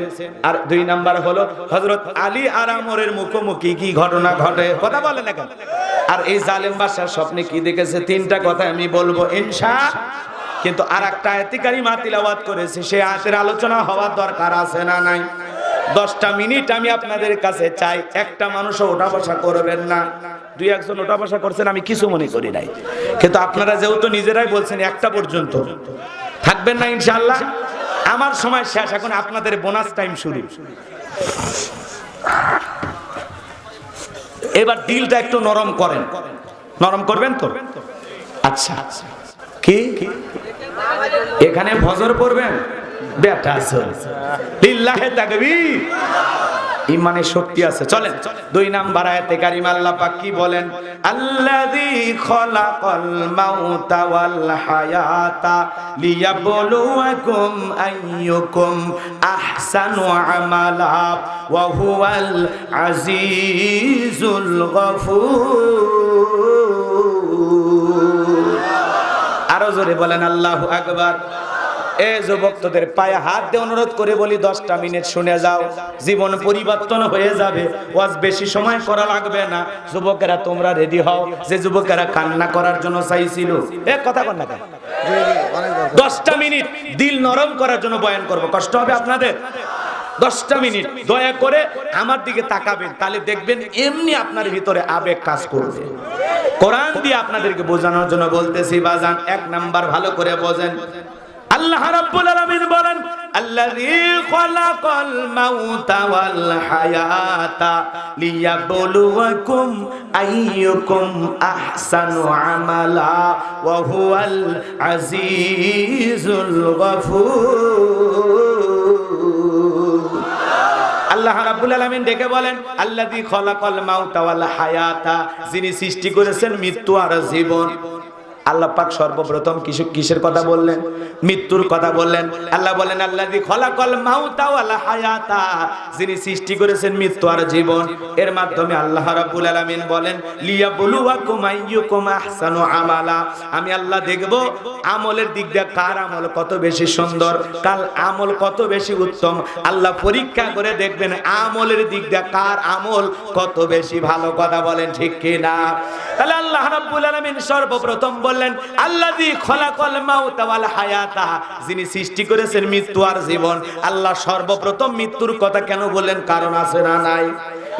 আর 2 নাম্বার হলো হযরত আলী আর আমরের মুখোমুখি কি ঘটনা ঘটে। কথা বলেন না কেন? আর এই জালেম বাদশার স্বপ্নে কি দেখেছে, 3টা কথা আমি বলবো ইনশাআল্লাহ। কিন্তু আর একটা আয়াত কারিমা তেলাওয়াত করেছি, সেই আয়াতের আলোচনা হওয়ার দরকার আছে না নাই? 10টা মিনিট আমি আপনাদের কাছে চাই, একটা মানুষও ওঠা বসা করবেন না। 2-1জন ওঠা বসা করছেন, আমি কিছু মনে করি নাই, কিন্তু আপনারা যেহেতু নিজেরাই বলছেন 1টা পর্যন্ত থাকবেন না ইনশাআল্লাহ। আমার সময় শেষ, এখন আপনাদের বোনাস টাইম শুরু। এবার দিলটা একটু নরম করেন। নরম করবেন তো? আচ্ছা, কি এখানে ফজর পড়বেন? বেটা লিল্লাহি তাকবীর। ইমানে শক্তি আছে। চলেন 2 নাম্বার আয়াতে কারিমা আল্লাহ পাক কি বলেন? আল্লাযী খলাকাল মাউতা ওয়াল হায়াতা লিয়াবলুয়াকুম আইয়ুকুম আহসানু আমালা ওয়া হুয়াল আজিজুল গফুর। আরো জোরে বলেন আল্লাহু আকবার। এ যুবকদের পায়ে হাত দিয়ে অনুরোধ করে বলি, 10টা মিনিট শুনে যাও, জীবন পরিবর্তন হয়ে যাবে। ওয়াজ বেশি সময় করা লাগবে না। যুবকেরা তোমরা রেডি হও, যে যুবকেরা কান্না করার জন্য চাইছিল, কথা বল না কেন? 10টা মিনিট দিল নরম করার জন্য বয়ান করব, কষ্ট হবে আপনাদের? 10টা মিনিট দয়া করে আমার দিকে তাকাবেন, তাহলে দেখবেন এমনি আপনার ভিতরে আবেগ কাজ করবে। কোরআন দিয়ে আপনাদেরকে বোঝানোর জন্য বলতেছি বাজান, 1 নাম্বার ভালো করে বোঝেন। আল্লাহ রাব্বুল আলামিন বলেন, আল্লাযী খালাকাল মাউতা ওয়াল হায়াতা লিয়াবলুয়াকুম আইয়ুকুম আহসানু আমালা ওয়া হুয়াল আজিজুল গফুর। আল্লাহ রাব্বুল আলামিন ডেকে বলেন, আল্লাযী খালাকাল মাউতা ওয়াল হায়াতা, যিনি সৃষ্টি করেছেন মৃত্যু আর জীবন। আল্লাহ পাক সর্বপ্রথম কিসের কথা বললেন? মৃত্যুর কথা বললেন। আল্লাহ বলেন, আল্লাযী খালাকাল মাউতা ওয়াল হায়াতা, যিনি সৃষ্টি করেছেন মৃত্যু আর জীবন। এর মাধ্যমে আল্লাহ রাব্বুল আলামিন বলেন, লিয়াবলুয়াকুম আইয়ুকুম আহসানু আমালা, আমি আল্লাহ দেখব আমলের দিক দিয়ে কার আমল কত বেশি সুন্দর, কার আমল কত বেশি উত্তম। আল্লাহ পরীক্ষা করে দেখবেন আমলের দিক দিয়ে কার আমল কত বেশি ভালো। কথা বলেন ঠিক কি না? তাহলে আল্লাহ রাব্বুল আলামিন সর্বপ্রথম বললেন, আল্লাযী খালাকাল মাউতা ওয়াল হায়াতা, যিনি সৃষ্টি করেছেন মৃত্যু আর জীবন। আল্লাহ সর্বপ্রথম মৃত্যুর কথা কেন বললেন? কারণ আছে না নাই?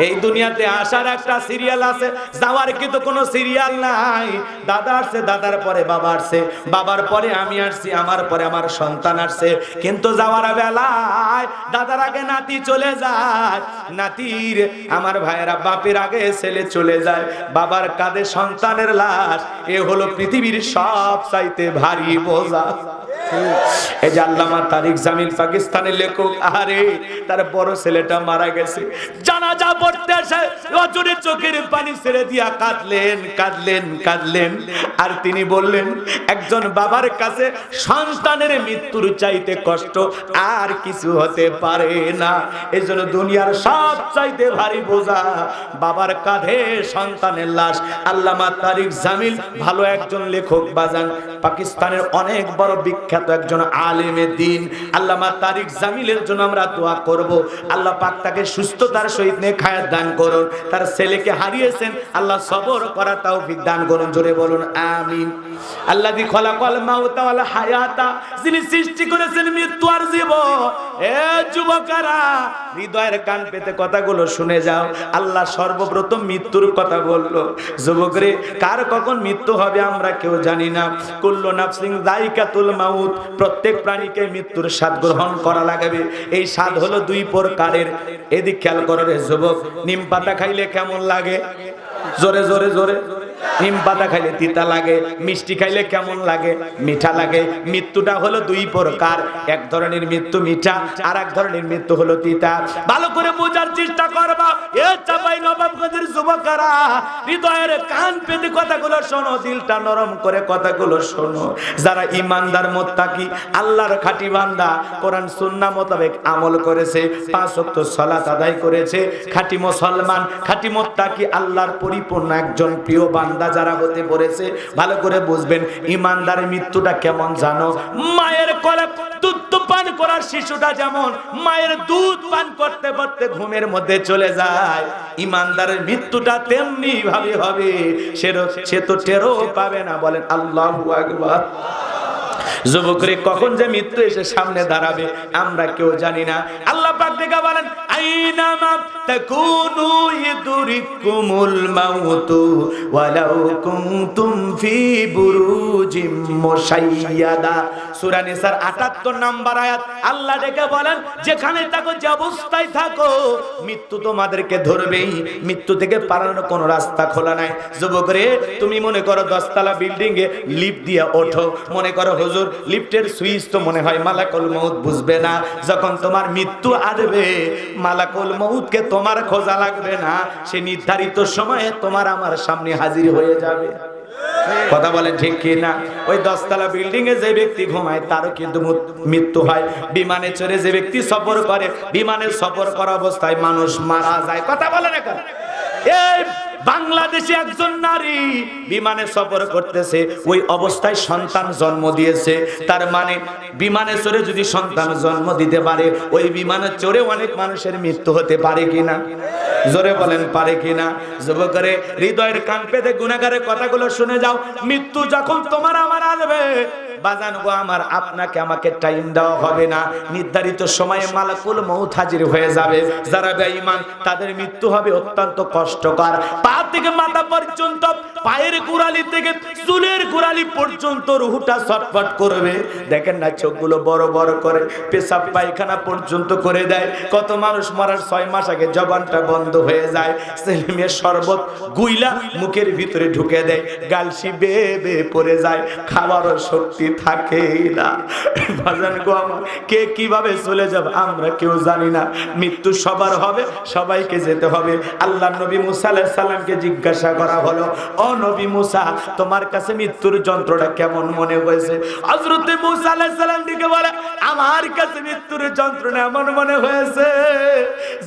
এই দুনিয়াতে আসার একটা সিরিয়াল আছে, যাওয়ার কিন্তু কোনো সিরিয়াল নাই। দাদা আসছে, দাদার পরে বাবা আসছে, বাবার পরে আমি আসছি, আমার পরে আমার সন্তান আসছে। কিন্তু যাওয়ার বেলায় দাদার আগে নাতি চলে যায়, নাতির আমার ভাইয়েরা বাপের আগে ছেলে চলে যায়, বাবার কাঁধে সন্তানের লাশ। এ হলো পৃথিবীর সব চাইতে ভারী বোঝা। এই যে আল্লামা তারিক জামিল পাকিস্তানের লেখক, আরে তার বড় ছেলেটা মারা গেছে, জানাজা পড়তে এসে রজনী চোখের পানি ছেড়ে দিয়া কাঁদলেন কাঁদলেন কাঁদলেন। আর তিনি বললেন, একজন বাবার কাছে সন্তানের মৃত্যুর চাইতে কষ্ট আর কিছু হতে পারে না। এই জন্য দুনিয়ার সব চাইতে ভারী বোঝা বাবার কাঁধে সন্তানের লাশ। আল্লামা তারিক জামিল ভালো একজন লেখক বাজান, পাকিস্তানের অনেক বড় বিখ্যাত একজন আলেমে দ্বীন। আল্লামা তারিক জামিলের জন্য আমরা দোয়া করব, আল্লাহ পাক তাকে সুস্থতার সহিত নেখায়াত দান করুন। তার ছেলেকে হারিয়েছেন, আল্লাহ সবর করার তৌফিক দান করুন। জোরে বলুন আমিন। আল্লাযী খালাকাল মাউতা ওয়াল হায়াতা, যিনি সৃষ্টি করেছেন মৃত্যু আর জীবন। এ যুবকেরা, হৃদয়ের কান পেতে কথাগুলো শুনে যাও। আল্লাহ সর্বপ্রথম মৃত্যুর কথা বললো। যুবকরে, কার কখন মৃত্যু হবে আমরা কেউ জানি না। কুল্লু নাফসিন যায়িকাতুল মাউত, প্রত্যেক প্রাণীকে মৃত্যুর স্বাদ গ্রহণ করা লাগবে। এই স্বাদ হলো 2 প্রকারের। এদিক খেয়াল করো রে যুবক, নিম পাতা খাইলে কেমন লাগে? জোরে জোরে জোরে। নিম পাতা খাইলে তিতা লাগে, মিষ্টি খাইলে কেমন লাগে? মিঠা লাগে। মৃত্যুটা হলো 2 প্রকার, এক ধরনের মৃত্যু মিঠা, আর এক ধরনের মৃত্যু হলো তিতা। ভালো করে বোঝার চেষ্টা করবা। এ চাপাই নবাবগঞ্জের যুবকেরা, হৃদয়ের কান পেতে কথাগুলো শোনো, দিলটা নরম করে কথাগুলো শোনো। যারা ইমানদার মুত্তাকি, আল্লাহর খাঁটি বান্দা, কোরআন সুন্নাহ মোতাবেক আমল করেছে, 5 ওয়াক্ত সালাত আদায় করেছে, খাঁটি মুসলমান, খাঁটি মুত্তাকি, আল্লাহর পরিপূর্ণ একজন প্রিয় বান্দা যারা হতে পড়েছে, ভালো করে বুঝবেন ইমানদারের মৃত্যুটা কেমন জানো? মায়ের কোলে দুধ পান করার শিশুটা যেমন মায়ের দুধ পান করতে করতে ঘুমের মধ্যে চলে যায়, ইমানদারের মৃত্যুটা তেমনি ভাবে হবে। সে তো টেরও পাবে না। বলেন আল্লাহু আকবার। যুবকরে, কখন যে মৃত্যু এসে সামনে দাঁড়াবে আমরা কেউ জানি না। আল্লাহ পাক দেখা বলেন, আইনামা তাকুনু ইদরিকুমুল মাউতু ওয়ালাউ কুনতুম ফি বুরুজিম মুশাইয়াদা। সূরা নিসার 78 নম্বর আয়াত। আল্লাহ ডেকে বলেন, যেখানে থাকো, যে অবস্থায় থাকো, মৃত্যু তোমাদেরকে ধরবেই। মৃত্যু থেকে পালানোর কোনো রাস্তা খোলা নাই। যুবকরে, তুমি মনে করো 10 তলা বিল্ডিং এ লিফট দিয়ে ওঠো, মনে করো হুজুর লিফটের সুইচ তো মনে হয় মালাকুল মউত বুঝবে না। যখন তোমার মৃত্যু আসবে, মালাকুল মউতকে তোমার খোঁজা লাগবে না, সে নির্ধারিত সময়ে তোমার আমার সামনে হাজির হয়ে যাবে। কথা বলেন ঠিক কি না? ওই 10 তলা বিল্ডিং এ যে ব্যক্তি ঘুমায় তারও কিন্তু মৃত্যু হয়। বিমানে চড়ে যে ব্যক্তি সফর করে, বিমানের সফর করা অবস্থায় মানুষ মারা যায়। কথা বলেন এখন। এই বাংলাদেশে একজন নারী বিমানে সফর করতেছে, ওই অবস্থায় সন্তান জন্ম দিয়েছে। তার মানে বিমানে চড়ে যদি সন্তান জন্ম দিতে পারে, ওই বিমানে চড়ে অনেক মানুষের মৃত্যু হতে পারে কিনা? জোরে বলেন পারে কিনা? যুবকরে, হৃদয়ের কান পেতে গুনাহগারের কথাগুলো শুনে যাও। মৃত্যু যখন তোমার আমার আসবে, বাজান গো আমার, আপনাকে আমাকে টাইম দেওয়া হবে না, নির্ধারিত সময়ে মালাকুল মউত হাজির হয়ে যাবে। যারা বেঈমান তাদের মৃত্যু হবে অত্যন্ত কষ্টকর। পা থেকে মাথা পর্যন্ত, পায়ের গোড়ালি থেকে চুলের গোড়ালি পর্যন্ত রুহটা ছটফট করবে। দেখেন না চোখগুলো বড় বড় করে, পেশাব পায়খানা পর্যন্ত করে দেয়। কত মানুষ মরার 6 মাস আগে জবানটা বন্ধ হয়ে যায়, ছেলে মেয়ে শরবত গুইলা মুখের ভিতরে ঢুকে দেয়, গালসি বেয়ে বেয়ে পড়ে যায়, খাবারও শক্তি থাকে না। বাজান গো আমার, কে কিভাবে চলে যাবে আমরা কেউ জানি না। মৃত্যু সবার হবে, সবাইকে যেতে হবে। আল্লাহ নবী মুসা আলাইহিস সালামকে জিজ্ঞাসা করা হলো, ও নবী মুসা, তোমার কাছে মৃত্যুর যন্ত্রণা কেমন মনে হয়েছে? হযরত মুসা আলাইহিস সালাম দিকে বলে, আমার কাছে মৃত্যুর যন্ত্রণা এমন মনে হয়েছে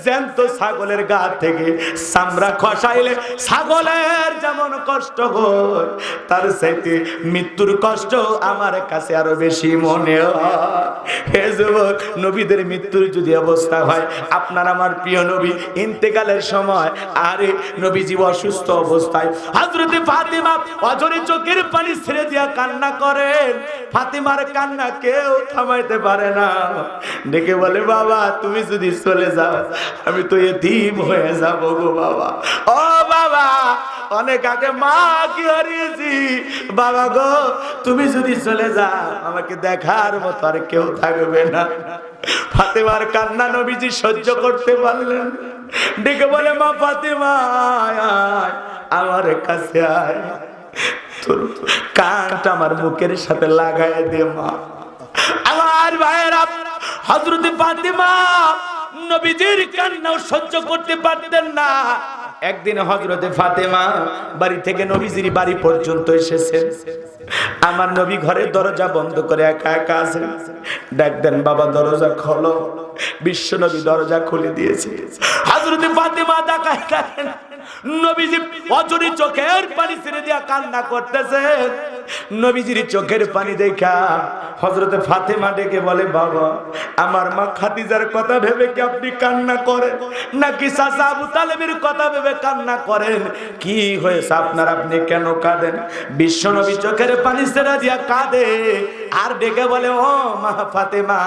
জ্যান্ত ছাগলের গা থেকে চামড়া খসাইলে ছাগলের যেমন কষ্ট হয়, তার চাইতে মৃত্যুর কষ্ট আমার কাছে আরো বেশি মনে হয়। হে যুবক, নবীদের মৃত্যুর যদি অবস্থা হয়, আপনার আমার প্রিয় নবী ইন্তেকালের সময়, আরে নবীজি অসুস্থ অবস্থায় হযরত ফাতিমা অঝরে চোখের পানি ছেড়ে দিয়া কান্না করেন। ফাতিমার কান্না কেউ থামাইতে পারে না। ডেকে বলে, বাবা তুমি যদি চলে যাও আমি তো এতিম হয়ে যাব গো বাবা। ও বাবা, অনেক আগে মা কি হারিয়েছি, বাবা গো তুমি যদি চলে যাও আমাকে দেখার মতো আর কেউ থাকবে না। ফাতিমার কান্না নবীজি সহ্য করতে পারলেন। ডেকে বলে, মা ফাতিমা আয়, আমার কাছে আয়, তোর কানটা আমার মুখের সাথে লাগায় দে মা। আমার ভাইয়েরা, হযরত ফাতিমা নবীজির কান্নাও সহ্য করতে পারতেন না। একদিন হযরত ফাতিমা বাড়ি থেকে নবীজির বাড়ি পর্যন্ত এসেছেন। আমার নবী ঘরের দরজা বন্ধ করে একা একা আছেন। ডাক দেন, বাবা দরজা খোলো। বিশ্ব নবী দরজা খুলে দিয়েছে। হযরত ফাতিমা তাকায় দেখেন নবীজি অঝরে চোখের পানি ছেড়ে দিয়া কান্না করতেছে। নবীজির চোখের পানি দেখা হযরত ফাতিমা ডেকে বলে, বাবা আমার মা খাদিজার কথা ভেবে কি আপনি কান্না করেন, নাকি চাচা আবু তালেবের কথা ভেবে কান্না করেন? কি হয়েছে আপনার, আপনি কেন কাঁদেন? বিশ্ব নবী চোখের পানি ছেড়ে দিয়া কাঁদে আর ডেকে বলে, ও মা ফাতিমা,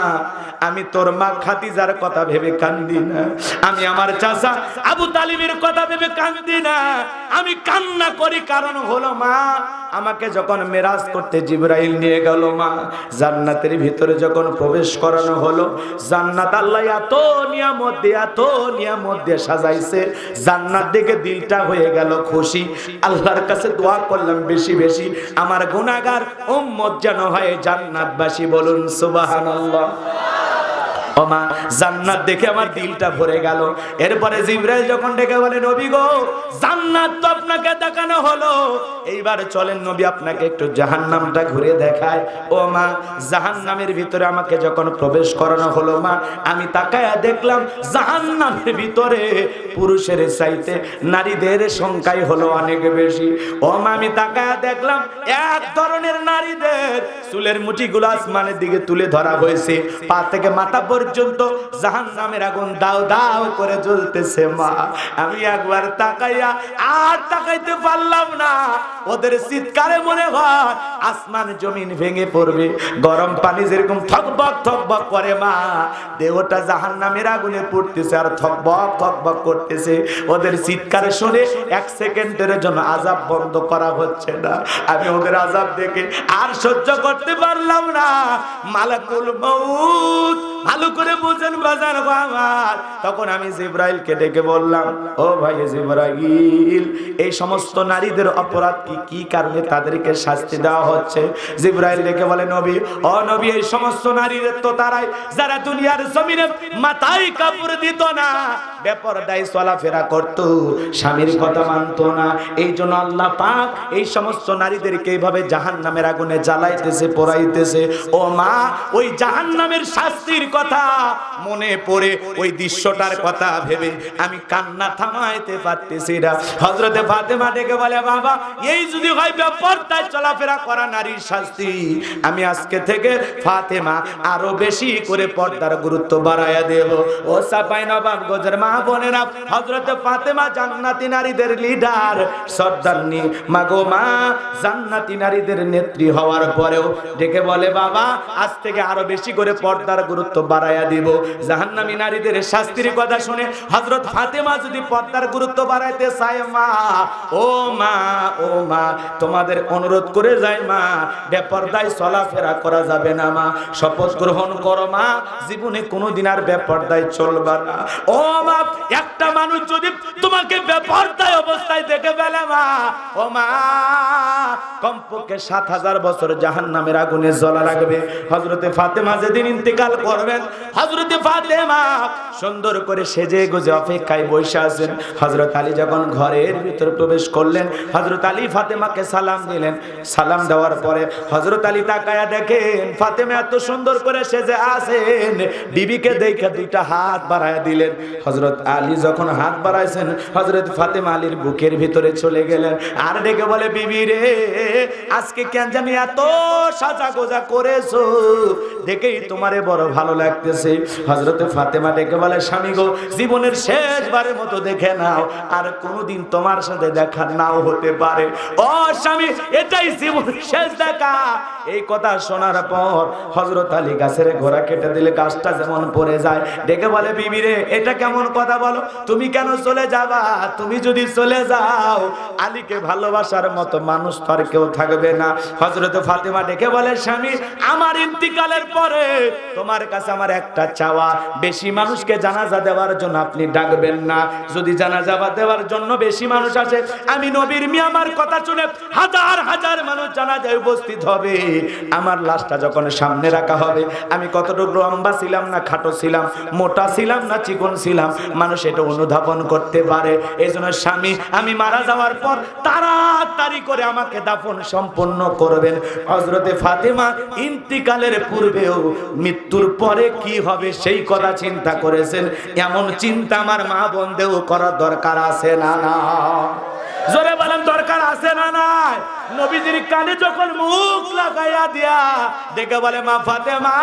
আমি তোর মা খাদিজার কথা ভেবে কান্দি না, আমি আমার চাচা আবু তালেবের কথা ভেবে কান্দি না, আমি কান্না করি কারণ হলো মা আমাকে যখন মেরাজ করতে জিবরাইল নিয়ে গেল, মা জান্নাতের ভিতরে যখন প্রবেশ করানো হলো, জান্নাত আল্লাহ এত নিয়ামত দিয়ে সাজাইছে, জান্নাত দেখে দিলটা হয়ে গেল খুশি। আল্লাহর কাছে দোয়া করলাম বেশি বেশি আমার গুনাহগার উম্মত যেন হয় জান্নাতবাসী। বলুন সুবহানাল্লাহ। ও মা, জান্নাত দেখে আমার দিলটা ভরে গেল। এরপরে জিবরাইল যখন ডেকে বলে, নবী গো জান্নাত তো আপনাকে দেখানো হলো, এইবার চলেন নবী আপনাকে একটু জাহান্নামটা ঘুরে দেখায়। ও মা, জাহান্নামের ভিতরে আমাকে যখন প্রবেশ করানো হলো মা, আমি তাকায়া দেখলাম জাহান্নামের ভিতরে পুরুষের চাইতে নারীদের সংখ্যাই হলো অনেক বেশি। ও মা, আমি তাকায়া দেখলাম এক ধরনের নারীদের চুলের মুঠিগুলো আসমানের দিকে তুলে ধরা হয়েছে, পা থেকে মাথা পর্যন্ত জাহান্নামের আগুন দাও দাও করে জ্বলতেছে। মা, আমি একবার তাকাইয়া আর তাকাইতে পারলাম না। ওদের চিৎকারে মনে হয় আসমান জমিন ভেঙে পড়বে। গরম পানি যেরকম থকবক থকবক করে মা, দেহটা জাহান্নামের আগুনে পড়তেছে আর থকবক থকবক করতেছে। ওদের চিৎকারে শুনে 1 সেকেন্ডের জন্য আযাব বন্ধ করা হচ্ছে না। আমি ওদের আযাব দেখে আর সহ্য করতে পারলাম না। মালাকুল মউত, ভালো করে বুঝেন বাজার আমার। তখন আমি জিবরাইলকে ডেকে বললাম, ও ভাই জিবরাইল, এই সমস্ত নারীদের অপরাধ কি কারণে তাদেরকে শাস্তি দেওয়া হচ্ছে? জিবরাইল ডেকে বলে, নবী, ও নবী, এই সমস্ত নারীদের তো তারাই যারা দুনিয়ার জমিনে মাথায় কাপড় দিত না, বেপরদায় চলাফেরা করত, স্বামীর কথা মানত না। এই জন্য আল্লাহ পাক এই সমস্ত নারীদেরকে এইভাবে জাহান্নামের আগুনে জ্বালাইতেছে, পোড়াইতেছে। ও মা, ওই জাহান্নামের শাস্তির কথা মনে পড়ে, ওই দৃশ্যটার কথা ভেবে আমি কান্না থামাইতে পারতেছি না। হযরতে ফাতেমা ডেকে বলে, বাবা, এই যদি হয় বেপরদায় চলাফেরা করা নারীর শাস্তি, আমি আজকে থেকে ফাতেমা আরো বেশি করে পর্দার গুরুত্ব বাড়ায়া দেব। ও সাপাই নবাব গজের মা, বোনেরা, হযরত ফাতেমা জান্নাতি নারীদের লিডার, সর্দারনি। মাগো মা জান্নাতি নারীদের নেত্রী হওয়ার পরেও ডেকে বলে, বাবা আজ থেকে আরো বেশি করে পর্দার গুরুত্ব বাড়ায়া দিব। জাহান্নামী নারীদের শাস্তির কথা শুনে হযরত ফাতেমা যদি পর্দার গুরুত্ব বাড়াইতে চায়, মা ও মা ও মা তোমাদের অনুরোধ করে যাই মা, বেপর্দায় চলাফেরা করা যাবে না মা, শপথ গ্রহণ করো মা, জীবনে কোনোদিন আর বেপর্দায় চলবা না। ও মা একটা মানুষ যদি তোমাকে বেপর্দায় অবস্থায় দেখে ফেলে মা, ও মা কমপক্ষে 7000 বছর জাহান্নামের আগুনে জ্বলা লাগবে। হযরতে ফাতেমা যেদিন ইন্তেকাল করবেন, হযরতে ফাতেমা সুন্দর করে সেজে গুজে অপেক্ষায় বসে আছেন। হযরত আলী যখন ঘরের ভিতর প্রবেশ করলেন, হযরত আলী ফাতেমাকে সালাম দিলেন। সালাম দেওয়ার পরে হযরত আলী তাকায়া দেখেন ফাতেমা এত সুন্দর করে সেজে আছেন, বিবিকে দেখে দুইটা হাত বাড়ায়া দিলেন। হযরত আলী যখন হাত বাড়াইছেন, হযরত ফাতেমা আলীর বুকের ভিতরে চলে গেলেন আর ডেকে বলে, বিবি রে আজকে কেন জানি এত সাজা গোজা করেছো, দেখেই তোমারে বড় ভালো লাগতেছে। হযরত ফাতেমা ডেকে বলে, স্বামী গো জীবনের শেষবারের মতো দেখে নাও, আর কোনোদিন তোমার সাথে দেখা নাও হতে পারে। ও স্বামী এটাই জীবনের শেষ দেখা। এই কথা শোনার পর হযরত আলী গাছের ঘোড়া কেটে দিলে গাছটা যেমন পড়ে যায়, ডেকে বলে, বিবি রে এটা কেমন কথা বলো, তুমি কেন চলে যাবা? তুমি যদি চলে যাও আলীকে ভালোবাসার মতো মানুষ তো আর কেউ থাকবে না। হযরত ফাতেমা ডেকে বলে, স্বামী আমার ইন্তিকালের পরে তোমার কাছে আমার একটা চাওয়া, বেশি মানুষকে জানাজা দেওয়ার জন্য আপনি ডাকবেন না। যদি জানাজা দেওয়ার জন্য বেশি মানুষ আসে, আমি নবীর মেয়ে, আমার কথা শুনে হাজার হাজার মানুষ জানাজায় উপস্থিত হবে। আমার লাশটা যখন সামনে রাখা হবে, আমি কতটুকু লম্বা ছিলাম না খাটো ছিলাম, মোটা ছিলাম না চিকন ছিলাম, মানুষ এটা অনুধাবন করতে পারে। এই জন্য স্বামী আমি মারা যাওয়ার পর তাড়াতাড়ি করে আমাকে দাফন সম্পন্ন করবেন। হযরতে ফাতেমা ইন্তিকালের পূর্বেও মৃত্যুর পরে কি হবে সেই কথা চিন্তা করেছেন। এমন চিন্তা আমার মা বোনদেরও করার দরকার আছে না না? জোরে বলেন দরকার আছে না নাই? নবীজির কানে যখন মুখ লাগাইয়া দিয়া দেখে বলে, মা ফাতেমা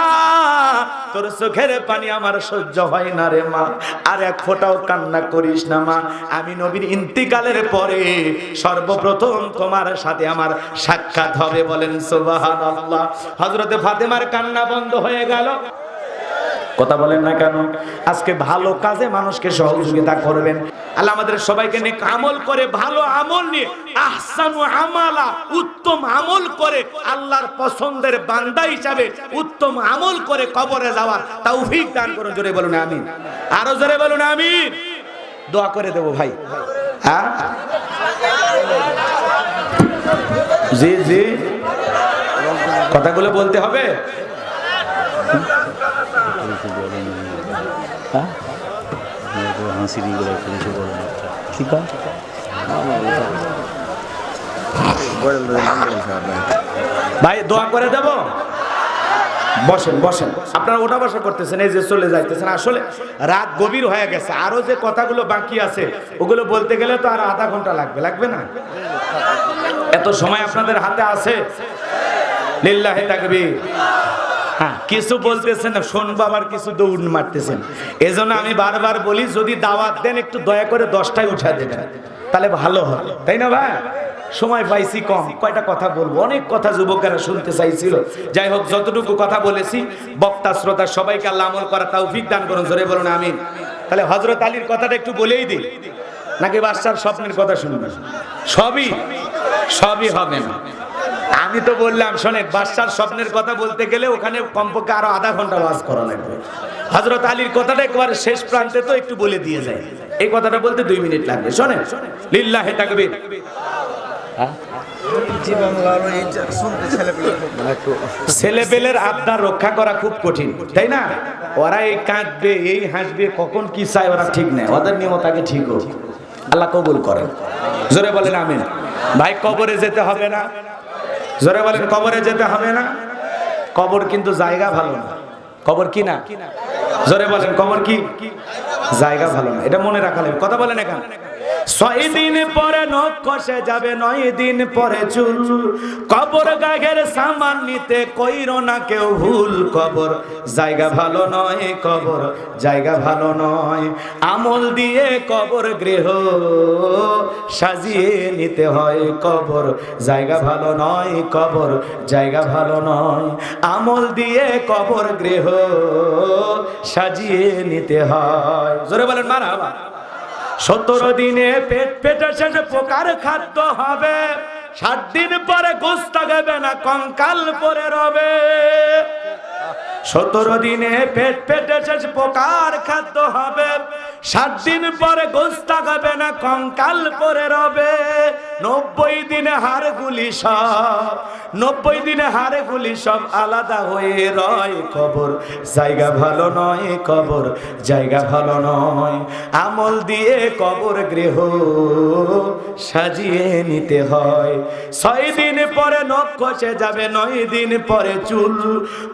তোর চোখের পানি আমার সহ্য হয় না রে মা, আর এক ফোঁটাও কান্না করিস না মা, আমি নবীর ইন্তিকালের পরে সর্বপ্রথম তোমার সাথে আমার সাক্ষাৎ হবে। বলেন সুবহানাল্লাহ। হযরতে ফাতেমার কান্না বন্ধ হয়ে গেল। কথা বলেন না কেন? আজকে ভালো কাজে মানুষকে সহযোগিতা করবেন। আল্লাহ আমাদের সবাইকে নেক আমল করে, ভালো আমল নিয়ে আহসানু আমালা, উত্তম আমল করে আল্লাহর পছন্দের বান্দা হিসাবে উত্তম আমল করে কবরে যাওয়ার তৌফিক দান করুন। জোরে বলুন আমিন। আরো জোরে বলুন আমিন। দোয়া করে দেব ভাই। হ্যাঁ জি জি, কথাগুলো বলতে হবে। ভাই দোয়া করে দেব। বসেন বসেন, আপনারা ওটা বসা করতেছেন, এই যে চলে যাইতেছেন। আসলে রাত গভীর হয়ে গেছে, আরো যে কথাগুলো বাকি আছে ওগুলো বলতে গেলে তো আর আধা ঘন্টা লাগবে, লাগবে না? এত সময় আপনাদের হাতে আছে? লিল্লাহি তাকবীর। হ্যাঁ কিছু বলতেছেন শুনবো, আবার কিছু দৌড় মারতেছেন। এজন্য আমি বারবার বলি, যদি দাওয়াত দেন একটু দয়া করে 10টায় উঠা দেবেন, তাহলে ভালো হয়, তাই না ভাই? সময় পাইছি কম, কয়টা কথা বলবো, অনেক কথা যুবকেরা শুনতে চাইছিল। যাই হোক, যতটুকু কথা বলেছি বক্তা শ্রোতা সবাইকে আল্লাহ আমল করা তৌফিক দান করুন। জোরে বলুন আমিন। তাহলে হযরত আলীর কথাটা একটু বলেই দিই, নাকি বাদশার স্বপ্নের কথা শুনবেন? সবই সবই হবে না। আমি তো বললাম শোনেন, বাদশার স্বপ্নের কথা বলতে গেলে ওখানে কমপক্ষে আরো আধা ঘন্টা ওয়াজ করা লাগবে। হযরত আলীর কথাটা একবারে শেষ প্রান্তে তো একটু বলে দিয়ে যায়, এই কথাটা বলতে 2 মিনিট লাগবে। শোনেন, লিল্লাহি তাকবীর। ছেলেপেলের আবদার রক্ষা করা খুব কঠিন, তাই না? ওরা এই কাঁদবে, এই হাসবে, কখন কি চায় ওরা ঠিক নেই, ওদের নিয়মতাকে ঠিক হোক, আল্লাহ কবুল করেন। জোরে বলেন আমিন। ভাই কবরে যেতে হবে না? জোরে বলেন কবরে যেতে হবে না? কবর কিন্তু জায়গা ভালো না। কবর কি না? জোরে বলেন কবর কি জায়গা ভালো না, এটা মনে রাখা লাগবে। কথা বলেন এখানে ছয় দিন পরে নখ খসে যাবে, 9 দিন পরে চুল। কবর গাঘের সামান নিতে কইরো না কেউ ভুল। কবর জায়গা ভালো নয়, কবর জায়গা ভালো নয়। আমল দিয়ে কবর গৃহ সাজিয়ে নিতে হয়। কবর জায়গা ভালো নয়, কবর জায়গা ভালো নয়। আমল দিয়ে কবর গৃহ সাজিয়ে নিতে হয়। জোরে বলেন মারহাবা। 17 দিনে পেট পেটে শেষে পোকার খাদ্য হবে। 7 দিন পরে গোস্ত খাবে না, কঙ্কাল পরে রবে। 17 দিনে পেট পেটে শেষে পোকার খাদ্য হবে। 7 দিন পরে গোস্ত খাবে না, কঙ্কাল পরে রবে। 90 দিনে হাড়গুলি সব, 90 দিনে হাড়গুলি সব আলাদা হয়ে রয়। কবর জায়গা ভালো নয়, কবর জায়গা ভালো নয়। আমল দিয়ে কবর গৃহ সাজিয়ে নিতে হয়। 6 দিন পরে নখ খসে যাবে, 9 দিন পরে চুল।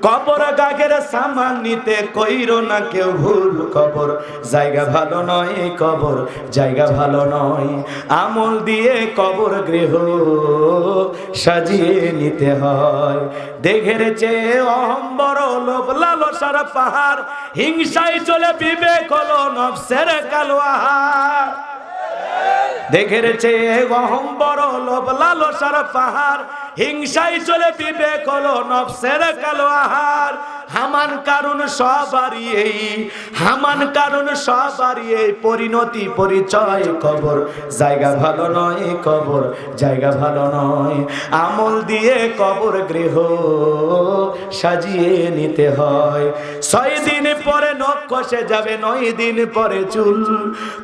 কবর গাঘের সামান নিতে কইরো না কেউ ভুল। কবর জায়গা ভালো নয়, কবর জায়গা ভালো নয়। আমল দিয়ে কবর গৃহ সাজিয়ে নিতে হয়। দেখের চেয়ে অহম্বর লোভ লালসার পাহাড়, হিংসায় চলে বিবেক হলো নফসের কালো আহার। দেখের চেয়ে অহম্বর লোভ লালসার পাহাড়, হিংসায় চলে বিবেক হলো নফসের কালো আহার। হামান কারণ সবারই এই, হামান কারণ সবারই এই পরিণতি পরিচয়। কবর জায়গা ভালো নয়, কবর জায়গা ভালো নয়। আমল দিয়ে কবর গৃহ সাজিয়ে নিতে হয়। 6 দিন পরে নখ খসে যাবে, 9 দিন পরে চুল।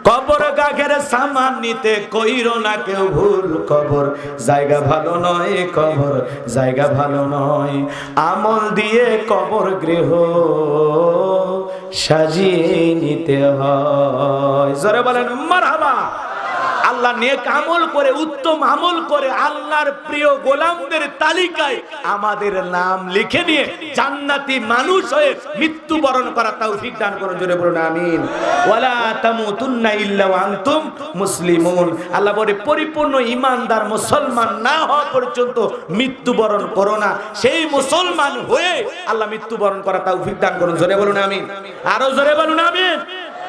কবর গাঘের সামান নিতে কইরো না কেউ ভুল। কবর জায়গা ভালো নয়, কবর জায়গা ভালো নয়। আমল দিয়ে কবর গৃহ সাজিয়ে নিতে হয়। জোরে বলেন মারহাবা। আল্লাহ নেক আমল করে, উত্তম আমল করে আল্লাহর প্রিয় গোলামদের তালিকায় আমাদের নাম লিখে নিয়ে জান্নাতি মানুষ হয়ে মৃত্যুবরণ করা তৌফিক দান করুন। জোরে বলুন আমিন। ওয়ালা তামুতুন্না ইল্লা ওয়া আনতুম মুসলিমুন। আল্লাহ বলে পরিপূর্ণ ঈমানদার মুসলমান না হওয়া পর্যন্ত মৃত্যুবরণ করো না। সেই মুসলমান হয়ে আল্লাহ মৃত্যুবরণ করা তৌফিক দান করুন। জোরে বলুন আমিন। আরো জোরে বলুন আমিন।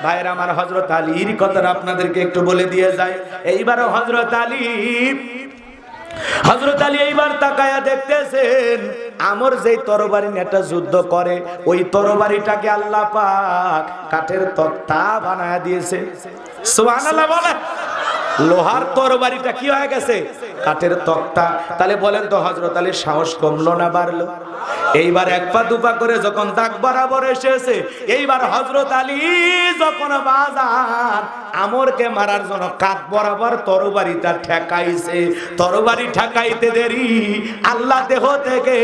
ভাইরা আমার, হযরত আলীর কথাটা আপনাদেরকে একটু বলে দিয়ে যায়। এইবারও হযরত আলী এইবার তাকায়া দেখতেছেন আমর যেই তরবারি নিয়ে একটা যুদ্ধ করে, ওই তরবারিটাকে আল্লাহ পাক কাঠের তক্তা বানায়া দিয়েছে। সুবহানাল্লাহ বলে। লোহার তরবারিটা কি হয়ে গেছে? কাঠের তক্তা। তাহলে বলেন তো হযরত আলীর সাহস কমলো না বাড়লো? এইবার এক পা দুপা করে যখন দাগ বরাবর এসেছে, এইবার হযরত আলী যখন বাজার আমরকে মারার জন্য কাঠ বরাবর তরবারিটা ঠেকাইছে। তরবারি ঠেকাইতে দেরি, আল্লাহ দেহ থেকে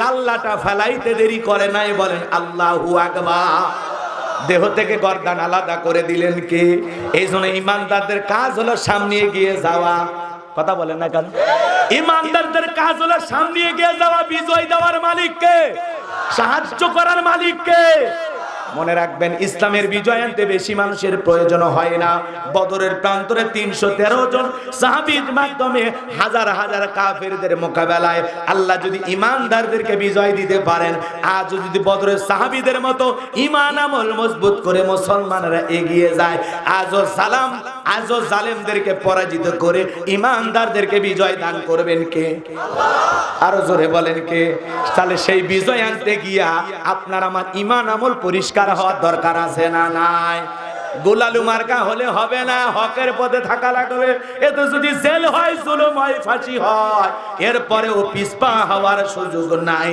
কাল্লাটা ফেলাইতে দেরি করে নাই। বলেন আল্লাহু আকবার। দেহ থেকে গর্দান আলাদা করে দিলেন কে? এই জন্য ইমানদারদের কাজ হলো সামনে এগিয়ে যাওয়া। কথা বলেন না কেন? ইমানদারদের কাজ হলো সামনে এগিয়ে যাওয়া। বিজয় দেওয়ার মালিককে, সাহায্য করার মালিককে। মনে রাখবেন, ইসলামের বিজয় আনতে বেশি মানুষের প্রয়োজন হয় না। বদরের প্রান্তরে 313 জন সাহাবীর মাধ্যমে হাজার হাজার কাফেরদের মোকাবেলায় আল্লাহ যদি ইমানদারদেরকে বিজয় দিতে পারেন, আজ যদি বদরের সাহাবীদের মতো ঈমান আমল মজবুত করে মুসলমানরা এগিয়ে যায়, আজও জালেমদেরকে পরাজিত করে ইমানদারদেরকে বিজয় দান করবেন কে? আরো জোরে বলেন কে? তাহলে সেই বিজয় আনতে গিয়া আপনার আমার ঈমান আমল পরিষ্কার হওয়ার দরকার আছে না নাই? গোলালু মার্কা হলে হবে না, হকের পথে থাকা লাগবে। এতে যদি জেল হয়, জুলুম হয়, ফাঁসি হয়, এরপরেও পিছপা হওয়ার সুযোগ নাই।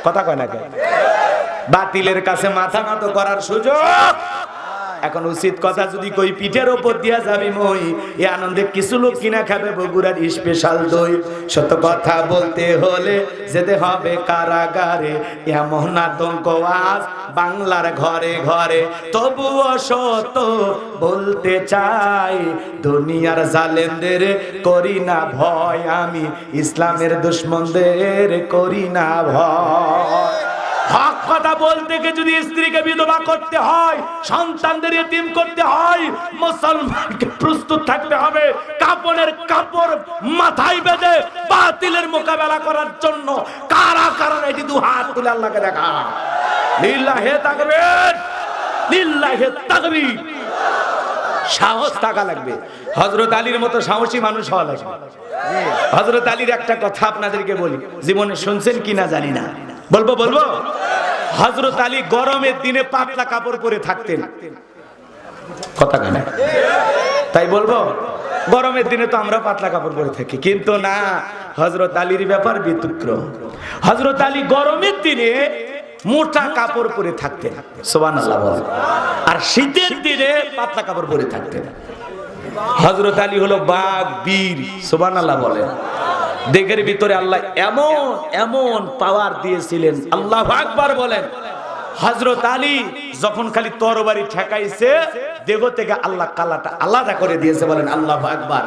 কথা কয় না কেন? বাতিলের কাছে মাথা নত করার সুযোগ। এখন উচিত কথা যদি কই, পিঠের ওপর দিয়া যাবি মই, এই আনন্দে কিছু লোক কিনা খাবে বগুড়ার স্পেশাল দই। সত্য কথা বলতে হলে যেতে হবে কারাগারে, এমন আতঙ্ক আজ বাংলার ঘরে ঘরে। তবুও সত্য বলতে চাই, দুনিয়ার জালেমদের করি না ভয়, আমি ইসলামের দুশমনদের করি না ভয়। হক কথা বলতে গিয়ে যদি স্ত্রীকে বিধবা করতে হয়, সন্তানদের এতিম করতে হয়, মুসলমানকে প্রস্তুত থাকতে হবে কাপড়ের কাপড় মাথায় বেঁধে বাতিলের মোকাবেলা করার জন্য। কারা কারা এটি দু হাত তুলে আল্লাহকে দেখা। লিল্লাহি তাকবীর, লিল্লাহি তাকবীর। সাহস থাকা লাগবে। হযরত আলীর মতো সাহসী মানুষ হওয়া লাগবে। হযরত আলীর একটা কথা আপনাদেরকে বলি, জীবনে শুনছেন কিনা জানি না, বলবো। হযরত আলী গরমের দিনে পাতলা কাপড় পরে থাকতেন। কথা কেন তাই বলবো? গরমের দিনে তো আমরা পাতলা কাপড় পরে থাকি, কিন্তু না, হযরত আলীর ব্যাপার ব্যতিক্রম। হযরত আলী গরমের দিনে মোটা কাপড় পরে থাকতেন, সুবহানাল্লাহ বলেন, আর শীতের দিনে পাতলা কাপড় পরে থাকতেন। হযরত আলী হলো বাঘ বীর, সুবহানাল্লাহ বলেন। দেহের ভিতরে আল্লাহ এমন এমন পাওয়ার দিয়েছিলেন, আল্লাহু আকবার বলেন। হযরত আলী যখন খালি তরবারি ঠেকাইছে, দেহ থেকে আল্লাহ কালাটা আলাদা করে দিয়েছে, বলেন আল্লাহু আকবার।